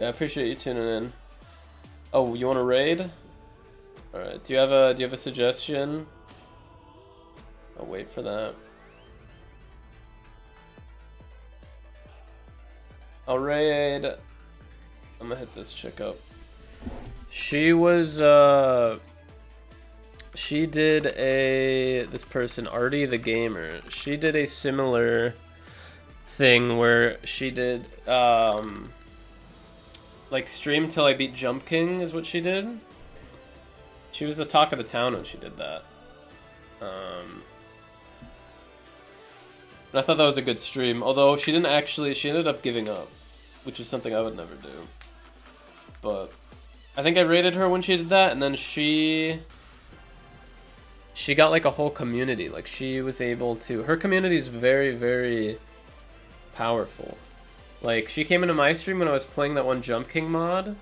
Yeah, I appreciate you tuning in. Oh, you want to raid? All right. Do you have a suggestion? I'll wait for that. I'll raid. I'm gonna hit this chick up. She was she did this person, Artie the Gamer. She did a similar thing where she did like stream till I beat Jump King is what she did. She was the talk of the town when she did that. And I thought that was a good stream, although she ended up giving up, which is something I would never do. But I think I rated her when she did that, and then she she got like a whole community. Like she was able to, her community is very, very powerful. Like she came into my stream when I was playing that one Jump King mod,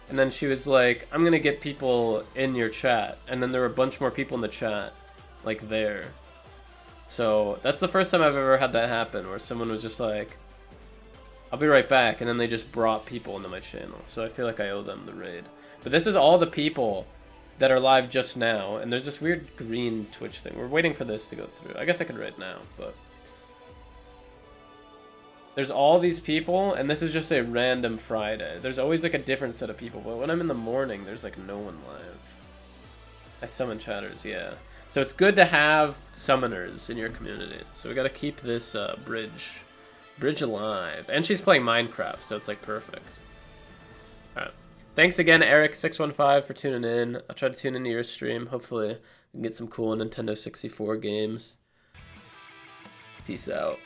and then she was like, I'm gonna get people in your chat, and then there were a bunch more people in the chat, like there. So that's the first time I've ever had that happen, where someone was just like, I'll be right back, and then they just brought people into my channel. So I feel like I owe them the raid. But this is all the people that are live just now, and there's this weird green Twitch thing. We're waiting for this to go through. I guess I could raid now, but there's all these people, and this is just a random Friday. There's always like a different set of people, but when I'm in the morning, there's like no one live. I summon chatters, yeah. So it's good to have summoners in your community. So we gotta keep this bridge alive. And she's playing Minecraft, so it's like perfect. Alright. Thanks again, Eric615, for tuning in. I'll try to tune into your stream. Hopefully we can get some cool Nintendo 64 games. Peace out.